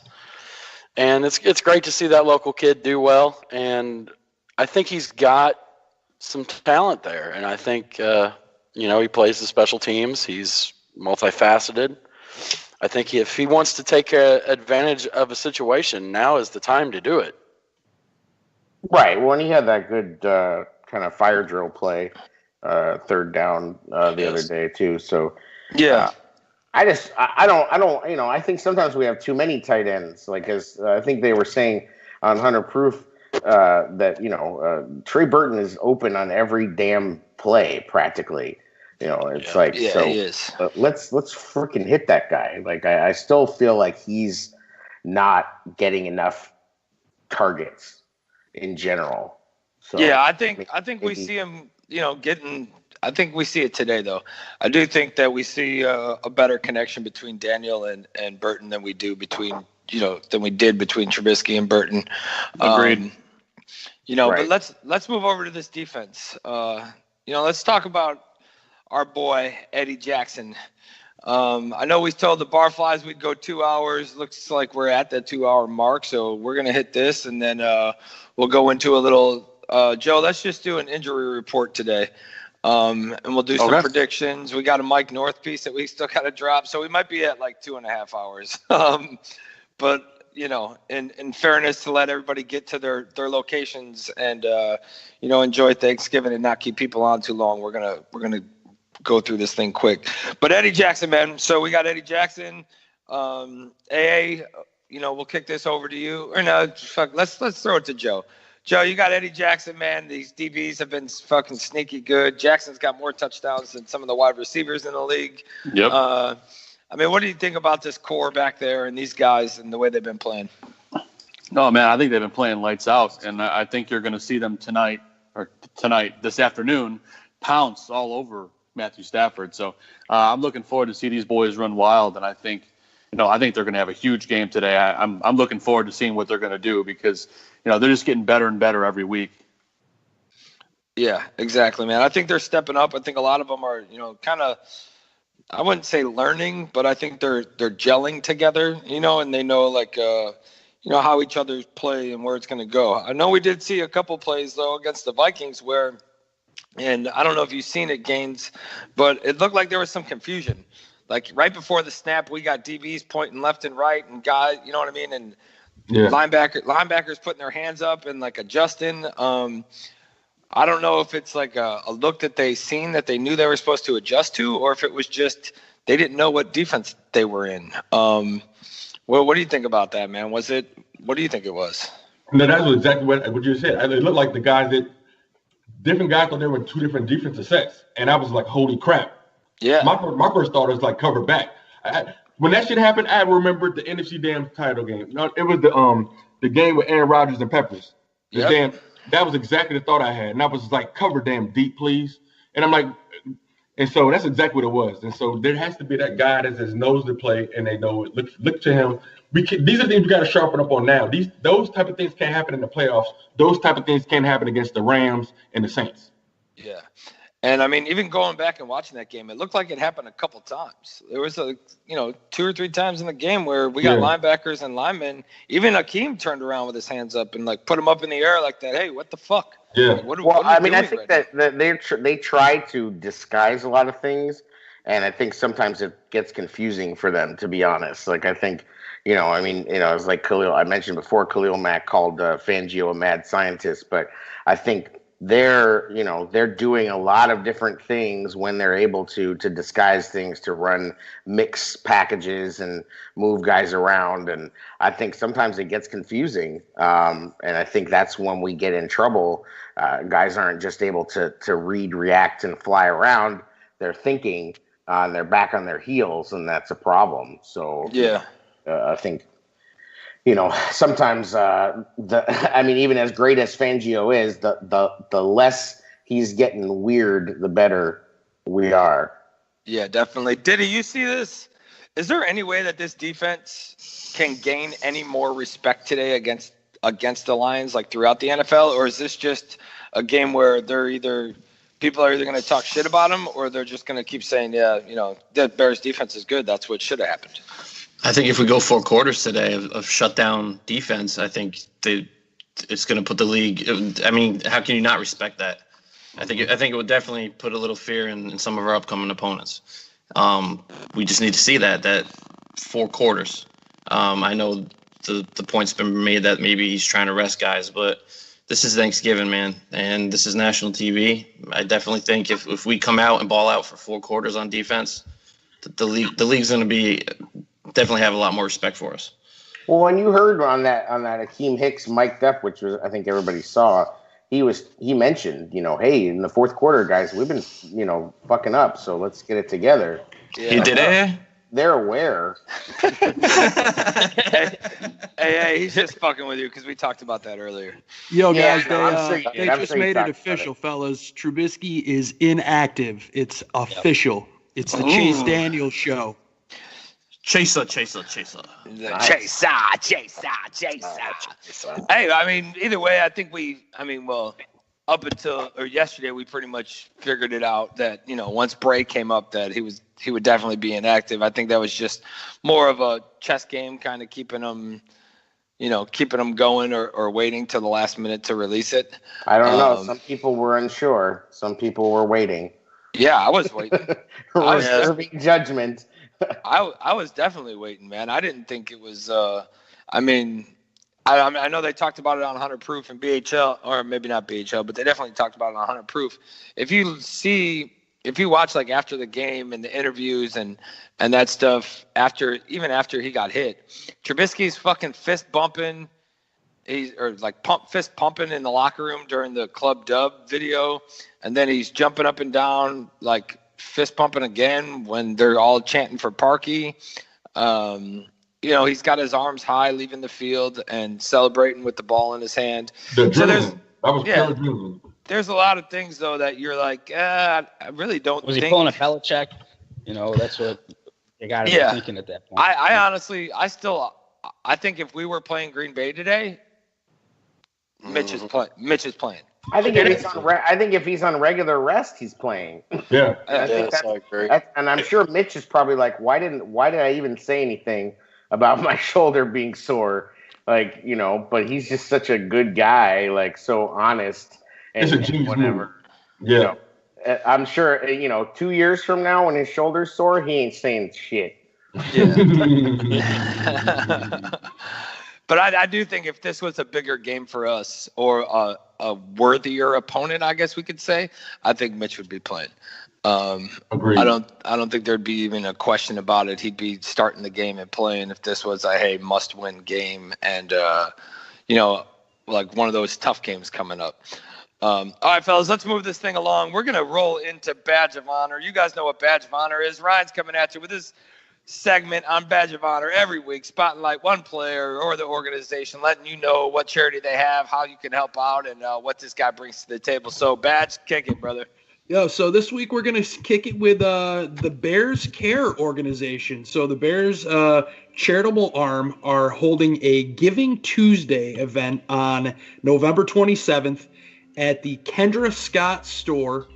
and it's great to see that local kid do well. And I think he's got some talent there, and I think he plays the special teams. He's multifaceted. I think if he wants to take advantage of a situation, now is the time to do it. Right. Well, and he had that good kind of fire drill play, 3rd down the other day too. So yeah, I don't. I think sometimes we have too many tight ends. Like as I think they were saying on Hunter Proof that Trey Burton is open on every damn play practically. It's he is. Let's freaking hit that guy. Like I still feel like he's not getting enough targets in general. So yeah, I think we see him, getting. I think we see it today, though. I do think that we see a better connection between Daniel and Burton than we do between Trubisky and Burton. Agreed. Right. But let's move over to this defense. Let's talk about our boy Eddie Jackson. I know we told the Barflies we'd go 2 hours. Looks like we're at that 2 hour mark, so we're gonna hit this, and then we'll go into a little. Joe, let's just do an injury report today, and we'll do some predictions. We got a Mike North piece that we still got to drop, so we might be at like 2.5 hours. But in fairness, to let everybody get to their locations and enjoy Thanksgiving and not keep people on too long, we're gonna go through this thing quick. But Eddie Jackson, man. So we got Eddie Jackson. AA, we'll kick this over to you. Or no, let's throw it to Joe. Joe, you got Eddie Jackson, man. These DBs have been fucking sneaky good. Jackson's got more touchdowns than some of the wide receivers in the league. Yep. What do you think about this core back there and these guys and the way they've been playing? No, man, I think they've been playing lights out, and I think you're going to see them this afternoon, pounce all over Matthew Stafford. So I'm looking forward to see these boys run wild, and I think they're going to have a huge game today. I'm looking forward to seeing what they're going to do because they're just getting better and better every week. Yeah, exactly, man. I think they're stepping up. I think a lot of them are kind of I wouldn't say learning, but I think they're gelling together, and they know how each other play and where it's going to go. I know we did see a couple plays though against the Vikings where, and I don't know if you've seen it, Gaines, but it looked like there was some confusion. Like right before the snap, we got DBs pointing left and right, and guys, you know what I mean, and linebackers putting their hands up and like adjusting. I don't know if it's like a look that they seen that they knew they were supposed to adjust to, or if it was just they didn't know what defense they were in. What do you think about that, man? What do you think it was? No, that's exactly what you said. It looked like different guys thought they were in two different defensive sets, and I was like, holy crap. Yeah. My first thought was like cover back. When that shit happened, I remembered the NFC damn title game. No, it was the game with Aaron Rodgers and Peppers. That was exactly the thought I had. And I was like, cover damn deep, please. And I'm like, and so that's exactly what it was. And so there has to be that guy that just knows the play and they know it. Look to him. These are things we got to sharpen up on now. Those type of things can't happen in the playoffs. Those type of things can't happen against the Rams and the Saints. Yeah. And I mean, even going back and watching that game, it looked like it happened a couple times. There was 2 or 3 times in the game where we got linebackers and linemen. Even Akeem turned around with his hands up and like put them up in the air like that. Hey, what the fuck? Yeah. Like, I think that they try to disguise a lot of things, and I think sometimes it gets confusing for them, to be honest. Like I think, it's like I mentioned before, Khalil Mack called Fangio a mad scientist, but I think they're doing a lot of different things when they're able to disguise things, to run mix packages and move guys around. And I think sometimes it gets confusing. And I think that's when we get in trouble. Guys aren't just able to read, react, and fly around. They're thinking, and they're back on their heels, and that's a problem. So I think, sometimes even as great as Fangio is, the less he's getting weird, the better we are. Yeah, definitely. Diddy, you see this? Is there any way that this defense can gain any more respect today against the Lions, like throughout the NFL, or is this just a game where people are either going to talk shit about them, or they're just going to keep saying, the Bears defense is good. That's what should have happened. I think if we go 4 quarters today of shutdown defense, I think it's going to put the league. I mean, how can you not respect that? I think it would definitely put a little fear in some of our upcoming opponents. We just need to see that 4 quarters. I know the point's been made that maybe he's trying to rest guys, but this is Thanksgiving, man, and this is national TV. I definitely think if we come out and ball out for 4 quarters on defense, the league's going to be definitely have a lot more respect for us. Well, when you heard on that Akeem Hicks mic'd up, which was I think everybody saw, he mentioned, hey, in the 4th quarter, guys, we've been, fucking up, so let's get it together. Yeah. He did it? They're aware. Hey, he's just fucking with you because we talked about that earlier. Yo, guys, they just made it official, fellas. Trubisky is inactive. It's official. It's the Chase Daniels show. Chaser. Chaser. Hey, I mean, either way, I think up until yesterday, we pretty much figured it out that, once Bray came up, that he would definitely be inactive. I think that was just more of a chess game, kind of keeping him going or waiting till the last minute to release it. I don't know. Some people were unsure. Some people were waiting. Yeah, I was waiting. Reserving judgment. I was definitely waiting, man. I didn't think it was. I know they talked about it on 100 Proof and BHL, or maybe not BHL, but they definitely talked about it on 100 Proof. If you watch like after the game and the interviews and that stuff, after he got hit, Trubisky's fucking fist bumping. Fist pumping in the locker room during the club dub video, and then he's jumping up and down like fist pumping again when they're all chanting for Parkey. He's got his arms high leaving the field and celebrating with the ball in his hand. There's a lot of things though that you're like, I really don't. Was he pulling a Belichick? That's what you got to be thinking at that point. I honestly, I think if we were playing Green Bay today, Mitch is playing I think if he's on regular rest, he's playing. Yeah, I agree. And I'm sure Mitch is probably like, why did I even say anything about my shoulder being sore? Like, you know, but he's just such a good guy, like so honest and, it's a genius whatever. Move. Yeah. You know, I'm sure, you know, 2 years from now when his shoulder's sore, he ain't saying shit. Yeah. But I do think if this was a bigger game for us or a worthier opponent, I guess we could say, I think Mitch would be playing. Agreed. I don't think there'd be even a question about it. He'd be starting the game and playing if this was a must-win game and you know, like one of those tough games coming up. All right, fellas, let's move this thing along. We're gonna roll into Badge of Honor. You guys know what Badge of Honor is. Ryan's coming at you with his segment on Badge of Honor every week, spotlight one player or the organization, letting you know what charity they have, how you can help out, and what this guy brings to the table. So, Badge, kick it, brother. Yo, so this week we're going to kick it with the Bears Care organization. So the Bears charitable arm are holding a Giving Tuesday event on November 27th at the Kendra Scott store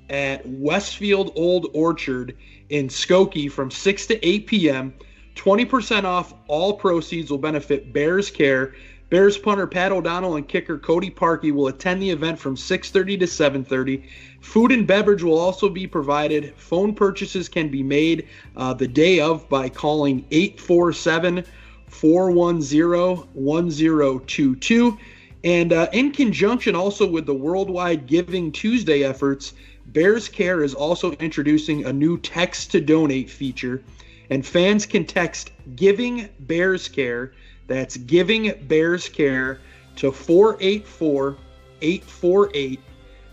at Westfield Old Orchard in Skokie from 6 to 8 p.m. 20% off. All proceeds will benefit Bears Care. Bears punter Pat O'Donnell and kicker Cody Parkey will attend the event from 6:30 to 7:30. Food and beverage will also be provided. Phone purchases can be made the day of by calling 847-410-1022. And in conjunction also with the Worldwide Giving Tuesday efforts, Bears Care is also introducing a new text to donate feature, and fans can text Giving Bears Care, that's Giving Bears Care, to 484-848,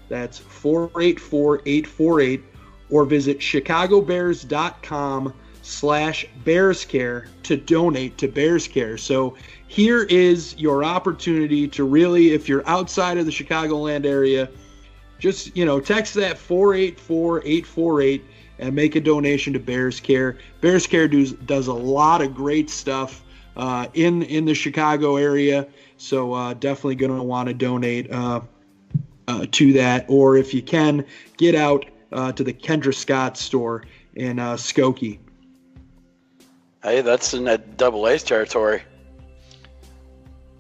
that's 484-848, or visit chicagobears.com/bearscare to donate to Bears Care. So here is your opportunity to really, if you're outside of the Chicagoland area, just, you know, text that 484-848 and make a donation to Bears Care. Bears Care does a lot of great stuff in the Chicago area, so definitely going to want to donate to that. Or if you can, get out to the Kendra Scott store in Skokie. Hey, that's in that Double A's territory.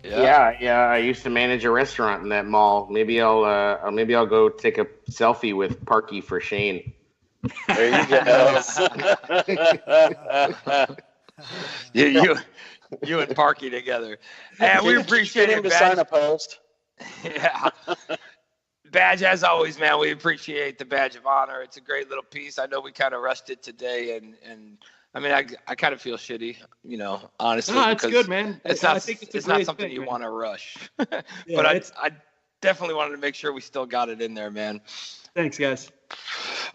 Yeah. I used to manage a restaurant in that mall. Maybe I'll go take a selfie with Parkey for Shane. There you go. you and Parkey together. And we appreciate him it, to sign a post. Yeah. Badge, as always, man, we appreciate the Badge of Honor. It's a great little piece. I know we kind of rushed it today, and I mean, I kind of feel shitty, you know, honestly. No, it's good, man. It's I not, think it's not something you want to rush. Yeah, but I definitely wanted to make sure we still got it in there, man. Thanks, guys.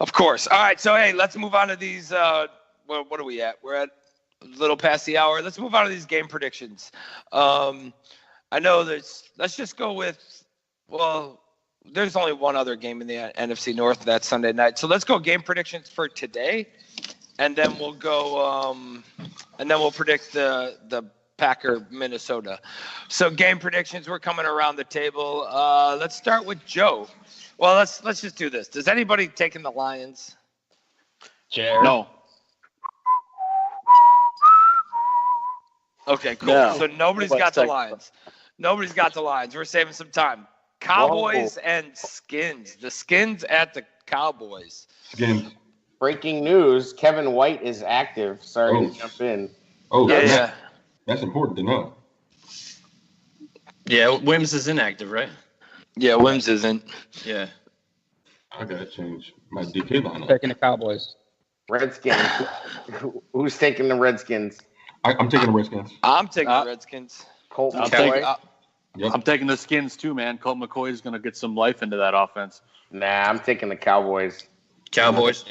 Of course. All right, so, hey, let's move on to these what are we at? We're at a little past the hour. Let's move on to these game predictions. I know let's just go with, well, there's only one other game in the NFC North that's Sunday night. So let's go game predictions for today. And then we'll go, and then we'll predict the Packer Minnesota. So game predictions, we're coming around the table. Let's start with Joe. Well, let's just do this. Does anybody taking the Lions? Jared. No. Okay, cool. No. So nobody's got the Lions. Nobody's got the Lions. We're saving some time. Cowboys and Skins. The Skins at the Cowboys. Skins. Breaking news: Kevin White is active. Sorry to jump in. Oh, yeah. That's important to know. Yeah, Wims is inactive, right? Yeah, Wims isn't. Yeah. I gotta change my DK lineup. Taking the Cowboys. Redskins. Who's taking the Redskins? I'm taking the Redskins. I'm taking the Redskins. Colt I'm McCoy. I'm taking the Skins too, man. Colt McCoy is going to get some life into that offense. Nah, I'm taking the Cowboys. Cowboys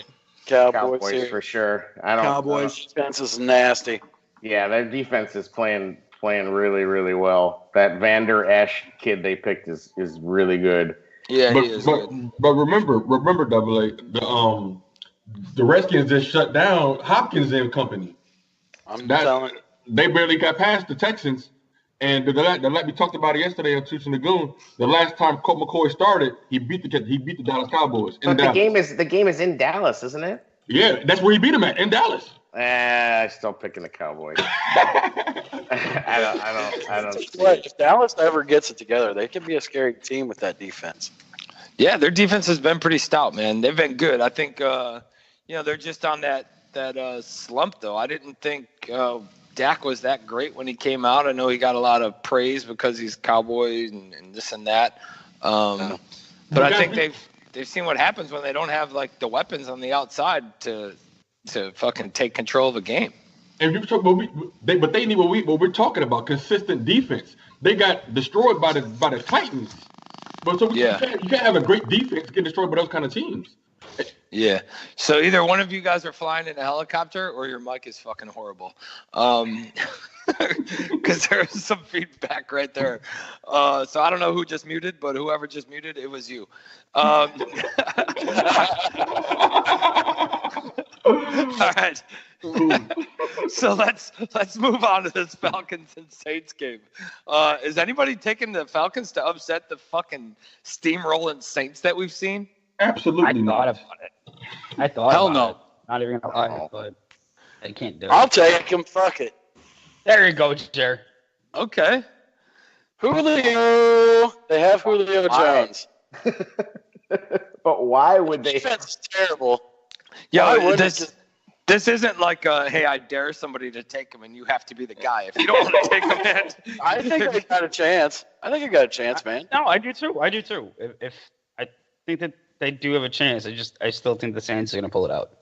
here. For sure. Cowboys. Defense is nasty. Yeah, their defense is playing really, really well. That Vander Esch kid they picked is really good. Yeah, but, he is but, good. But remember, Double A, the Redskins just shut down Hopkins and company. I'm telling you. They barely got past the Texans, And we talked about it yesterday on Tucson Lagoon. The last time Colt McCoy started, he beat the Dallas Cowboys. But the game is in Dallas, isn't it? Yeah, that's where he beat him at, in Dallas. I'm still picking the Cowboys. I don't. If Dallas ever gets it together, they can be a scary team with that defense. Yeah, their defense has been pretty stout, man. They've been good. I think, they're just on that slump, though. I didn't think Dak was that great when he came out. I know he got a lot of praise because he's Cowboys and this and that. But I think they've seen what happens when they don't have like the weapons on the outside to fucking take control of a game. And you talk, but they need what we're talking about: consistent defense. They got destroyed by the Titans. But so you can't have a great defense get destroyed by those kind of teams. Yeah. So either one of you guys are flying in a helicopter or your mic is fucking horrible. Because there's some feedback right there. So I don't know who just muted, but whoever just muted, it was you. All right. So let's move on to this Falcons and Saints game. Is anybody taking the Falcons to upset the fucking steamrolling Saints that we've seen? Absolutely not. I thought Hell about no. it. Not even gonna lie, but I can't do it. I'll take him. Fuck it. There you go, Jer. Okay. Julio. They have Julio Jones. But why would they? Defense is terrible. Yeah, this isn't like, hey, I dare somebody to take him, and you have to be the guy. If you don't want to take him, man. I think they got a chance. Man. No, I do too. If I think that they do have a chance, I still think the Saints are gonna pull it out.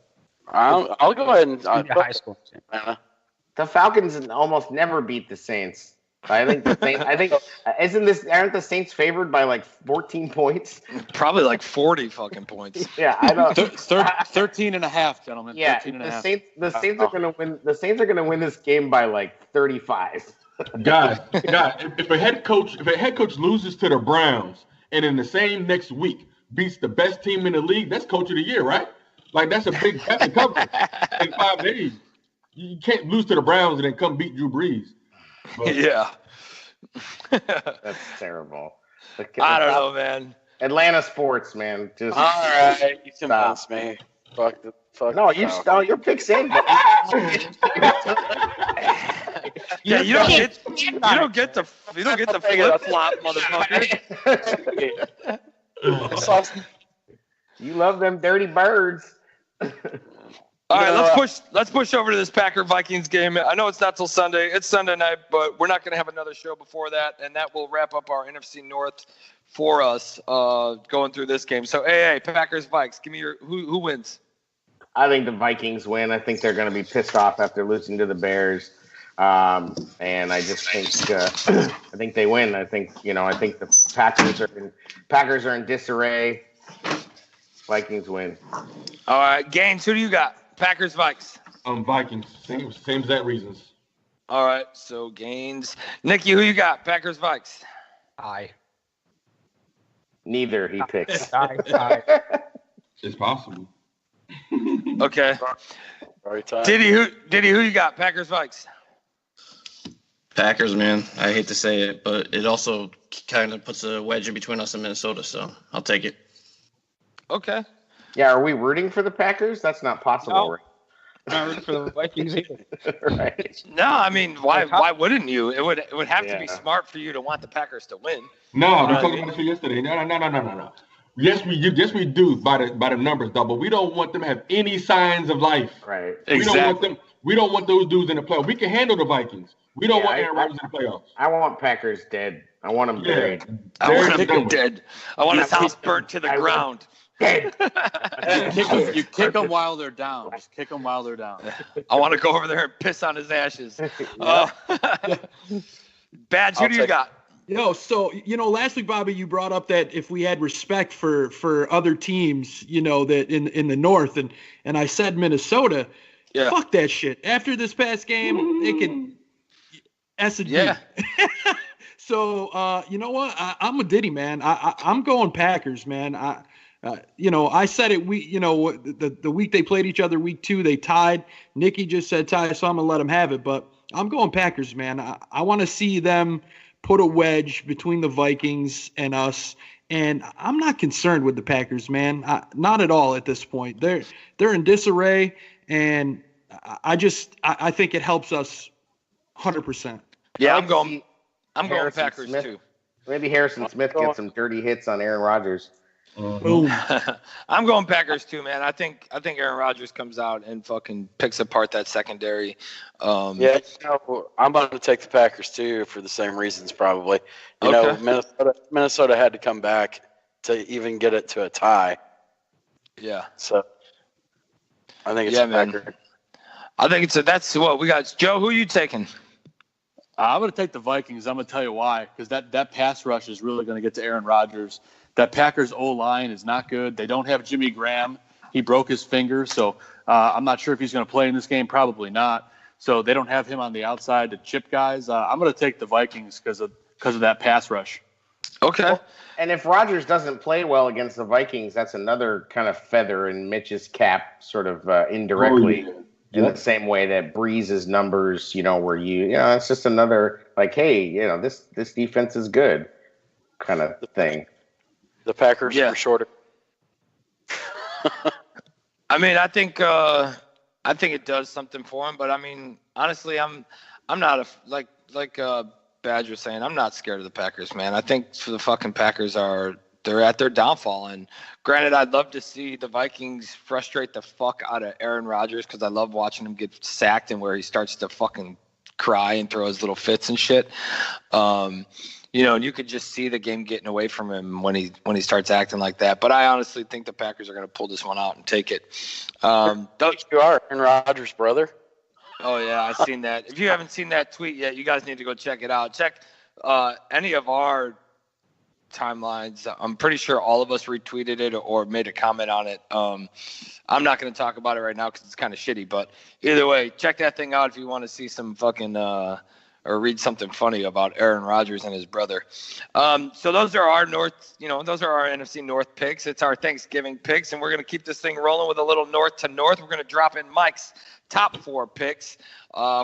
I'll go ahead and high school. The Falcons almost never beat the Saints. I think the Saints. Aren't the Saints favored by like 14 points? Probably like 40 fucking points. Yeah, I know. 13 and a half, gentlemen. Yeah, 13 and a half. The Saints are gonna win. The Saints are gonna win this game by like 35. Guys, if a head coach loses to the Browns and in the same next week beats the best team in the league, that's coach of the year, right? Like that's a cover in 5 days. You can't lose to the Browns and then come beat Drew Brees. But, yeah. That's terrible. I don't know, man. Atlanta sports, man. Just all right. You convinced me. Fuck. No, your pick's in. Yeah, you don't get the flip flop, motherfucker. You love them dirty birds. All right, let's push over to this Packer-Vikings game. I know it's not till Sunday. It's Sunday night, but we're not going to have another show before that, and that will wrap up our NFC North for us going through this game. So, Packers-Vikes, give me who wins? I think the Vikings win. I think they're going to be pissed off after losing to the Bears, and I just think I think they win. I think the Packers are in disarray. Vikings win. All right, Gaines, who do you got? Packers, Vikes. Vikings. Same exact reasons. All right, so Gaines. Nikki, who you got? Packers, Vikes. Aye. Neither he picks. Aye. It's possible. Okay. Diddy, who you got? Packers, Vikes. Packers, man. I hate to say it, but it also kind of puts a wedge in between us and Minnesota, so I'll take it. Okay. Yeah, are we rooting for the Packers? That's not possible. No. Not rooting for the Vikings either. Right. No, I mean, why wouldn't you? It would have to be smart for you to want the Packers to win. No, we talked about this yesterday. No. Yes, we do by the numbers, though, but we don't want them to have any signs of life. Right. Exactly. We don't want those dudes in the playoffs. We can handle the Vikings. We don't want Aaron Rodgers in the playoffs. I want Packers dead. I want them buried. I want him dead. I want his house burnt to the ground. You kick them while they're down. Just kick them while they're down. I want to go over there and piss on his ashes. Badge, who do you got? So last week, Bobby, you brought up that if we had respect for other teams, that in the North, and I said Minnesota. Yeah. Fuck that shit. After this past game, they could S&D. Yeah. So you know what? I'm a Diddy, man. I'm going Packers, man. I said it. The week they played each other, week 2, they tied. Nikki just said tie, so I'm gonna let them have it. But I'm going Packers, man. I want to see them put a wedge between the Vikings and us. And I'm not concerned with the Packers, man. Not at all at this point. They're in disarray, and I think it helps us 100%. Yeah, I'm going Harrison Packers Smith. too. Maybe Harrison Smith gets some dirty hits on Aaron Rodgers. Boom. I'm going Packers too, man. I think Aaron Rodgers comes out and fucking picks apart that secondary. I'm about to take the Packers too for the same reasons, probably. You know, Minnesota had to come back to even get it to a tie. Yeah. So I think it's Packers. I think that's what we got. Joe, who are you taking? I'm going to take the Vikings. I'm going to tell you why. Because that pass rush is really going to get to Aaron Rodgers. That Packers O-line is not good. They don't have Jimmy Graham. He broke his finger, so I'm not sure if he's going to play in this game. Probably not. So they don't have him on the outside to chip guys. I'm going to take the Vikings because of that pass rush. Okay. Well, and if Rodgers doesn't play well against the Vikings, that's another kind of feather in Mitch's cap, sort of indirectly. In the same way that Breeze's numbers, where it's just another like, hey, this defense is good kind of thing. The Packers are shorter. I mean, I think it does something for him, but I mean, honestly, I'm not like Badger saying, I'm not scared of the Packers, man. I think the fucking Packers they're at their downfall. And granted, I'd love to see the Vikings frustrate the fuck out of Aaron Rodgers because I love watching him get sacked and where he starts to fucking cry and throw his little fits and shit. And you could just see the game getting away from him when he starts acting like that. But I honestly think the Packers are going to pull this one out and take it. You are Aaron Rodgers' brother. Oh, yeah, I've seen that. If you haven't seen that tweet yet, you guys need to go check it out. Check any of our timelines. I'm pretty sure all of us retweeted it or made a comment on it. I'm not going to talk about it right now because it's kind of shitty. But either way, check that thing out if you want to see some fucking or read something funny about Aaron Rodgers and his brother. So those are our those are our NFC North picks. It's our Thanksgiving picks, and we're going to keep this thing rolling with a little north to north. We're going to drop in Mike's top 4 picks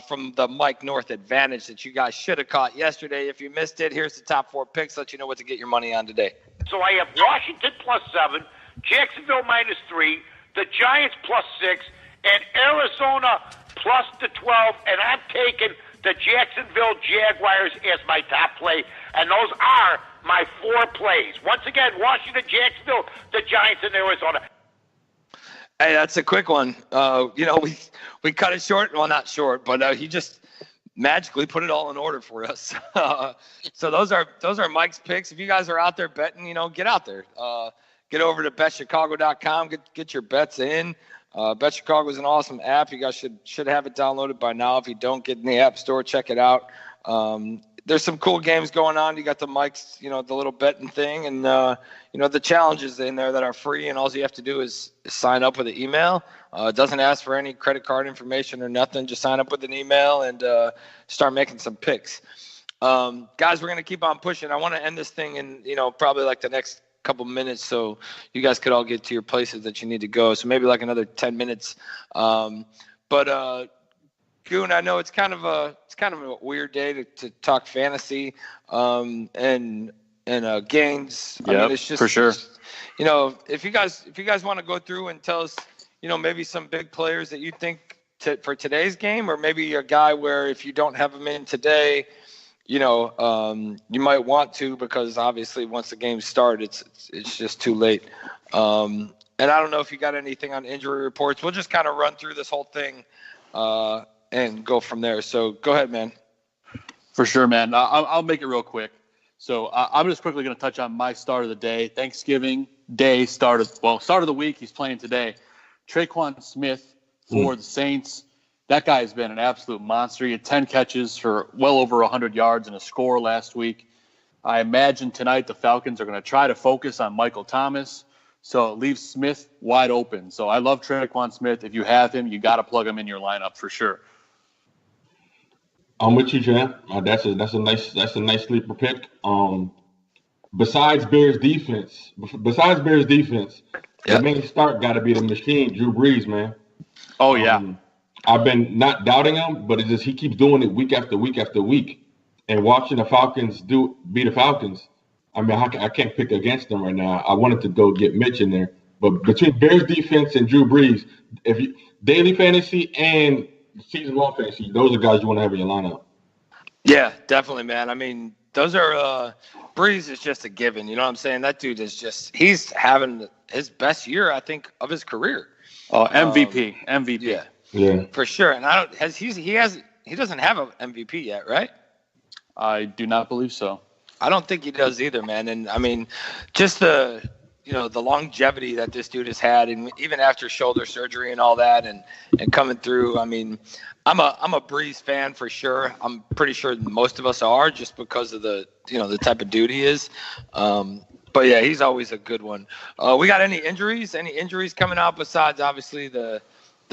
from the Mike North Advantage that you guys should have caught yesterday. If you missed it, here's the top 4 picks. Let you know what to get your money on today. So I have Washington +7, Jacksonville -3, the Giants +6, and Arizona +12, and I'm taking the Jacksonville Jaguars as my top play, and those are my 4 plays. Once again, Washington, Jacksonville, the Giants, and Arizona. Hey, that's a quick one. We cut it short. Well, not short, but he just magically put it all in order for us. So those are Mike's picks. If you guys are out there betting, get out there. Get over to betchicago.com. Get your bets in. Bet Chicago is an awesome app. You guys should have it downloaded by now. If you don't, get in the App Store, check it out. There's some cool games going on. You got the Mike's, the little betting thing, and the challenges in there that are free. And all you have to do is sign up with an email. It doesn't ask for any credit card information or nothing. Just sign up with an email and start making some picks. Guys, we're gonna keep on pushing. I want to end this thing in probably like the next couple minutes, so you guys could all get to your places that you need to go. So maybe like another 10 minutes. But Goon, I know it's kind of a weird day to talk fantasy and gains. I mean, it's just for sure. If you guys want to go through and tell us, maybe some big players that you think for today's game, or maybe a guy where if you don't have him in today, you might want to, because obviously once the game starts, it's just too late. And I don't know if you got anything on injury reports. We'll just kind of run through this whole thing and go from there. So go ahead, man. For sure, man. I'll make it real quick. So I'm just quickly going to touch on my start of the day. Thanksgiving Day start of the week. He's playing today. Traquan Smith for the Saints. That guy has been an absolute monster. He had 10 catches for well over 100 yards and a score last week. I imagine tonight the Falcons are going to try to focus on Michael Thomas, so it leaves Smith wide open. So I love Traquan Smith. If you have him, you got to plug him in your lineup for sure. I'm with you, Jan. That's a nice sleeper pick. Besides Bears defense, the main start got to be the machine, Drew Brees, man. Oh yeah. I've been not doubting him, but it's just he keeps doing it week after week after week. And watching the Falcons beat the Falcons, I mean, I can't pick against them right now. I wanted to go get Mitch in there. But between Bears defense and Drew Brees, daily fantasy and season-long fantasy, those are guys you want to have in your lineup. Yeah, definitely, man. I mean, those are Brees is just a given. You know what I'm saying? That dude is he's having his best year, I think, of his career. Oh, MVP. Yeah, for sure. And he doesn't have an MVP yet, right? I do not believe so. I don't think he does either, man. And I mean, just the longevity that this dude has had, and even after shoulder surgery and all that, and coming through. I mean, I'm a Brees fan for sure. I'm pretty sure most of us are, just because of the type of dude he is. But yeah, he's always a good one. We got any injuries? Any injuries coming out besides obviously the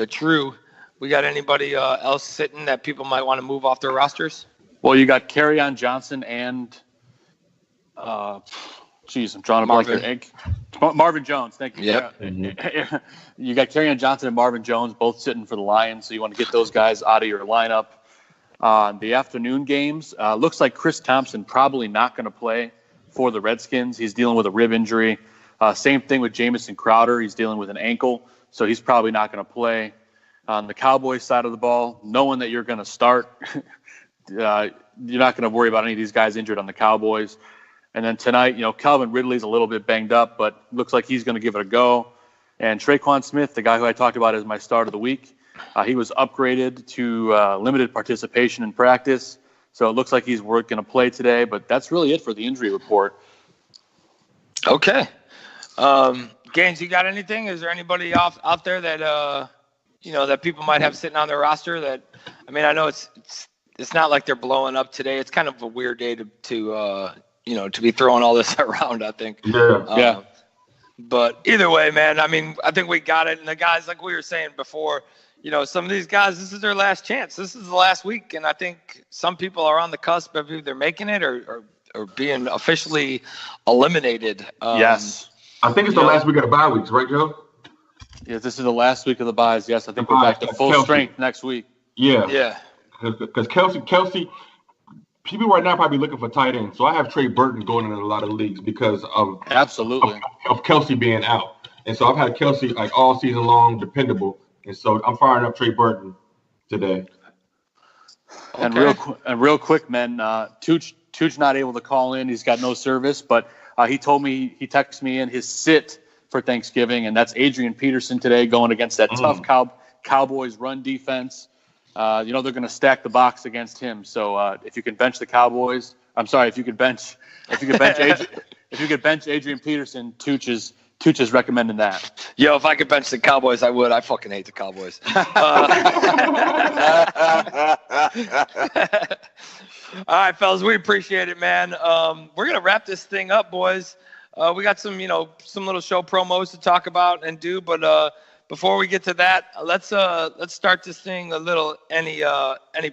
true? We got anybody else sitting that people might want to move off their rosters? Well, you got Kerryon Johnson and I'm drawing a blank here. Marvin Jones, thank you. Yep. You got Kerryon Johnson and Marvin Jones both sitting for the Lions, so you want to get those guys out of your lineup. The afternoon games, looks like Chris Thompson probably not going to play for the Redskins. He's dealing with a rib injury. Same thing with Jamison Crowder. He's dealing with an ankle, so he's probably not going to play. On the Cowboys side of the ball, knowing that you're going to start, you're not going to worry about any of these guys injured on the Cowboys. And then tonight, Calvin Ridley's a little bit banged up, but looks like he's going to give it a go. And Traquan Smith, the guy who I talked about as my start of the week, he was upgraded to limited participation in practice. So it looks like he's going to play today, but that's really it for the injury report. Okay. Gaines, you got anything? Is there anybody out there that, that people might have sitting on their roster that, I mean, I know it's not like they're blowing up today. It's kind of a weird day to be throwing all this around, I think. Yeah. But either way, man, I mean, I think we got it. And the guys, like we were saying before, some of these guys, this is their last chance. This is the last week. And I think some people are on the cusp of either making it or being officially eliminated. Yes. I think it's the last week of the bye weeks, right, Joe? Yeah, this is the last week of the byes. Yes, I think we're back to full strength next week. Yeah. Because Kelsey, people right now probably looking for tight end. So I have Trey Burton going in a lot of leagues because of Kelsey being out. And so I've had Kelsey like all season long, dependable. And so I'm firing up Trey Burton today. Okay. And real quick, man, Tooch not able to call in. He's got no service, but he texted me in his sit for Thanksgiving, and that's Adrian Peterson today going against that tough Cowboys run defense. They're going to stack the box against him. So if you can bench the Cowboys, if you could bench Adrian Peterson, Tooch is recommending that. Yo, if I could bench the Cowboys, I would. I fucking hate the Cowboys. All right, fellas, we appreciate it, man. We're gonna wrap this thing up, boys. We got some little show promos to talk about and do, but before we get to that, let's start this thing a little. Any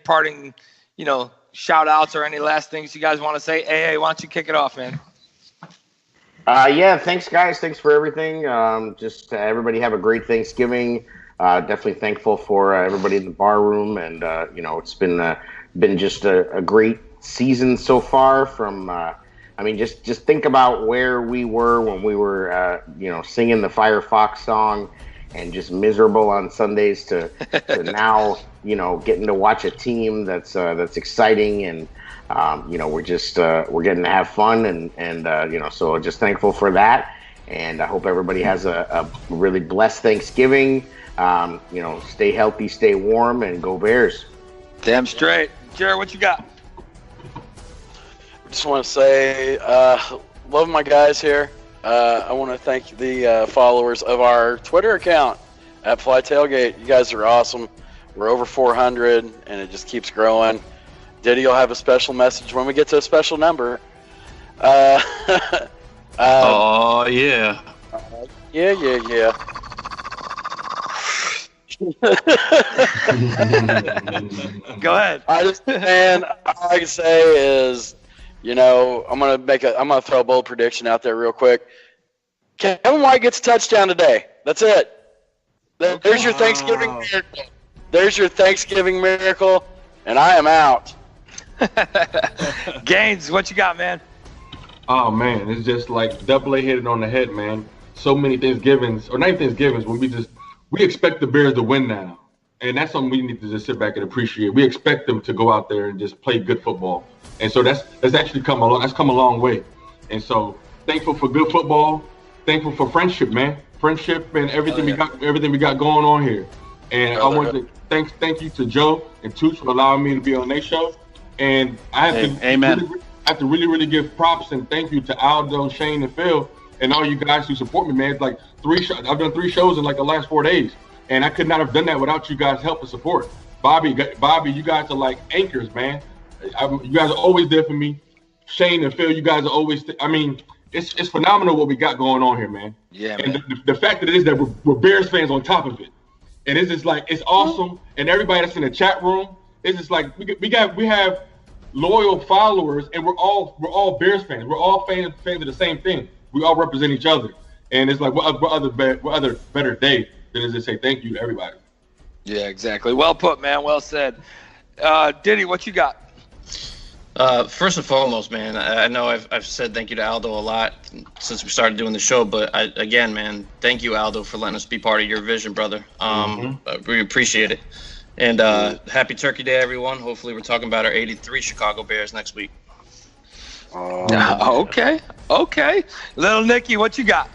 parting, shout outs or any last things you guys want to say? AA, why don't you kick it off, man? Yeah, thanks, guys. Thanks for everything. Just everybody have a great Thanksgiving. Definitely thankful for everybody in the bar room, and it's been just a great season so far. From just think about where we were when we were singing the Firefox song and just miserable on Sundays to now getting to watch a team that's exciting, and we're getting to have fun, and so just thankful for that, and I hope everybody has a really blessed Thanksgiving. Stay healthy, stay warm, and go Bears. Damn straight. Jared, what you got? I just want to say, love my guys here. I want to thank the followers of our Twitter account at Fly Tailgate. You guys are awesome. We're over 400, and it just keeps growing. Diddy will have a special message when we get to a special number. Oh, yeah. Yeah. Go ahead. All I can say is, I'm gonna throw a bold prediction out there real quick. Kevin White gets a touchdown today. That's it. There's your Thanksgiving miracle. There's your Thanksgiving miracle, and I am out. Gaines, what you got, man? Oh man, it's just like double A hit it on the head, man. So many Thanksgivings, or not Thanksgivings, when we expect the Bears to win now, and that's something we need to just sit back and appreciate. We expect them to go out there and just play good football, and so that's actually come a long way. And so thankful for good football, thankful for friendship, man, and everything we got going on here. And I want to thank you to Joe and Tooch for allowing me to be on their show. And I have to really give props and thank you to Aldo, Shane, and Phil, and all you guys who support me, man. It's like I've done 3 shows in like the last 4 days, and I could not have done that without you guys' help and support. Bobby, you guys are like anchors, man. You guys are always there for me. Shane and Phil, you guys are always. It's phenomenal what we got going on here, man. Yeah, and man. The fact that it is that we're Bears fans on top of it, and it's just like it's awesome. And everybody that's in the chat room, it's just like we have loyal followers, and we're all Bears fans. We're all fans of the same thing. We all represent each other, and it's like what other better day than to just say thank you to everybody. Yeah, exactly. Well put, man. Well said. Diddy, what you got? First and foremost, man, I know I've said thank you to Aldo a lot since we started doing the show, but again, man, thank you, Aldo, for letting us be part of your vision, brother. We appreciate it. And happy Turkey Day, everyone. Hopefully we're talking about our 83 Chicago Bears next week. Okay. Little Nicky, what you got?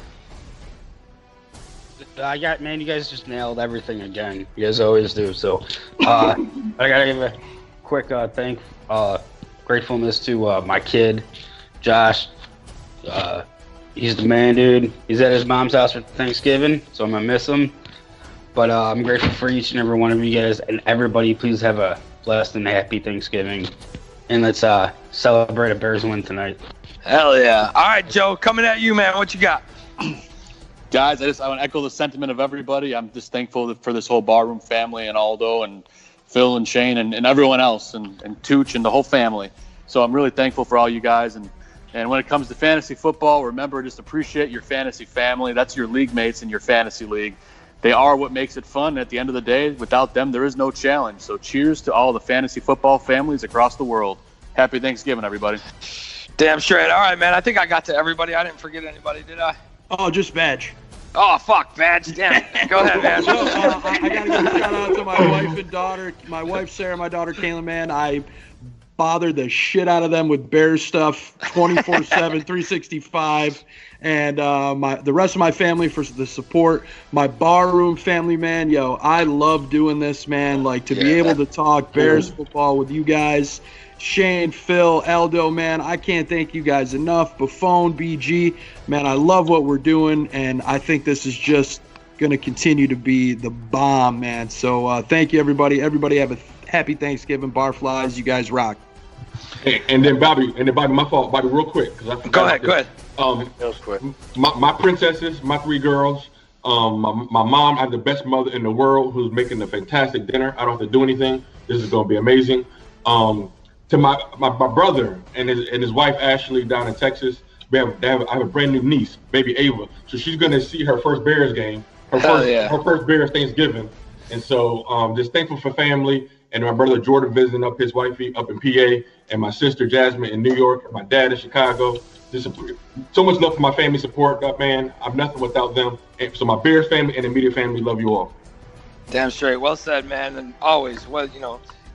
Man, you guys just nailed everything again. You guys always do. So I got to give a quick gratefulness to my kid, Josh. He's the man, dude. He's at his mom's house for Thanksgiving, so I'm going to miss him. But I'm grateful for each and every one of you guys, and everybody, please have a blessed and happy Thanksgiving. And let's celebrate a Bears win tonight. Hell yeah. All right, Joe, coming at you, man. What you got? Guys, I want to echo the sentiment of everybody. I'm just thankful for this whole Barroom family and Aldo and Phil and Shane and everyone else and Tooch and the whole family. So I'm really thankful for all you guys. And when it comes to fantasy football, remember, just appreciate your fantasy family. That's your league mates in your fantasy league. They are what makes it fun. At the end of the day, without them, there is no challenge. So cheers to all the fantasy football families across the world. Happy Thanksgiving, everybody. Damn straight. All right, man. I think I got to everybody. I didn't forget anybody, did I? Oh, just Badge. Oh, fuck, Badge. Damn it. Go ahead, man. So, I got to give a shout out to my wife and daughter. My wife, Sarah, my daughter, Kayla, man. I bothered the shit out of them with Bears stuff 24/7, 365. And the rest of my family for the support. My barroom family, man. Yo, I love doing this, man. Like, to be able to talk Bears football with you guys. Shane, Phil, Aldo, man, I can't thank you guys enough. Buffon, BG, man, I love what we're doing, and I think this is just going to continue to be the bomb, man. So thank you, everybody. Everybody have a happy Thanksgiving. Barflies, you guys rock. And then Bobby, my fault, Bobby, real quick. Go ahead. That was quick. My princesses, my 3 girls, my mom, I have the best mother in the world who's making a fantastic dinner. I don't have to do anything. This is going to be amazing. To my brother and his wife Ashley down in Texas, I have a brand new niece, baby Ava. So she's gonna see her first Bears game, her first Bears Thanksgiving, and so just thankful for family. And my brother Jordan visiting up his wifey up in PA, and my sister Jasmine in New York, and my dad in Chicago. Just so much love for my family support, man. I'm nothing without them. And so my Bears family and immediate family love you all. Damn straight. Well said, man. And always,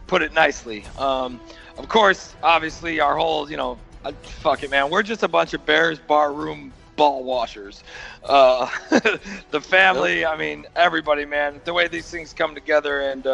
put it nicely. Of course, obviously, our whole, fuck it, man. We're just a bunch of Bears barroom ball washers. The family, I mean, everybody, man. The way these things come together, and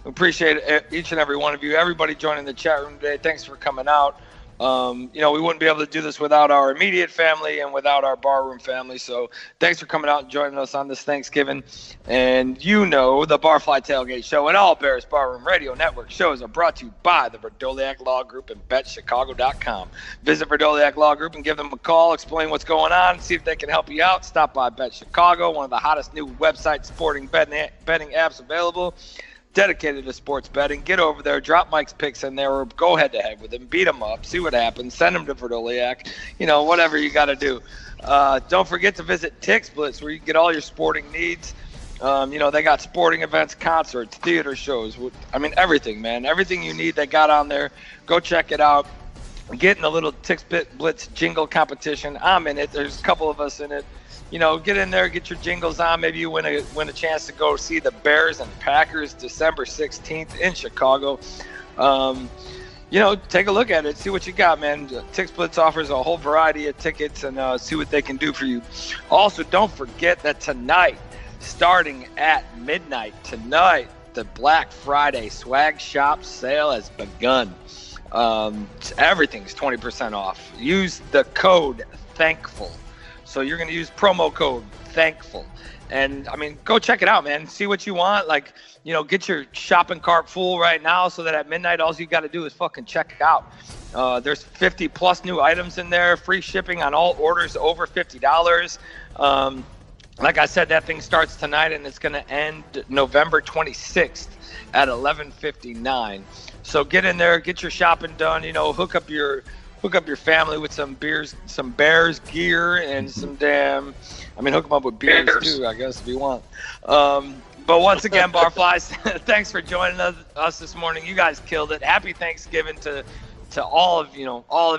appreciate each and every one of you. Everybody joining the chat room today. Thanks for coming out. We wouldn't be able to do this without our immediate family and without our barroom family. So thanks for coming out and joining us on this Thanksgiving. And the Barfly Tailgate Show and all Bears Barroom Radio Network shows are brought to you by the Verdoliak Law Group and BetChicago.com. Visit Verdoliak Law Group and give them a call, explain what's going on, see if they can help you out. Stop by Bet Chicago, one of the hottest new websites sporting betting apps available. Dedicated to sports betting. Get over there, drop Mike's picks in there, or go head-to-head with him, beat him up, see what happens, send him to Verdoliak, whatever you got to do. Don't forget to visit TixBlitz, where you can get all your sporting needs. They got sporting events, concerts, theater shows. I mean, everything, man. Everything you need, they got on there. Go check it out. Get in the little Tix Blitz jingle competition. I'm in it. There's a couple of us in it. Get in there, get your jingles on. Maybe you win a chance to go see the Bears and Packers December 16th in Chicago. Take a look at it, see what you got, man. Tix Blitz offers a whole variety of tickets and see what they can do for you. Also, don't forget that tonight, starting at midnight tonight, the Black Friday swag shop sale has begun. Everything's 20% off. Use the code THANKFUL. So you're going to use promo code THANKFUL. And, go check it out, man. See what you want. Get your shopping cart full right now so that at midnight, all you got to do is fucking check it out. There's 50-plus new items in there, free shipping on all orders over $50. Like I said, that thing starts tonight, and it's going to end November 26th at 11:59. So get in there, get your shopping done. Hook up your family with some Bears gear and some hook them up with beers too, I guess, if you want. But once again, Barflies, thanks for joining us this morning. You guys killed it. Happy Thanksgiving to all of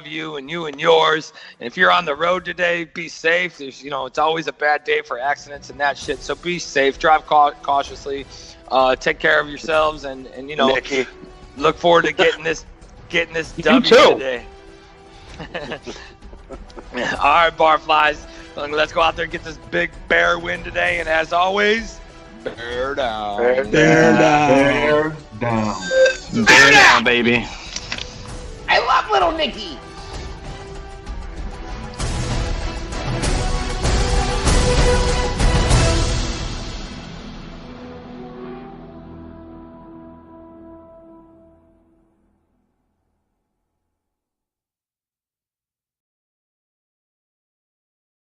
you and yours. And if you're on the road today, be safe. There's it's always a bad day for accidents and that shit. So be safe. Drive cautiously. Take care of yourselves and Nicky. Look forward to getting this W today. All right, Barflies. Let's go out there and get this big Bear win today. And as always, bear down. Bear down. Bear down, baby. I love little Nicky.